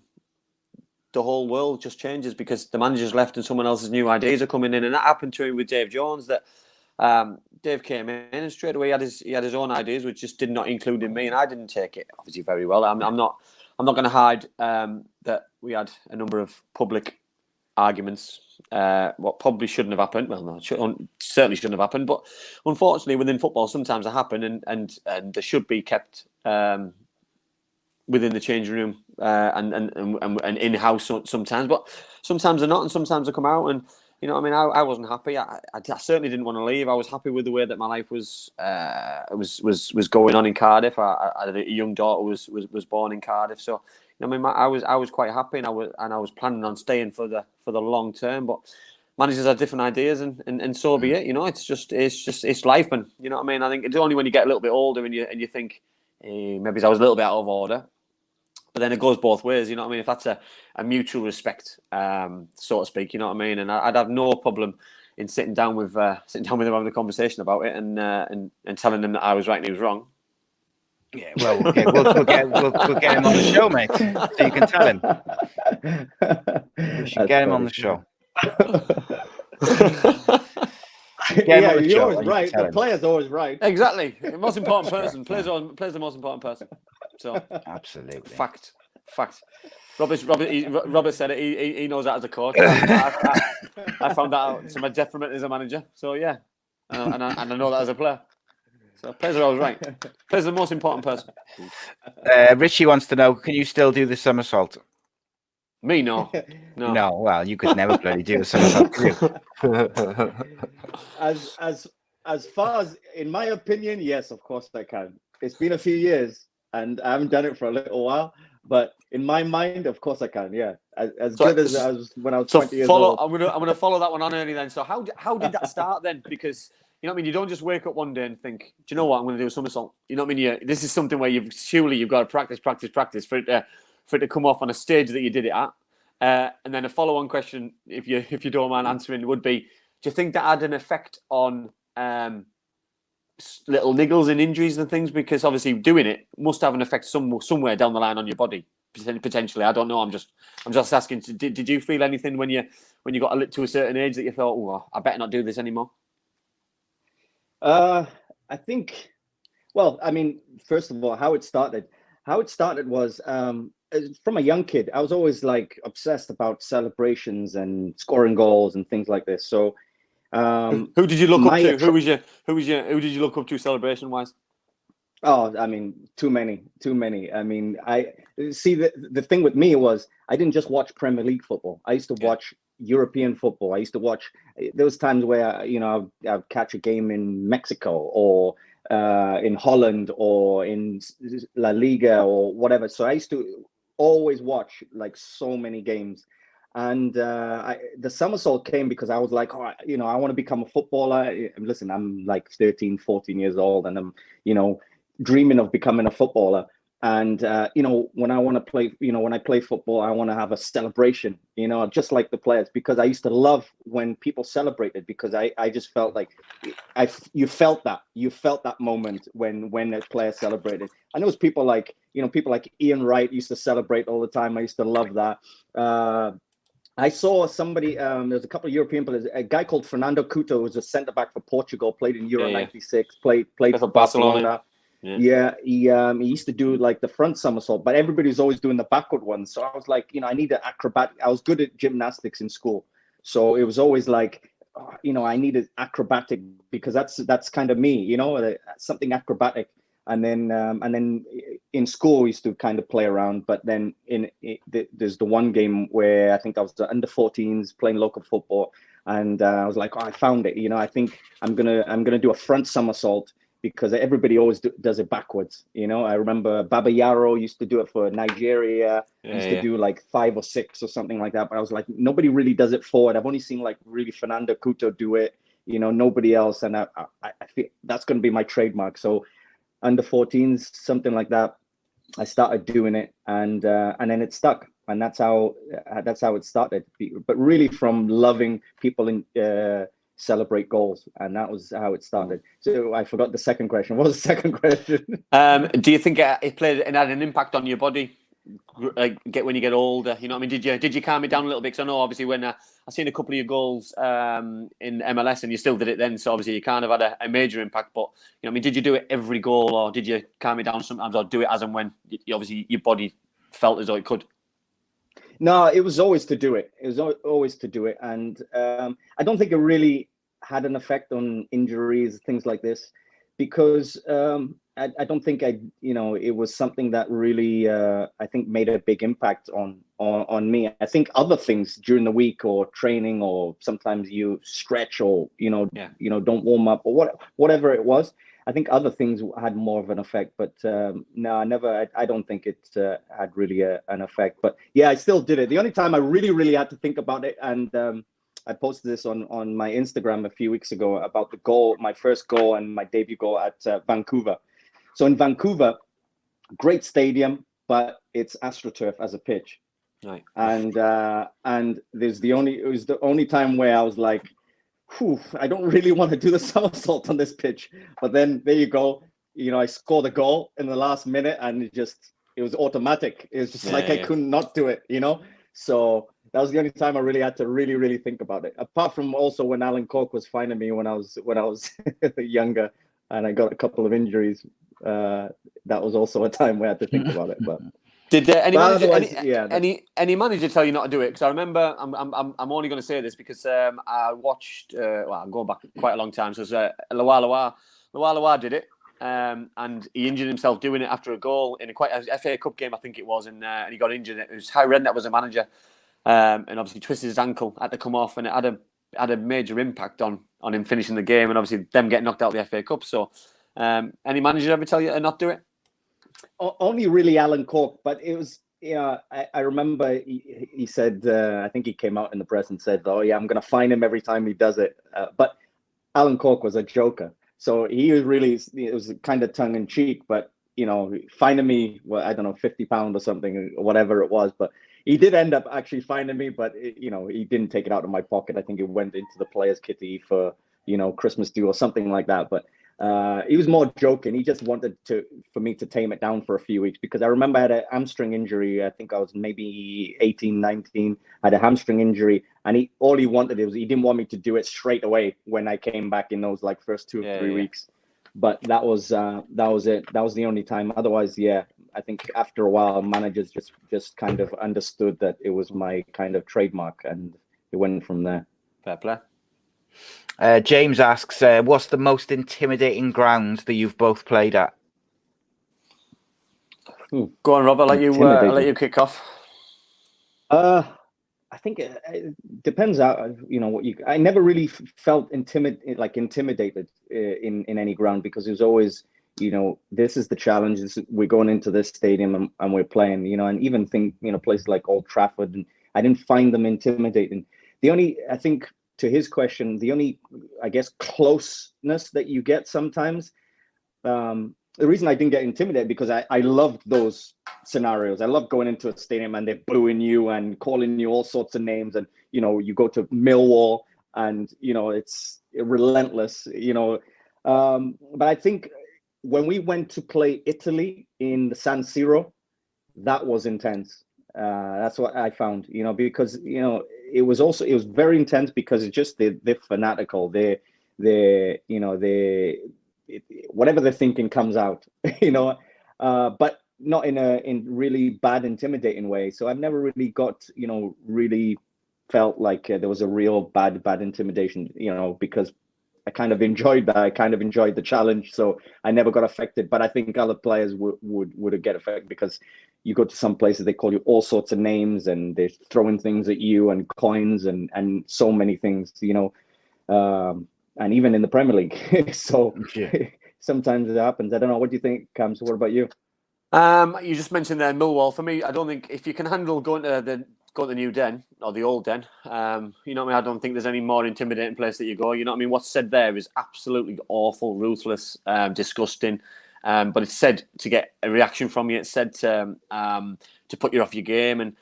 the whole world just changes because the manager's left and someone else's new ideas are coming in, and that happened to him with Dave Jones. That Dave came in and straight away he had his own ideas, which just did not include in me, and I didn't take it obviously very well. I'm not going to hide that we had a number of public arguments. What probably shouldn't have happened. Well, no, certainly shouldn't have happened. But unfortunately, within football, sometimes they happen, and they should be kept within the changing room and in house sometimes. But sometimes they're not, and sometimes they come out and. You know what I mean? I wasn't happy. I certainly didn't want to leave. I was happy with the way that my life was going on in Cardiff. I had a young daughter was born in Cardiff, so you know, I mean, I was quite happy, and I was planning on staying for the long term. But managers have different ideas, and so be it. You know, it's life, and you know what I mean. I think it's only when you get a little bit older and you think maybe I was a little bit out of order. But then it goes both ways, you know what I mean? If that's a mutual respect, so to speak, you know what I mean? And I'd have no problem in sitting down with them, having a conversation about it, and telling them that I was right and he was wrong. Yeah, well, we'll get him on the show, mate, so you can tell him. We should get him on the show. Yeah, you're always right. The player's always right. Exactly. The most important person. Player's the most important person. So absolutely. Fact. Robert said it. He knows that as a coach. I found that out to my detriment as a manager. So yeah, and I know that as a player. So players are always right. Players are the most important person. Richie wants to know: can you still do the somersault? Me, no. Well, you could never bloody do a somersault. As far as, in my opinion, yes, of course I can. It's been a few years, and I haven't done it for a little while. But in my mind, of course I can. Yeah, as good as I was when I was 20 years old. I'm gonna follow that one on early then. So how did that start then? Because you know what I mean. You don't just wake up one day and think, do you know what, I'm going to do a somersault. You know what I mean? This is something where you've got to practice for it to come off on a stage that you did it at. And then a follow-on question, if you don't mind answering, would be: do you think that had an effect on little niggles and injuries and things? Because obviously doing it must have an effect somewhere down the line on your body potentially. I don't know. I'm just asking. Did you feel anything when you got to a certain age that you thought, oh, I better not do this anymore? I think. Well, I mean, first of all, how it started was from a young kid, I was always like obsessed about celebrations and scoring goals and things like this. So, Who did you look up my to? Who did you look up to celebration wise? Oh, I mean, too many. I mean, I see the thing with me was I didn't just watch Premier League football. I used to watch European football. I used to watch. There was times where I'd catch a game in Mexico or in Holland or in La Liga or whatever. So I used to always watch like so many games. And the somersault came because I was like, oh, I want to become a footballer. Listen, I'm like 13, 14 years old, and I'm, dreaming of becoming a footballer. And when I want to play, when I play football, I want to have a celebration, just like the players, because I used to love when people celebrated, because I just felt like you felt that moment when a player celebrated. And there was people like Ian Wright used to celebrate all the time. I used to love that. I saw somebody, there's a couple of European players, a guy called Fernando Couto, who was a centre back for Portugal, played in Euro 96, played for Barcelona. Yeah, he used to do like the front somersault, but everybody's always doing the backward one. So I was like, I need an acrobatic. I was good at gymnastics in school. So it was always like, I needed acrobatic because that's kind of me, something acrobatic. And then in school we used to kind of play around. But then there's the one game where I think I was the under 14s playing local football, and I was like, oh, I found it. I think I'm gonna do a front somersault, because everybody always does it backwards. I remember Baba Yaro used to do it for Nigeria. Used to do like 5 or 6 or something like that. But I was like, nobody really does it forward. I've only seen like really Fernando Couto do it. Nobody else. And I feel that's going to be my trademark. So under 14s, something like that, I started doing it, and then it stuck. And that's how it started. But really from loving people in celebrate goals, and that was how it started. So I forgot the second question. What was the second question? Do you think it had an impact on your body, like when you get older? You know what I mean? Did you calm it down a little bit? Because I know obviously when I seen a couple of your goals in MLS, and you still did it then, so obviously you kind of had a major impact. But I mean, did you do it every goal, or did you calm it down sometimes, or do it as and when obviously your body felt as though it could? No, it was always to do it. It was always to do it. And I don't think it really had an effect on injuries, things like this, because I don't think it was something that really, I think, made a big impact on me. I think other things during the week or training, or sometimes you stretch or, don't warm up or whatever it was. I think other things had more of an effect, but no, I don't think it had really an effect. But yeah, I still did it. The only time I really, really had to think about it, and I posted this on my Instagram a few weeks ago about the goal, my first goal and my debut goal at Vancouver. So in Vancouver, great stadium, but it's AstroTurf as a pitch. Right. And it was the only time where I was like, I don't really want to do the somersault on this pitch. But then there you go. I scored a goal in the last minute, and it was automatic. It was just I couldn't not do it, So that was the only time I really had to really, really think about it. Apart from also when Alan Cork was finding me when I was younger, and I got a couple of injuries. That was also a time where I had to think about it. But did any manager tell you not to do it? Because I remember, I'm only going to say this because I watched. I'm going back quite a long time. So Loa did it, and he injured himself doing it after a goal in a FA Cup game, I think it was, and he got injured. It was Harry Redknapp was a manager, and obviously twisted his ankle, had to come off, and it had a major impact on him finishing the game, and obviously them getting knocked out of the FA Cup. So, any manager ever tell you to not do it? Only really Alan Cork, but it was, I remember he said, I think he came out in the press and said, oh yeah, I'm going to fine him every time he does it. But Alan Cork was a joker. So he was really, it was kind of tongue in cheek, but, fining me, I don't know, £50 or something, or whatever it was. But he did end up actually fining me, but, he didn't take it out of my pocket. I think it went into the players' kitty for, Christmas due or something like that. But he was more joking. He just wanted for me to tame it down for a few weeks, because I remember I had a hamstring injury. I think I was maybe 18, 19. I had a hamstring injury, and all he wanted was he didn't want me to do it straight away when I came back in those like first 2 or 3 weeks. But that was it. That was the only time. Otherwise, yeah, I think after a while, managers just kind of understood that it was my kind of trademark, and it went from there. Fair play. James asks, what's the most intimidating ground that you've both played at? Go on, Rob. I'll let you kick off. I think it depends out, what I never really felt intimidated in any ground, because it was always, this is the challenge. We're going into this stadium and we're playing, and even places like Old Trafford, and I didn't find them intimidating. I think to his question, the only, I guess, closeness that you get sometimes, the reason I didn't get intimidated, because I loved those scenarios. I loved going into a stadium and they're booing you and calling you all sorts of names. And, you go to Millwall and, it's relentless, But I think when we went to play Italy in the San Siro, that was intense. That's what I found, because, it was very intense, because it's just they're fanatical. Whatever they're thinking comes out, but not in really bad, intimidating way. So I've never really got, really felt like there was a real bad intimidation, because I kind of enjoyed that. I kind of enjoyed the challenge, so I never got affected. But I think other players would get affected, because you go to some places, they call you all sorts of names and they're throwing things at you and coins and so many things, and even in the Premier League. So sometimes it happens. I don't know. What do you think, Cams? What about you? You just mentioned there Millwall. For me, I don't think, if you can handle going to the new Den or the old Den, I don't think there's any more intimidating place that you go. What's said there is absolutely awful, ruthless, disgusting. But it's said to get a reaction from you. It's said to put you off your game, and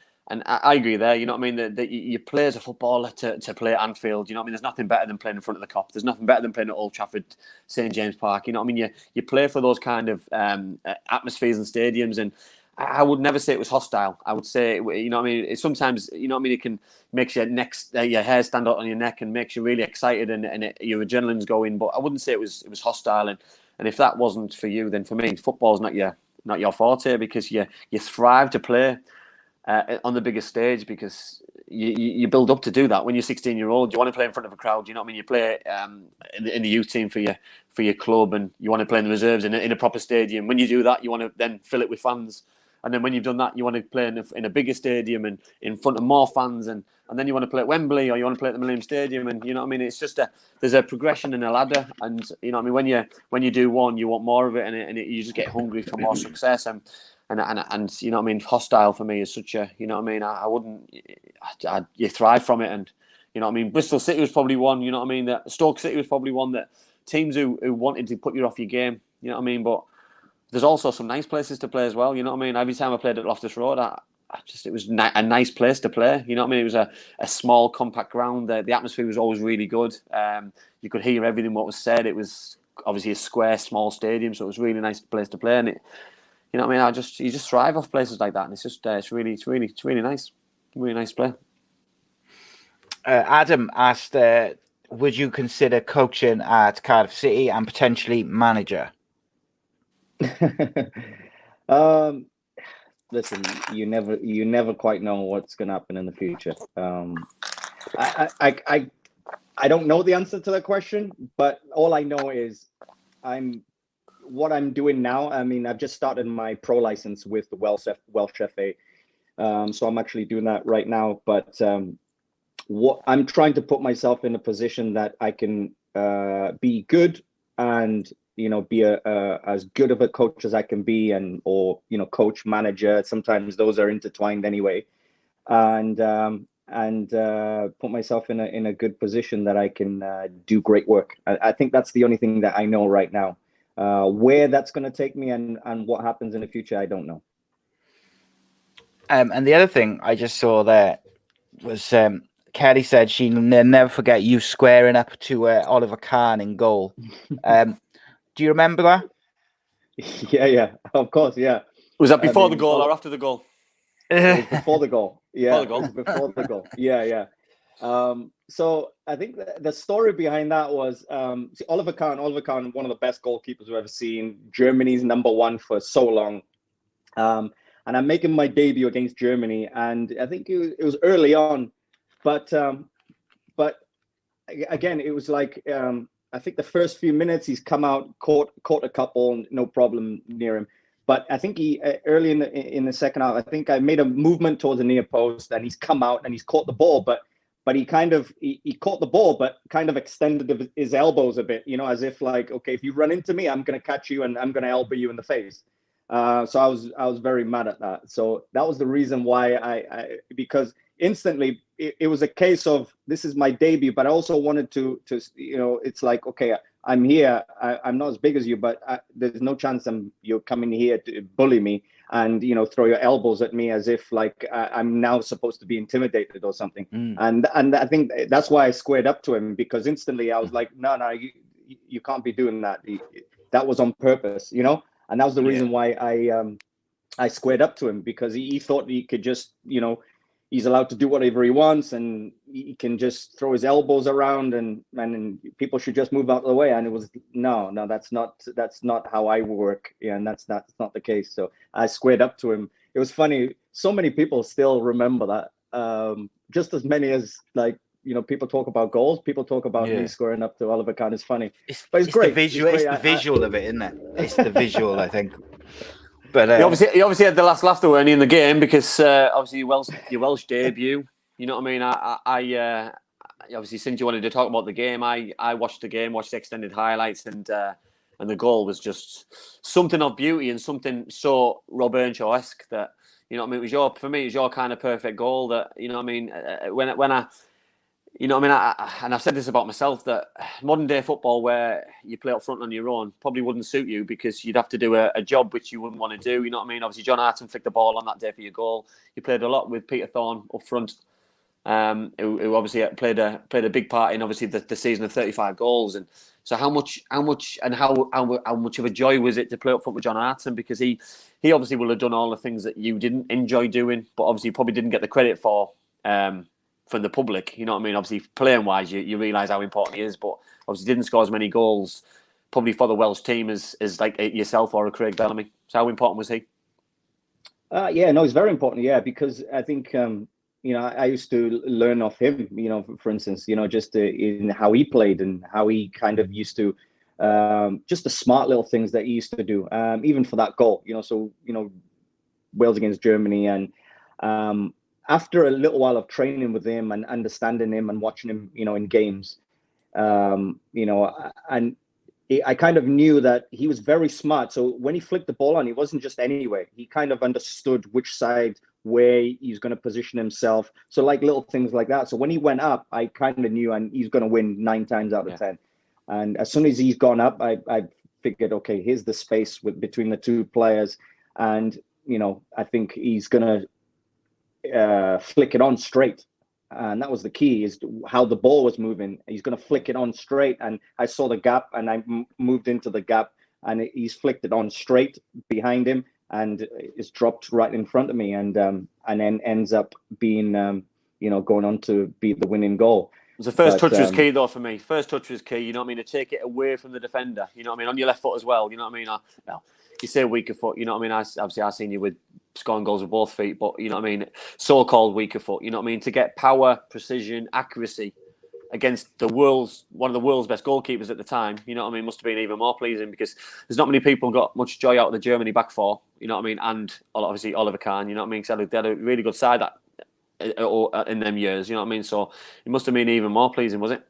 I agree there. That you play as a footballer to play at Anfield. There's nothing better than playing in front of the Kop. There's nothing better than playing at Old Trafford, St James Park. You play for those kind of atmospheres and stadiums, and I would never say it was hostile. I would say, it sometimes, it can make your hair stand out on your neck and makes you really excited, and your adrenaline's going. But I wouldn't say it was hostile. And if that wasn't for you, then for me, football's not your forte, because you thrive to play on the biggest stage, because you build up to do that. When you're 16-year-old, you want to play in front of a crowd. You play in the youth team for your club, and you want to play in the reserves in a proper stadium. When you do that, you want to then fill it with fans. And then when you've done that, you want to play in a bigger stadium and in front of more fans, and then you want to play at Wembley, or you want to play at the Millennium Stadium, and it's just there's a progression and a ladder, and when you do one, you want more of it, and you just get hungry for more success, and hostile for me is such a, I wouldn't, you thrive from it, and Bristol City was probably one, that Stoke City was probably one, that teams who wanted to put you off your game, but there's also some nice places to play as well. Every time I played at Loftus Road, it was a nice place to play. It was a small, compact ground. The atmosphere was always really good. You could hear everything what was said. It was obviously a square, small stadium, so it was a really nice place to play. And you just thrive off places like that, and it's really nice, really nice play. Adam asked, would you consider coaching at Cardiff City and potentially manager? Listen, you never quite know what's going to happen in the future. I don't know the answer to that question, but all I know is what I'm doing now. I've just started my pro license with the Welsh FA, so I'm actually doing that right now. But what I'm trying to put myself in a position that I can be good and be as good of a coach as I can be, or coach, manager. Sometimes those are intertwined anyway, and put myself in a good position that I can do great work. I think that's the only thing that I know right now. Where that's going to take me and what happens in the future, I don't know. And the other thing I just saw there was Kelly said she'll never forget you squaring up to Oliver Kahn in goal. Do you remember that? Yeah, of course, yeah. Was that before the goal or after the goal? It was before the goal. Yeah, before the goal. Yeah. So I think the story behind that was Oliver Kahn, one of the best goalkeepers we've ever seen. Germany's #1 for so long. And I'm making my debut against Germany, and I think it was early on, but again, it was like I think the first few minutes he's come out, caught a couple, no problem near him. But I think he early in the second half, I think I made a movement towards the near post, and he's come out and he's caught the ball, but he kind of he caught the ball, but kind of extended his elbows a bit, as if like, okay, if you run into me, I'm going to catch you and I'm going to elbow you in the face. So I was very mad at that. So that was the reason why because instantly it was a case of, this is my debut, but I also wanted to it's like, okay, I'm here. I'm not as big as you, but there's no chance you're coming here to bully me and throw your elbows at me as if like I'm now supposed to be intimidated or something. And I think that's why I squared up to him, because instantly I was like, no, you can't be doing that. That was on purpose, and that was the reason why I squared up to him, because he thought he could just he's allowed to do whatever he wants, and he can just throw his elbows around, and people should just move out of the way. And it was no, that's not how I work. Yeah, and that's not the case. So I squared up to him. It was funny. So many people still remember that. Just as many as like people talk about goals. People talk about me squaring up to Oliver Kahn. It's funny, but it's great. It's the visual of it, isn't it? It's the visual, I think. But he obviously had the last laugh, though, in the game, because obviously your Welsh debut. You know what I mean? I obviously, since you wanted to talk about the game, I watched the game, watched the extended highlights, and the goal was just something of beauty and something so Robert Earnshaw-esque that I mean, for me it was your kind of perfect goal. That what I mean, when I. And I've said this about myself, that modern day football where you play up front on your own probably wouldn't suit you, because you'd have to do a job which you wouldn't want to do. You know what I mean? Obviously, John Harton flicked the ball on that day for your goal. You played a lot with Peter Thorne up front, who obviously played a big part in obviously the season of 35 goals. And so how much of a joy was it to play up front with John Harton? Because he obviously will have done all the things that you didn't enjoy doing, but obviously probably didn't get the credit for. From the public, you know what I mean? Obviously, playing wise, you realise how important he is, but obviously didn't score as many goals, probably for the Welsh team as like yourself or a Craig Bellamy. So how important was he? He's very important. Yeah, because I think I used to learn off him. For instance, just in how he played and how he kind of used to just the smart little things that he used to do, even for that goal. So Wales against Germany, and after a little while of training with him and understanding him and watching him, in games, and I kind of knew that he was very smart. So when he flicked the ball on, it wasn't just anywhere. He kind of understood which side, where he's going to position himself. So like little things like that. So when he went up, I kind of knew, and he's going to win 9 times out of 10. And as soon as he's gone up, I figured, okay, here's the space between the two players. And, I think he's going to flick it on straight, and that was the key, is how the ball was moving. He's going to flick it on straight, and I saw the gap, and I moved into the gap, and he's flicked it on straight behind him, and it's dropped right in front of me, and then ends up being going on to be the winning goal. The first touch was key, though, for me. First touch was key, to take it away from the defender, on your left foot as well, you say weaker foot, obviously I've seen you with scoring goals with both feet, but so-called weaker foot, to get power, precision, accuracy against one of the world's best goalkeepers at the time, must have been even more pleasing, because there's not many people got much joy out of the Germany back four, and obviously Oliver Kahn, because they had a really good side in them years, so it must have been even more pleasing, was it?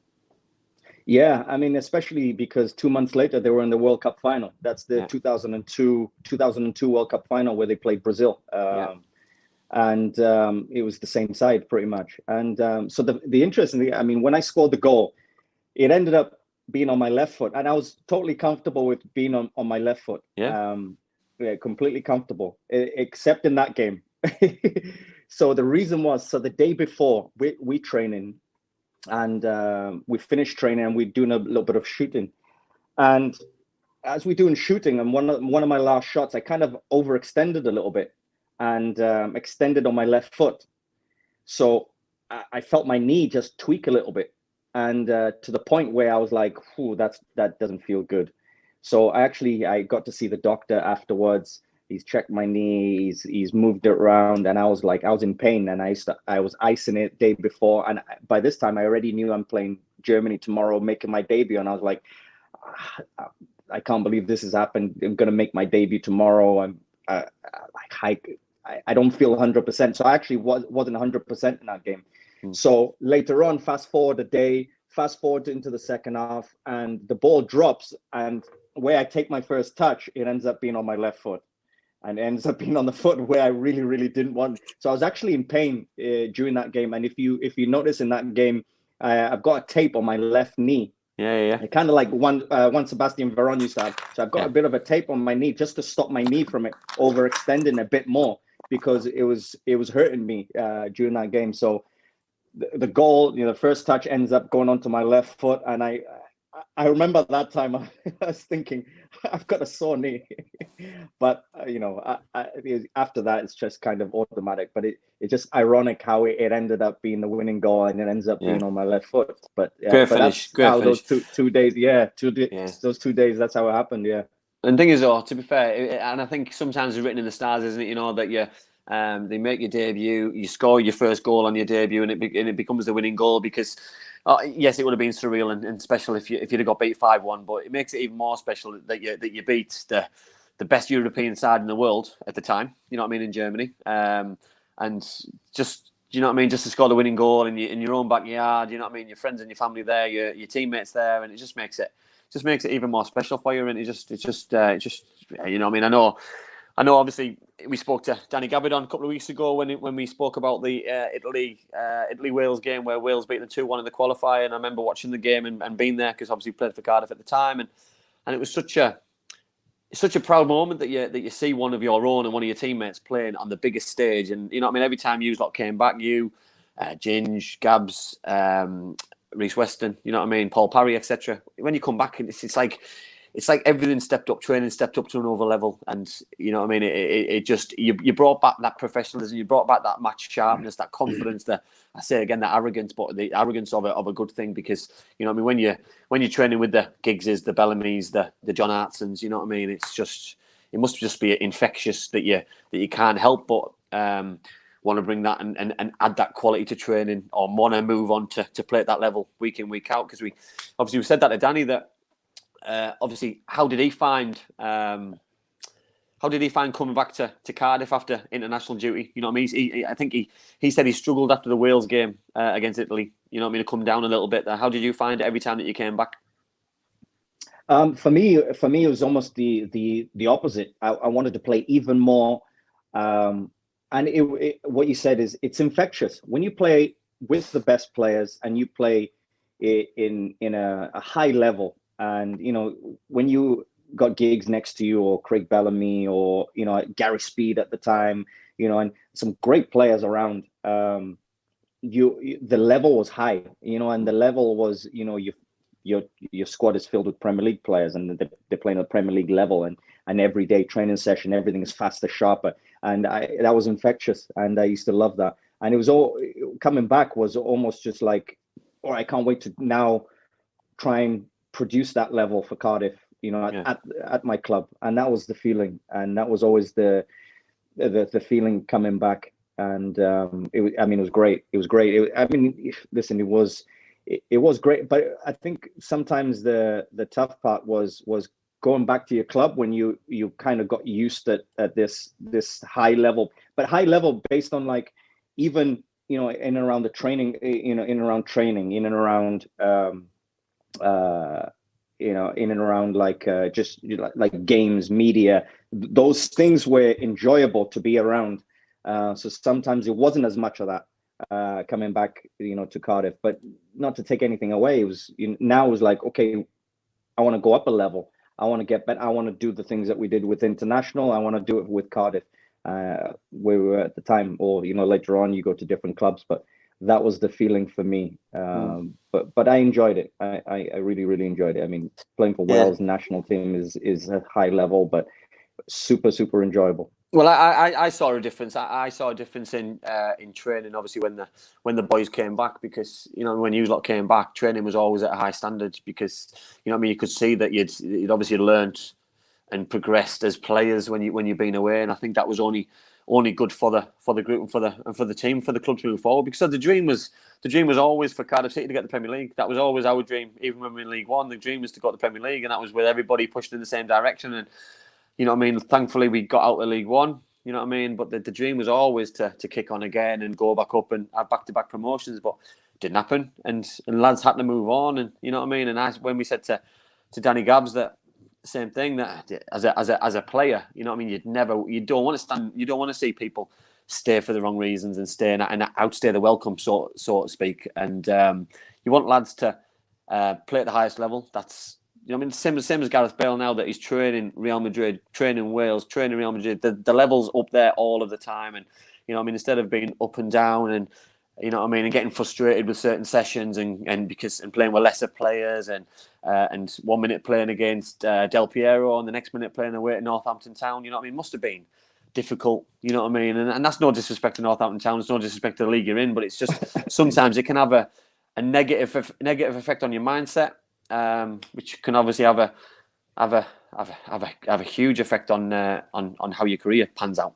Yeah, especially because 2 months later they were in the World Cup final. That's the 2002 World Cup final where they played Brazil, and it was the same side pretty much. And so the interesting thing, when I scored the goal, it ended up being on my left foot, and I was totally comfortable with being on my left foot. Completely comfortable, except in that game. So the reason was, the day before we training. And we finished training, and we're doing a little bit of shooting. And as we're doing shooting, and one of my last shots, I kind of overextended a little bit and extended on my left foot. So I felt my knee just tweak a little bit, and to the point where I was like, "Ooh, that doesn't feel good." So I got to see the doctor afterwards. He's checked my knee. He's moved it around, and I was in pain, and I was icing it day before, and by this time I already knew I'm playing Germany tomorrow, making my debut, and I was like, I can't believe this has happened. I'm gonna make my debut tomorrow. I don't feel 100%, so I actually wasn't 100% in that game. So later on, fast forward into the second half, and the ball drops, and where I take my first touch, it ends up being on my left foot, and it ends up being on the foot where I really, really didn't want. So I was actually in pain during that game. And if you notice in that game, I've got a tape on my left knee. Yeah. Kind of like one Sebastian Veron used to have. So I've got a bit of a tape on my knee just to stop my knee from it overextending a bit more, because it was hurting me during that game. So the goal, the first touch ends up going onto my left foot, and I remember that time I was thinking, I've got a sore knee, but after that it's just kind of automatic. But it's just ironic how it ended up being the winning goal, and it ends up being on my left foot. But great finish. those two days, those 2 days, that's how it happened. Yeah. And the thing is, to be fair, and I think sometimes it's written in the stars, isn't it? That they make your debut, you score your first goal on your debut, and it becomes the winning goal, because yes, it would have been surreal and special if you'd have got beat 5-1, but it makes it even more special that you beat the best European side in the world at the time. You know what I mean, in Germany, and just just to score the winning goal in in your own backyard. You know what I mean, your friends and your family there, your teammates there, and it just makes it even more special for you. And it just you know what I mean. I know. Obviously, we spoke to Danny Gabidon a couple of weeks ago when we spoke about the Italy-Wales game where Wales beat them 2-1 in the qualifier, and I remember watching the game and being there, because obviously played for Cardiff at the time, and it was such a proud moment that you see one of your own and one of your teammates playing on the biggest stage. And you know what I mean, every time you lot came back, Ginge, Gabs, Reece Weston, you know what I mean, Paul Parry, etc. When you come back, it's like everything stepped up, training stepped up to another level, and you know what I mean. It just you brought back that professionalism, you brought back that match sharpness, that confidence, that arrogance, but the arrogance of a good thing, because you know what I mean, when you're training with the Giggses, the Bellamy's, the John Hartsons, you know what I mean. It must just be infectious that you can't help but want to bring that and add that quality to training, or want to move on to play at that level week in, week out. Because we said that to Danny, that obviously how did he find coming back to Cardiff after international duty? You know what I mean? I think he said he struggled after the Wales game against Italy. You know what I mean? To come down a little bit. How did you find it every time that you came back? For me, it was almost the opposite. I wanted to play even more. And what you said is, it's infectious. When you play with the best players and you play in a high level, and when you got Giggs next to you, or Craig Bellamy, or Gary Speed at the time, and some great players around, the level was high, and the level was, your squad is filled with Premier League players, and they're playing at the Premier League level, and every day training session, everything is faster, sharper, and that was infectious, and I used to love that. And it was all coming back was almost just like, I can't wait to now try and produce that level for Cardiff, at my club. And that was the feeling, and that was always the feeling coming back. And it was great. It was great. Listen, it was great, but I think sometimes the tough part was going back to your club when you kind of got used at this high level, but high level based on like, even in and around the training, in and around training, in and around in and around like just like games, media, those things were enjoyable to be around. So sometimes it wasn't as much of that coming back, to Cardiff. But not to take anything away, it was now it was like, okay, I want to go up a level. I want to get better. I want to do the things that we did with international. I want to do it with Cardiff, where we were at the time, or later on you go to different clubs. But that was the feeling for me. But I enjoyed it. I really, really enjoyed it. I mean, playing for Wales national team is a high level, but super, super enjoyable. Well, I saw a difference. I saw a difference in training, obviously, when the boys came back, because when you lot came back, training was always at a high standard, because you could see that you'd obviously learnt and progressed as players when you've been away. And I think that was only good for the group and for the team, for the club to move forward. Because the dream was always for Cardiff City to get the Premier League. That was always our dream. Even when we were in League One, the dream was to go to the Premier League, and that was with everybody pushing in the same direction. And you know what I mean. Thankfully, we got out of League One. You know what I mean. But the dream was always to kick on again and go back up and have back-to-back promotions. But it didn't happen, and lads had to move on. And you know what I mean. And when we said to Danny Gabbs that same thing, that as a player, you know what I mean, you don't want to see people stay for the wrong reasons and stay and outstay the welcome, so to speak. And you want lads to play at the highest level. That's, you know what I mean, same as Gareth Bale now, that he's training Real Madrid, training Wales, training Real Madrid. The level's up there all of the time, and you know what I mean, instead of being up and down and you know what I mean, and getting frustrated with certain sessions and playing with lesser players and 1 minute playing against Del Piero and the next minute playing away at Northampton Town. You know what I mean? Must have been difficult. You know what I mean? And that's no disrespect to Northampton Town. It's no disrespect to the league you're in, but it's just sometimes it can have a negative effect on your mindset, which can obviously have a huge effect on how your career pans out.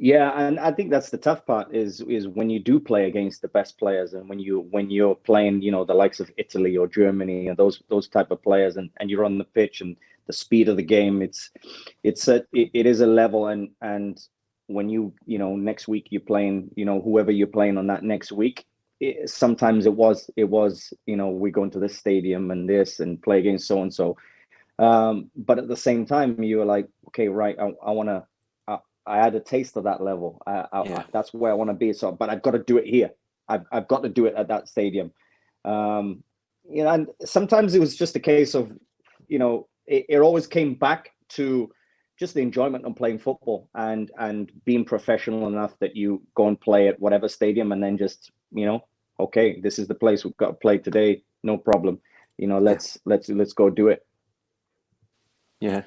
Yeah, and I think that's the tough part is when you do play against the best players, and when you're playing, you know, the likes of Italy or Germany and those type of players, and you're on the pitch and the speed of the game, it is a level, and when you know, next week you're playing, you know, whoever you're playing on that next week, sometimes it was you know, we go into this stadium and this and play against so and so, but at the same time you were like, okay, right, I want to. I had a taste of that level. That's where I want to be. So, but I've got to do it here. I've got to do it at that stadium. You know, and sometimes it was just a case of, you know, it always came back to just the enjoyment of playing football and being professional enough that you go and play at whatever stadium, and then just, you know, okay, this is the place we've got to play today. No problem. You know, let's go do it. Yeah.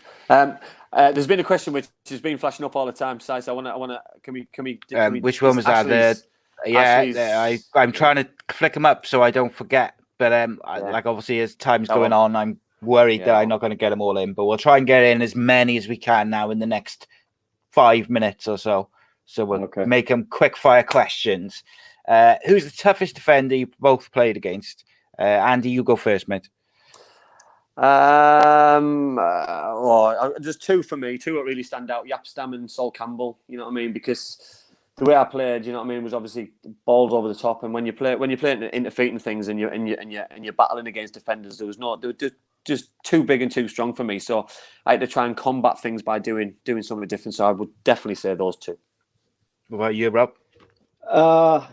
There's been a question which has been flashing up all the time. So I want to. Can we? Which one was that? I'm trying to flick them up so I don't forget. But like obviously as time's going on, I'm worried that I'm not going to get them all in. But we'll try and get in as many as we can now in the next 5 minutes or so. So we'll make them quick fire questions. Who's the toughest defender you both played against? Andy, you go first, mate. Just two for me. Two that really stand out: Yapstam and Sol Campbell. You know what I mean? Because the way I played, you know what I mean, was obviously balls over the top. And when you're playing interfeating things and you're battling against defenders, they were just too big and too strong for me. So I had to try and combat things by doing something different. So I would definitely say those two. What about you, Rob? Yeah,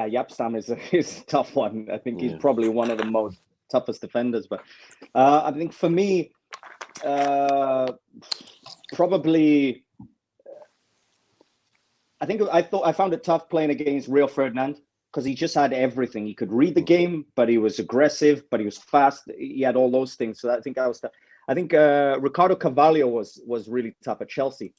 Yapstam is a tough one. I think he's probably one of the most toughest defenders, but I think for me, probably, I found it tough playing against Rio Ferdinand because he just had everything. He could read the game, but he was aggressive, but he was fast. He had all those things. So I think I think Ricardo Carvalho was really tough at Chelsea.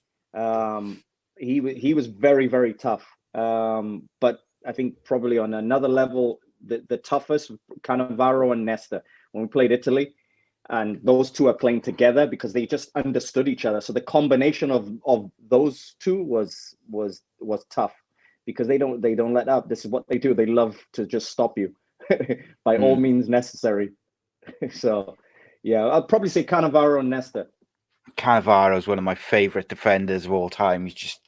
He was very, very tough. But I think probably on another level, the toughest, Cannavaro and Nesta, when we played Italy, and those two are playing together because they just understood each other. So the combination of those two was tough because they don't let up. This is what they do. They love to just stop you by all means necessary. So yeah, I'll probably say Cannavaro and Nesta. Cannavaro is one of my favorite defenders of all time. He's just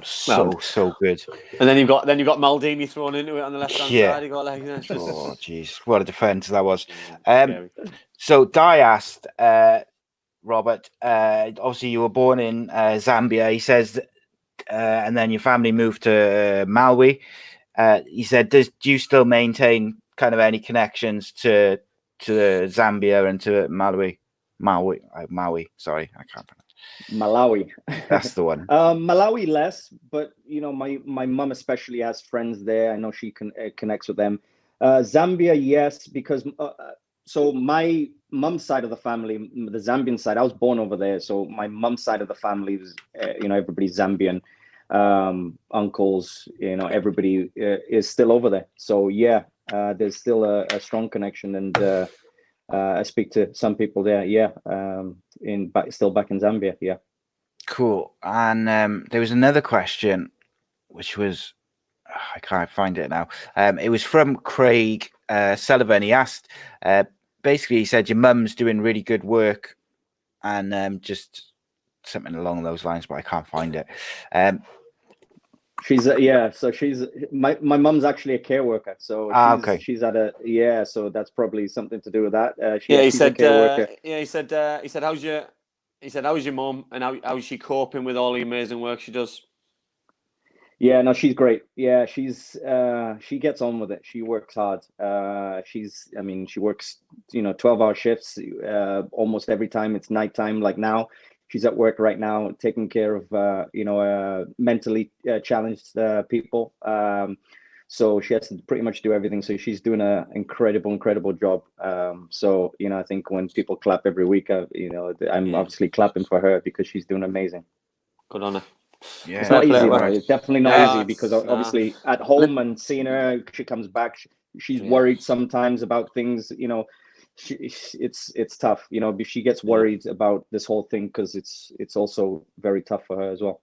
so good. And then you've got Maldini thrown into it on the left hand side. You got like, oh jeez, what a defense that was. So Di asked Robert, obviously you were born in Zambia. He says, and then your family moved to Malawi. He said, do you still maintain kind of any connections to Zambia and to Malawi? Maui. Sorry, I can't pronounce. Malawi. That's the one. Malawi less, but you know, my mum especially has friends there. I know she connects with them. Zambia, yes, because so my mum's side of the family, the Zambian side, I was born over there. So my mum's side of the family is, you know, everybody's Zambian. Uncles, you know, everybody is still over there. So yeah, there's still a strong connection, and I speak to some people there. Yeah, still back in Zambia. Yeah. Cool. And there was another question, which was, I can't find it now. It was from Craig Sullivan. He asked, basically, he said, your mum's doing really good work, and just something along those lines, but I can't find it. She's so she's my mum's actually a care worker, so okay. she's at a so that's probably something to do with that. He she's said, a care worker. he said, how's your mum, and how's she coping with all the amazing work she does? Yeah, no, she's great. Yeah, she gets on with it. She works hard. She works 12-hour shifts almost every time it's nighttime. Like now, she's at work right now taking care of mentally challenged people. So she has to pretty much do everything. So she's doing an incredible job. I think when people clap every week, I'm obviously clapping for her because she's doing amazing. Good on her. Yeah, it's not easy. Right? It's definitely not easy because obviously at home and seeing her, she comes back. She's worried sometimes about things. It's tough. She gets worried about this whole thing because it's also very tough for her as well.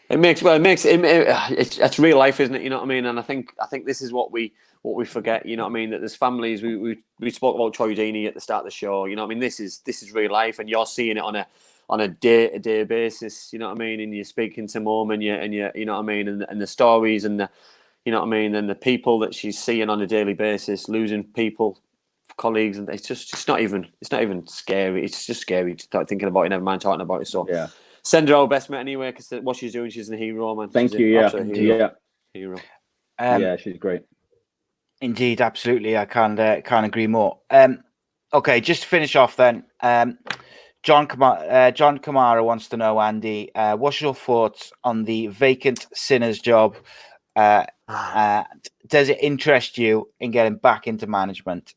It's real life, isn't it? You know what I mean? And I think this is what we forget. You know what I mean? That there's families. We spoke about Troy Deeney at the start of the show. You know what I mean? This is real life, and you're seeing it on a day-to-day basis. You know what I mean? And you're speaking to mum, and you know what I mean, and the stories, and the, you know what I mean, and the people that she's seeing on a daily basis, losing people, colleagues, and it's not even scary. It's just scary to start thinking about it. Never mind talking about it. So yeah. Send her our best, mate, anyway, because what she's doing, she's a hero, man. Thank you, yeah. Hero. Yeah, she's great. Indeed, absolutely. I can't agree more. Okay, just to finish off then, John Kamara wants to know, Andy, what's your thoughts on the vacant Sinners job? Does it interest you in getting back into management?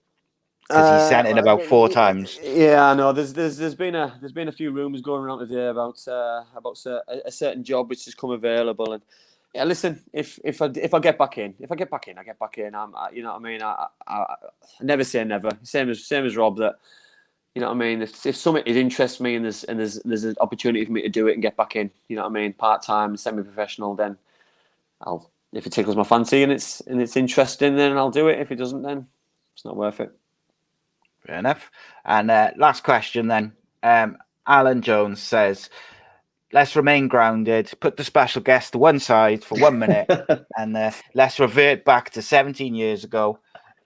Because he's sent in about 4 times. Yeah, I know. There's been a few rumours going around today about a certain job which has come available. And yeah, listen, if I get back in, I get back in. You know what I mean. I never say never. Same as Rob. That, you know what I mean. If something interests me and there's an opportunity for me to do it and get back in, you know what I mean, part time, semi-professional, then I'll. If it tickles my fancy and it's interesting, then I'll do it. If it doesn't, then it's not worth it. Fair enough. And last question then. Alan Jones says, let's remain grounded, put the special guest to one side for 1 minute, and let's revert back to 17 years ago.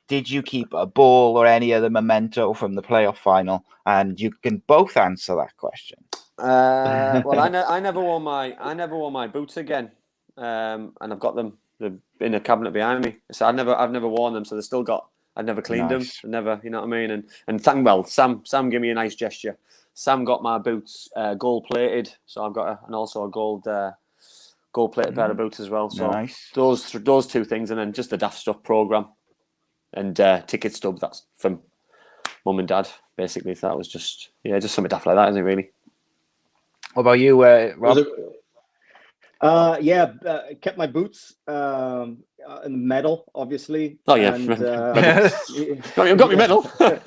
Did you keep a ball or any other memento from the playoff final? And you can both answer that question. Well, I never wore my boots again, and I've got them in a cabinet behind me. So I've never worn them, so they're still got. I've never cleaned them. Never, you know what I mean? And Sam gave me a nice gesture. Sam got my boots gold plated, so I've got also a gold plated pair of boots as well. So nice. Those two things, and then just the Daft Stuff program and ticket stub. That's from mum and dad, basically. So that was just something daft like that, isn't it? Really. What about you, Rob? Kept my boots. Medal, obviously. Oh yeah, and, you got me medal. I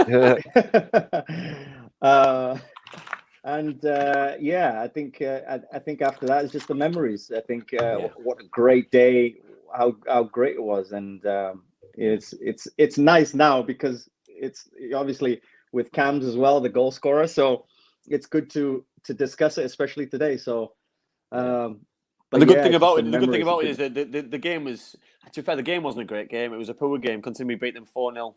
think after that it's just the memories. I think what a great day, how great it was, and it's nice now because it's obviously with Cams as well, the goal scorer. So it's good to discuss it, especially today. So. But the good thing about it is that the game was, to be fair, the game wasn't a great game. It was a poor game, considering we beat them 4-0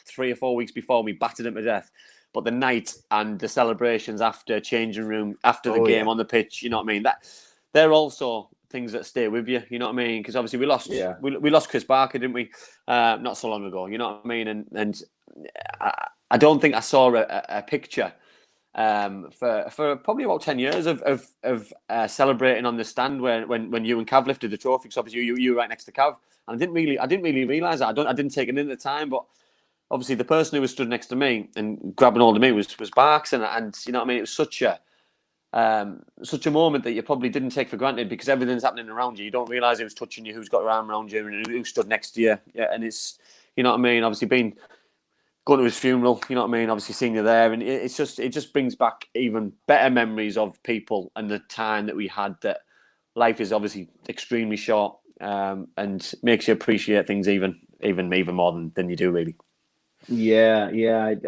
3 or 4 weeks before. We battered them to death. But the night and the celebrations after, changing room, after the game on the pitch, you know what I mean? They're also things that stay with you, you know what I mean? Because obviously we lost we lost Chris Barker, didn't we? Not so long ago, you know what I mean? And I don't think I saw a picture for probably about 10 years of celebrating on the stand when you and Cav lifted the trophy. Because obviously you were right next to Cav, and I didn't really realise that. I didn't take it in at the time, but obviously the person who was stood next to me and grabbing hold of me was Barks, and you know what I mean. It was such a moment that you probably didn't take for granted because everything's happening around you. You don't realise who's touching you, who's got your arm around you, and who stood next to you. Yeah, and it's, you know what I mean. Obviously going to his funeral, you know what I mean? Obviously seeing you there, and it just brings back even better memories of people and the time that we had. That life is obviously extremely short, and makes you appreciate things even more than you do really. Yeah,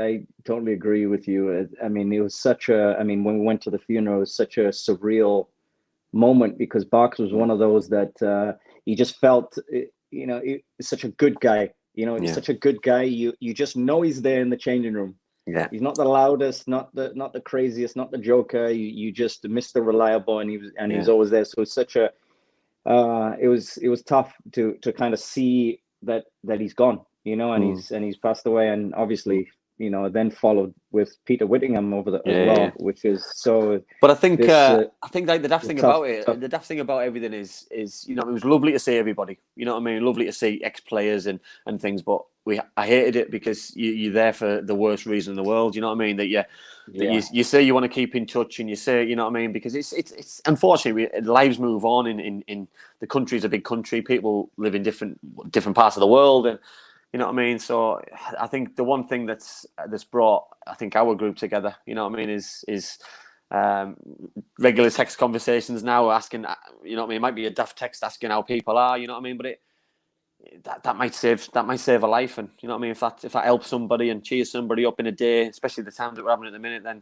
I totally agree with you. I mean, it was such a, I mean, when we went to the funeral, it was such a surreal moment because Box was one of those that you just felt, he's such a good guy. He's Yeah. such a good guy. You just know he's there in the changing room. Yeah. He's not the loudest, not the craziest, not the joker. You just Mr. Reliable, and he's always there. So it's such a, it was tough to kind of see that he's gone, and he's passed away, and obviously, then followed with Peter Whittingham over as well, which is so. But I think this, like the daft thing tough, about it, tough. the daft thing about everything is it was lovely to see everybody. You know what I mean? Lovely to see ex-players and things. But I hated it because you're there for the worst reason in the world. You know what I mean? That you say you want to keep in touch, and you say, you know what I mean? Because it's unfortunately lives move on in the country's a big country. People live in different parts of the world, and you know what I mean? So I think the one thing that's brought, I think, our group together, you know what I mean, is regular text conversations now, asking, you know what I mean, it might be a daft text asking how people are, you know what I mean, but that might save a life, and you know what I mean, if that helps somebody and cheers somebody up in a day, especially the times that we're having at the minute, then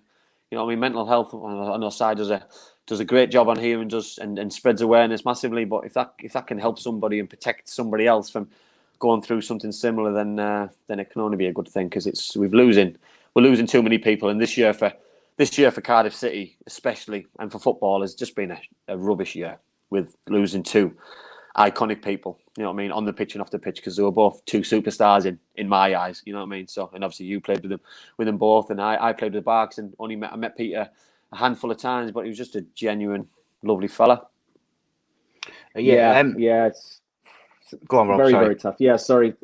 you know what I mean, mental health on our side does a great job on here and spreads awareness massively. But if that can help somebody and protect somebody else from going through something similar, then it can only be a good thing, because we're losing too many people. And this year for Cardiff City especially, and for football, has just been a rubbish year, with losing two iconic people, you know what I mean, on the pitch and off the pitch, because they were both two superstars in my eyes, you know what I mean. So, and obviously you played with them both, and I played with Barks, and I met Peter a handful of times, but he was just a genuine lovely fella. Yeah, it's go on, Rob. very, Sorry. very tough. Yeah, sorry.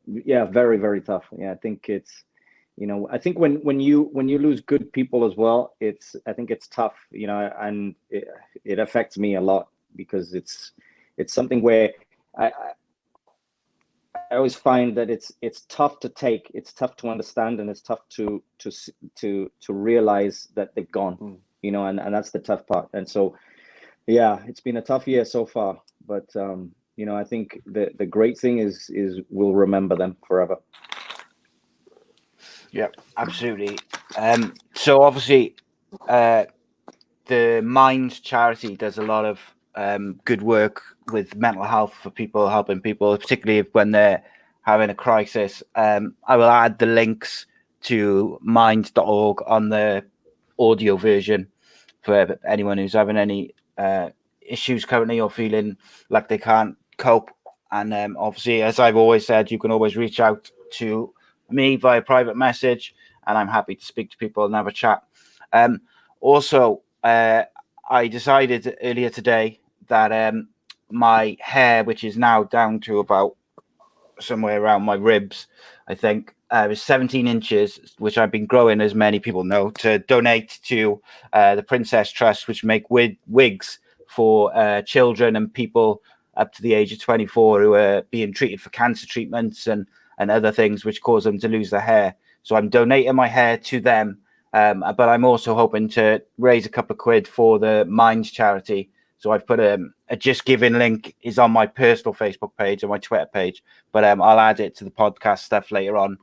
Yeah, very, very tough. Yeah, I think it's, I think when you lose good people as well, I think it's tough, and it affects me a lot, because it's something where I always find that it's tough to take, it's tough to understand, and it's tough to realize that they're gone, and that's the tough part. And so, yeah, it's been a tough year so far, but I think the great thing is we'll remember them forever. Yeah, absolutely. So obviously, the Mind charity does a lot of good work with mental health for people, helping people, particularly when they're having a crisis. I will add the links to mind.org on the audio version for anyone who's having any issues currently or feeling like they can't cope. And obviously, as I've always said, you can always reach out to me via private message, and I'm happy to speak to people and have a chat. Also, I decided earlier today that my hair, which is now down to about somewhere around my ribs, I think, is 17 inches, which I've been growing, as many people know, to donate to the Princess Trust, which make wigs for children and people up to the age of 24 who are being treated for cancer treatments and other things which cause them to lose their hair. So I'm donating my hair to them. But I'm also hoping to raise a couple of quid for the Minds charity. So I've put a Just Giving link is on my personal Facebook page and my Twitter page, but I'll add it to the podcast stuff later on.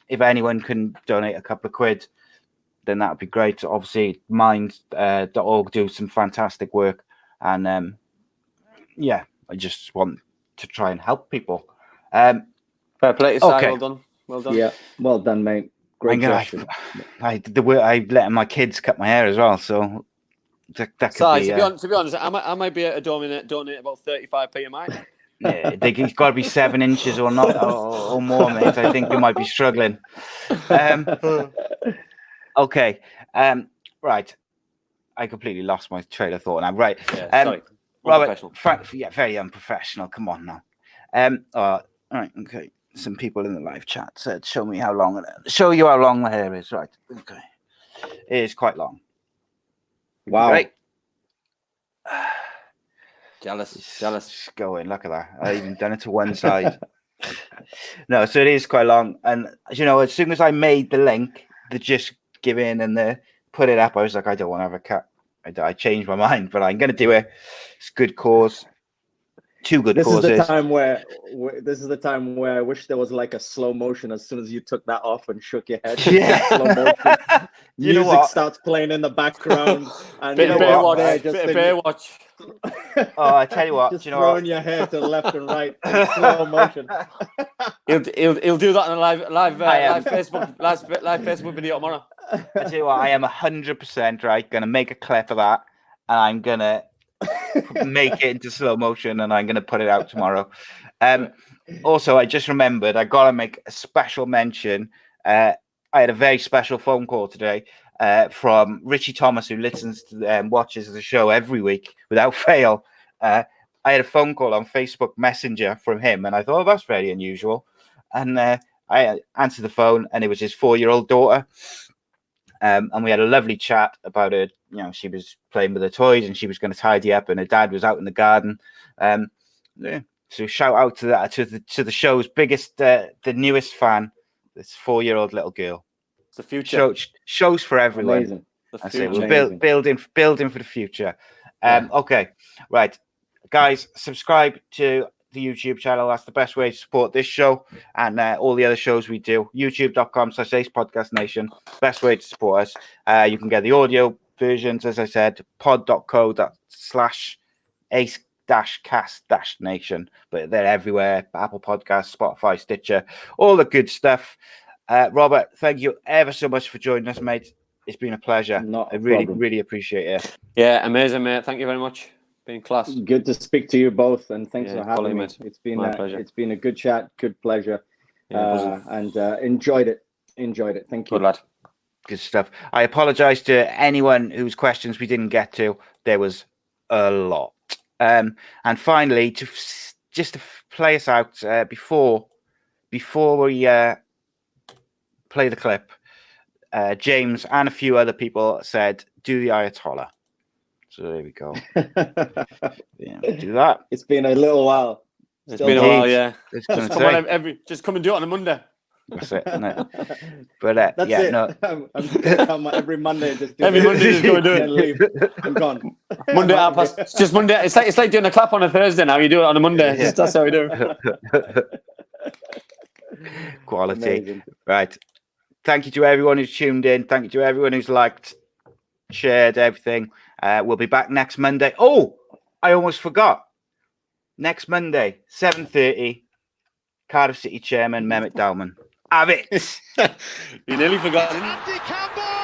If anyone can donate a couple of quid, then that would be great. Obviously, Mind.org do some fantastic work. And I just want to try and help people. Fair play to okay. Well done. Yeah, well done, mate. Great gesture. I letting my kids cut my hair as well, so that could be. To be honest, I might be able to donate about 35p of mine. Yeah, it's got to be 7 inches or not, or more, mate. I think we might be struggling. Okay, right. I completely lost my train of thought now. Right, sorry. Robert. Very unprofessional. Come on now. All right, okay. Some people in the live chat said, show you how long the hair is. Right. Okay. It is quite long. Wow. Right. Jealous. It's going. Look at that. I even done it to one side. No, so it is quite long. And, as soon as I made the link, the just give in and the put it up, I was like, I don't want to have a cat. I changed my mind, but I'm going to do it. It's a good cause. Two good causes. This is the time where I wish there was like a slow motion as soon as you took that off and shook your head. Yeah. Slow motion. You know Music what? starts playing in the background. And Bit of bear watch. Oh, I tell you what. Just you know throwing what? your hair to the left and right in slow motion. He'll do that on a live Facebook video tomorrow. I tell you what, I am 100% right. Going to make a clip of that, and I'm going to make it into slow motion, and I'm going to put it out tomorrow. Also, I just remembered I got to make a special mention. I had a very special phone call today from Richie Thomas, who listens to watches the show every week without fail. I had a phone call on Facebook Messenger from him, and I thought, that's very unusual. And I answered the phone, and it was his 4-year-old daughter. And we had a lovely chat about it. She was playing with her toys and she was going to tidy up, and her dad was out in the garden. So shout out to that to the show's biggest, the newest fan, this 4-year-old little girl. It's the future. Shows for everyone. Amazing. I say we're building for the future. Okay, right, guys, subscribe to the YouTube channel. That's the best way to support this show and all the other shows we do. YouTube.com/Ace Podcast Nation. Best way to support us. You can get the audio versions, as I said, pod.co/Ace-Cast-Nation. But they're everywhere. Apple Podcasts, Spotify, Stitcher, all the good stuff. Robert, thank you ever so much for joining us, mate. It's been a pleasure. I really appreciate it. Yeah, amazing, mate. Thank you very much. Been class. Good to speak to you both, and thanks for having me. Mate. It's been my pleasure. It's been a good chat, good pleasure, and enjoyed it. Thank you. Good lad. Good stuff. I apologize to anyone whose questions we didn't get to. There was a lot. And finally, just to play us out before we play the clip, James and a few other people said, "Do the Ayatollah." So there we go. Do that. It's been a little while. It's been a while, yeah. Just come and do it on a Monday. That's it. No. But that's yeah, it. no. I'm gonna come every Monday. Just do every it. Monday, just go and do it. And leave. I'm gone. Monday at past. It's just Monday. It's like doing a clap on a Thursday now. You do it on a Monday. Yeah. That's how we do it. Quality. Amazing. Right. Thank you to everyone who's tuned in. Thank you to everyone who's liked, shared everything. We'll be back next Monday. Oh, I almost forgot. Next Monday, 7:30, Cardiff City chairman Mehmet Dalman. Have it. You nearly forgot. Andy Campbell!